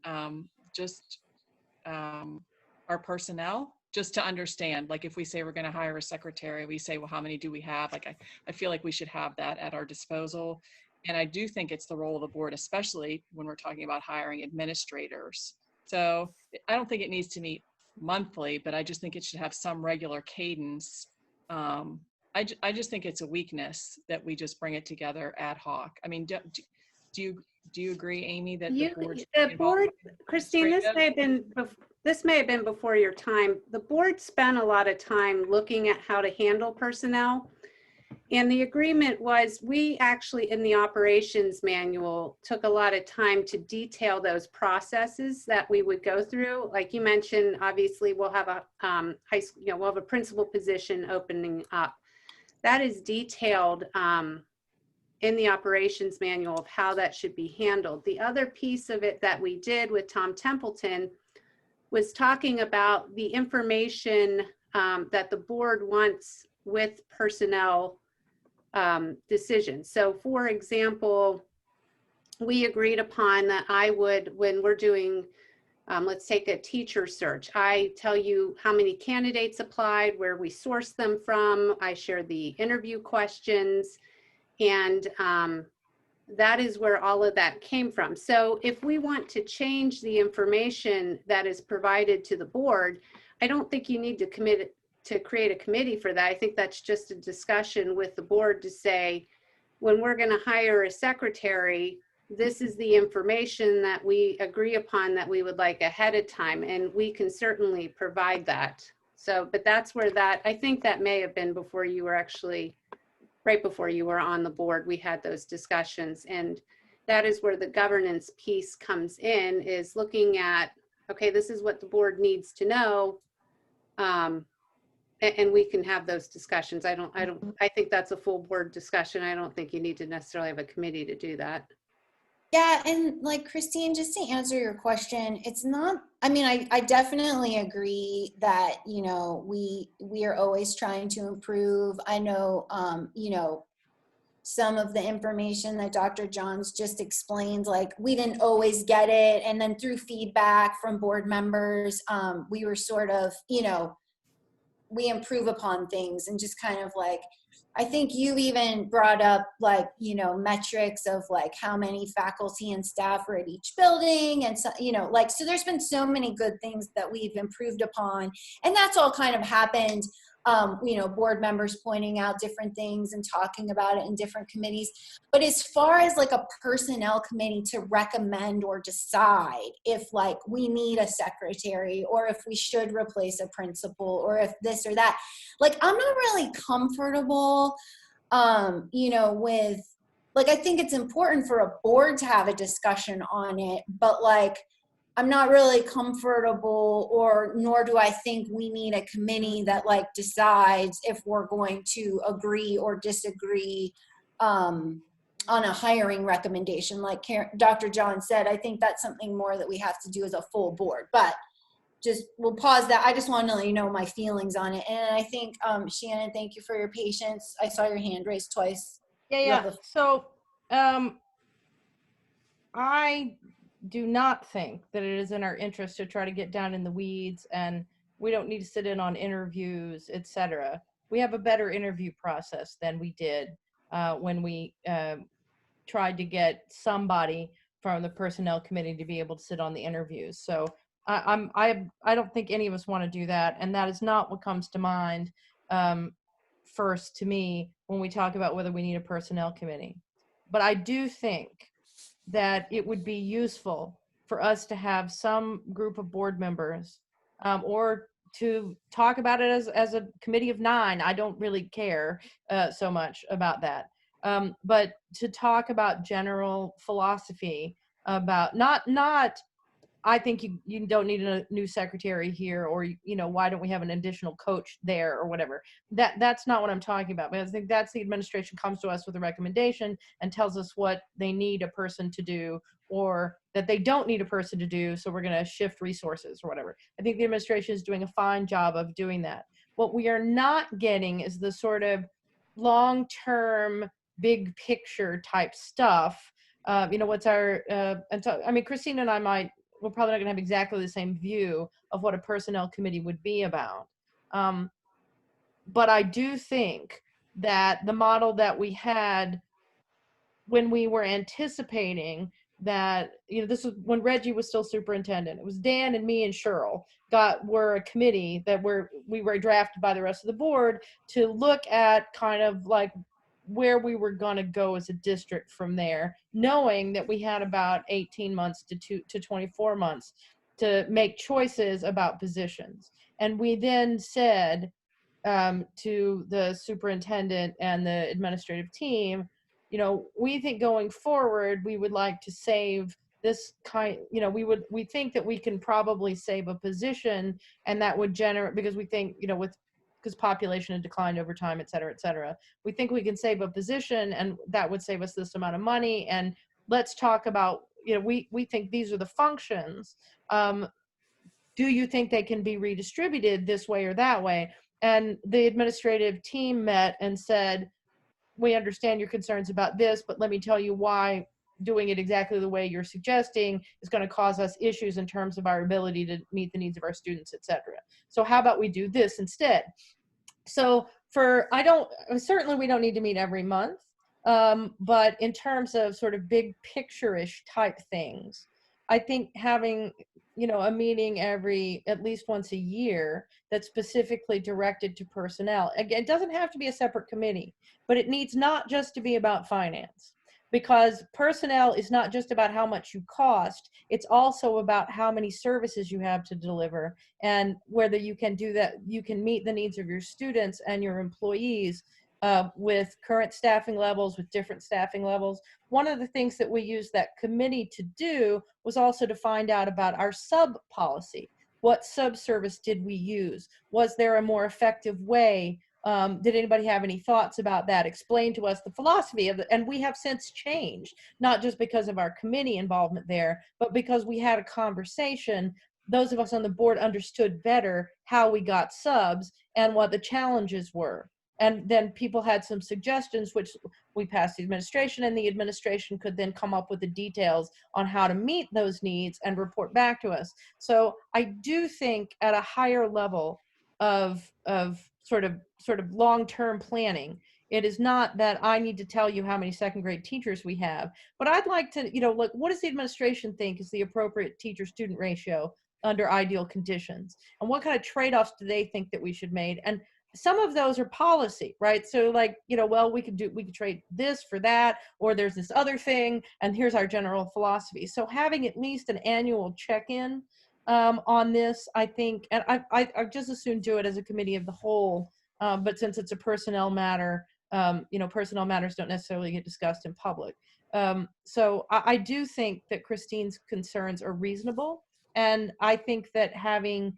our personnel, just to understand, like if we say we're going to hire a secretary, we say, well, how many do we have? Like, I feel like we should have that at our disposal. And I do think it's the role of the board, especially when we're talking about hiring administrators. So I don't think it needs to meet monthly, but I just think it should have some regular cadence. I just think it's a weakness that we just bring it together ad hoc. I mean, do you agree, Amy, that the board, Christine, this may have been before your time. The board spent a lot of time looking at how to handle personnel. And the agreement was, we actually, in the operations manual, took a lot of time to detail those processes that we would go through. Like you mentioned, obviously we'll have a high school, you know, we'll have a principal position opening up. That is detailed in the operations manual of how that should be handled. The other piece of it that we did with Tom Templeton was talking about the information that the board wants with personnel decisions. So for example, we agreed upon that I would, when we're doing, let's take a teacher search, I tell you how many candidates applied, where we sourced them from, I share the interview questions, and that is where all of that came from. So if we want to change the information that is provided to the board, I don't think you need to create a committee for that. I think that's just a discussion with the board to say, when we're going to hire a secretary, this is the information that we agree upon that we would like ahead of time, and we can certainly provide that. So, but that's where I think that may have been before you were actually, right before you were on the board, we had those discussions. And that is where the governance piece comes in, is looking at, okay, this is what the board needs to know. And we can have those discussions. I think that's a full board discussion. I don't think you need to necessarily have a committee to do that. Yeah, and like Christine, just to answer your question, it's not, I mean, I definitely agree that, you know, we are always trying to improve. I know, you know, some of the information that Dr. Johns just explained, like we didn't always get it. And then through feedback from board members, we were sort of, you know, we improve upon things and just kind of like, I think you even brought up like, you know, metrics of like how many faculty and staff are at each building. And so, you know, like, so there's been so many good things that we've improved upon, and that's all kind of happened. You know, board members pointing out different things and talking about it in different committees. But as far as like a personnel committee to recommend or decide if like we need a secretary or if we should replace a principal or if this or that, like I'm not really comfortable, you know, with like, I think it's important for a board to have a discussion on it, but like, I'm not really comfortable, or nor do I think we need a committee that like decides if we're going to agree or disagree on a hiring recommendation. Like Dr. John said, I think that's something more that we have to do as a full board. But just we'll pause that. I just want to let you know my feelings on it. And I think Shannon, thank you for your patience. I saw your hand raised twice. Yeah. So I do not think that it is in our interest to try to get down in the weeds, and we don't need to sit in on interviews, etc. We have a better interview process than we did when we tried to get somebody from the personnel committee to be able to sit on the interviews. So I don't think any of us want to do that, and that is not what comes to mind first to me when we talk about whether we need a personnel committee. But I do think that it would be useful for us to have some group of board members or to talk about it as a committee of 9. I don't really care so much about that. But to talk about general philosophy about not I think you don't need a new secretary here, or, you know, why don't we have an additional coach there or whatever. That's not what I'm talking about. But I think that's the administration comes to us with a recommendation and tells us what they need a person to do, or that they don't need a person to do, so we're going to shift resources or whatever. I think the administration is doing a fine job of doing that. What we are not getting is the sort of long-term, big picture type stuff. You know, what's our, and so, I mean, Christine and I we're probably not going to have exactly the same view of what a personnel committee would be about. But I do think that the model that we had when we were anticipating that, you know, this was when Reggie was still superintendent. It was Dan and me and Cheryl were a committee that we were drafted by the rest of the board to look at kind of like where we were going to go as a district from there, knowing that we had about 18 months to 24 months to make choices about positions. And we then said to the superintendent and the administrative team, you know, we think going forward, we would like to save this kind, you know, we think that we can probably save a position, and that would generate, because we think, you know, because population had declined over time, et cetera, et cetera. We think we can save a position, and that would save us this amount of money. And let's talk about, you know, we think these are the functions. Do you think they can be redistributed this way or that way? And the administrative team met and said, we understand your concerns about this, but let me tell you why doing it exactly the way you're suggesting is going to cause us issues in terms of our ability to meet the needs of our students, et cetera. So how about we do this instead? So certainly we don't need to meet every month, but in terms of sort of big picture-ish type things, I think having, you know, a meeting at least once a year that's specifically directed to personnel. Again, it doesn't have to be a separate committee, but it needs not just to be about finance, because personnel is not just about how much you cost. It's also about how many services you have to deliver, and whether you can do that, you can meet the needs of your students and your employees with current staffing levels, with different staffing levels. One of the things that we used that committee to do was also to find out about our sub policy. What subservice did we use? Was there a more effective way? Did anybody have any thoughts about that? Explain to us the philosophy of it. And we have since changed, not just because of our committee involvement there, but because we had a conversation. Those of us on the board understood better how we got subs and what the challenges were. And then people had some suggestions, which we passed the administration, and the administration could then come up with the details on how to meet those needs and report back to us. So I do think at a higher level of sort of long-term planning, it is not that I need to tell you how many second grade teachers we have, but I'd like to, like, what does the administration think is the appropriate teacher-student ratio under ideal conditions? And what kind of trade-offs do they think that we should make? And some of those are policy, right? So like, well, we could trade this for that, or there's this other thing, and here's our general philosophy. So having at least an annual check-in on this, I think, and I just as soon do it as a committee of the whole, but since it's a personnel matter, personnel matters don't necessarily get discussed in public. So I do think that Christine's concerns are reasonable, and I think that having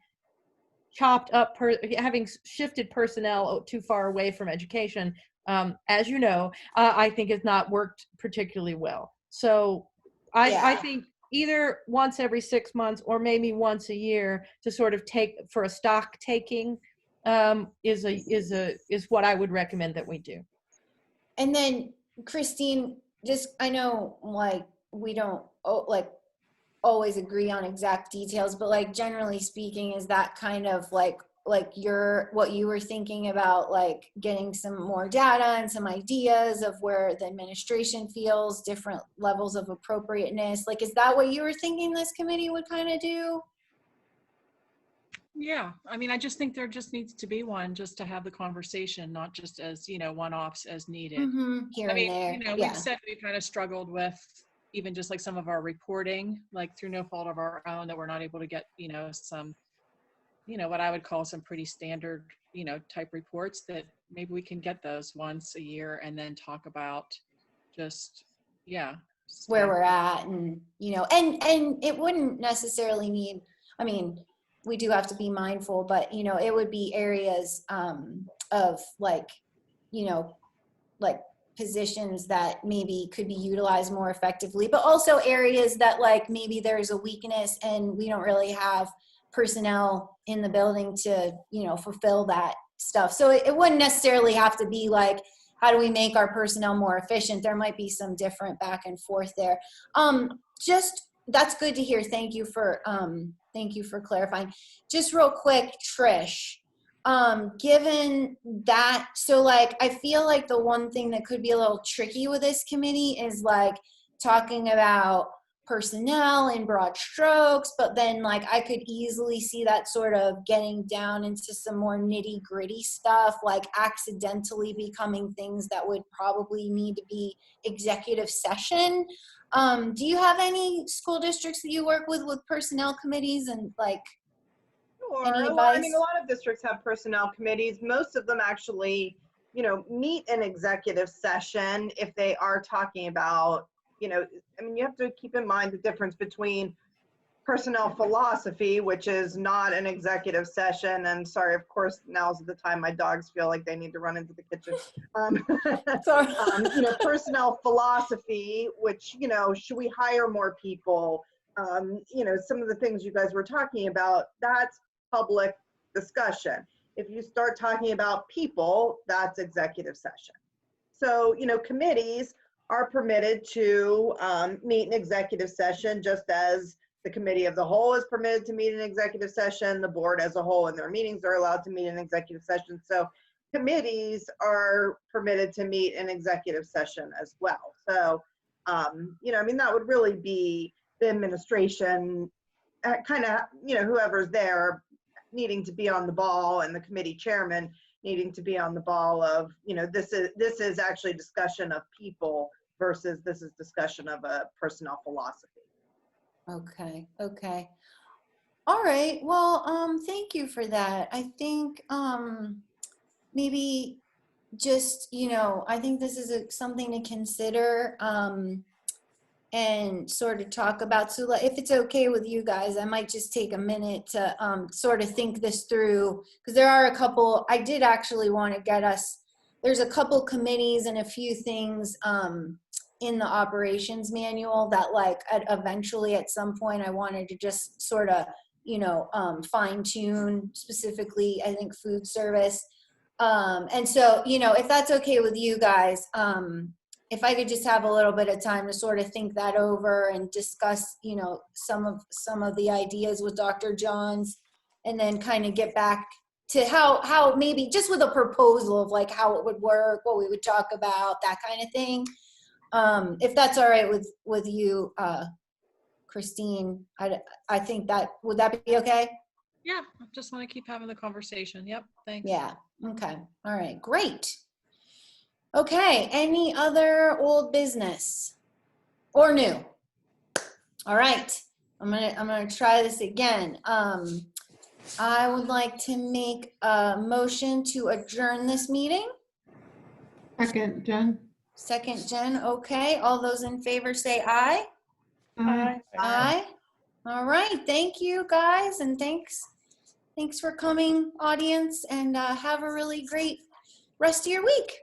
shifted personnel too far away from education, as you know, I think has not worked particularly well. So I think either once every 6 months or maybe once a year to sort of take for a stock taking is what I would recommend that we do. And then Christine, just, I know like we don't always agree on exact details, but like generally speaking, is that kind of like what you were thinking about, like getting some more data and some ideas of where the administration feels different levels of appropriateness? Like, is that what you were thinking this committee would kind of do? Yeah, I mean, I just think there just needs to be one just to have the conversation, not just as, one-offs as needed. Here I mean, and there. we've said we kind of struggled with even just like some of our reporting, like through no fault of our own, that we're not able to get, some, what I would call some pretty standard, type reports, that maybe we can get those once a year and then talk about just, where we're at, and, and it wouldn't necessarily need, I mean, we do have to be mindful, but, it would be areas of like, like positions that maybe could be utilized more effectively, but also areas that like maybe there's a weakness and we don't really have personnel in the building to, fulfill that stuff. So it wouldn't necessarily have to be like, how do we make our personnel more efficient? There might be some different back and forth there. That's good to hear. Thank you for clarifying. Just real quick, Trish, given that, so like, I feel like the one thing that could be a little tricky with this committee is like talking about personnel in broad strokes, but then like I could easily see that sort of getting down into some more nitty gritty stuff, like accidentally becoming things that would probably need to be executive session. Do you have any school districts that you work with personnel committees, and like any advice? Well, I mean, a lot of districts have personnel committees. Most of them actually, meet an executive session if they are talking about, I mean, you have to keep in mind the difference between personnel philosophy, which is not an executive session. And sorry, of course, now's the time my dogs feel like they need to run into the kitchen. Personnel philosophy, which, should we hire more people? Some of the things you guys were talking about, that's public discussion. If you start talking about people, that's executive session. So, committees are permitted to meet an executive session, just as the committee of the whole is permitted to meet an executive session. The board as a whole in their meetings are allowed to meet an executive session. So committees are permitted to meet an executive session as well. So, I mean, that would really be the administration, kind of, whoever's there needing to be on the ball, and the committee chairman needing to be on the ball of, this is actually discussion of people versus this is discussion of a personnel philosophy. Okay. All right. Well, thank you for that. I think maybe just, I think this is something to consider. and sort of talk about, so if it's okay with you guys, I might just take a minute to sort of think this through, because there are a couple, I did actually want to get us, there's a couple committees and a few things in the operations manual that like eventually at some point I wanted to just sort of, fine tune, specifically, I think food service. And so, if that's okay with you guys, if I could just have a little bit of time to sort of think that over and discuss, some of the ideas with Dr. Johns, and then kind of get back to how maybe just with a proposal of like how it would work, what we would talk about, that kind of thing. If that's all right with you, Christine, I think would that be okay? Yeah, I just want to keep having the conversation. Yep, thanks. Yeah, okay, all right, great. Okay, any other old business or new? All right, I'm gonna try this again. I would like to make a motion to adjourn this meeting. Second, Jen. Second, Jen, okay. All those in favor say aye. Aye. Aye. All right, thank you guys, and thanks for coming, audience, and have a really great rest of your week.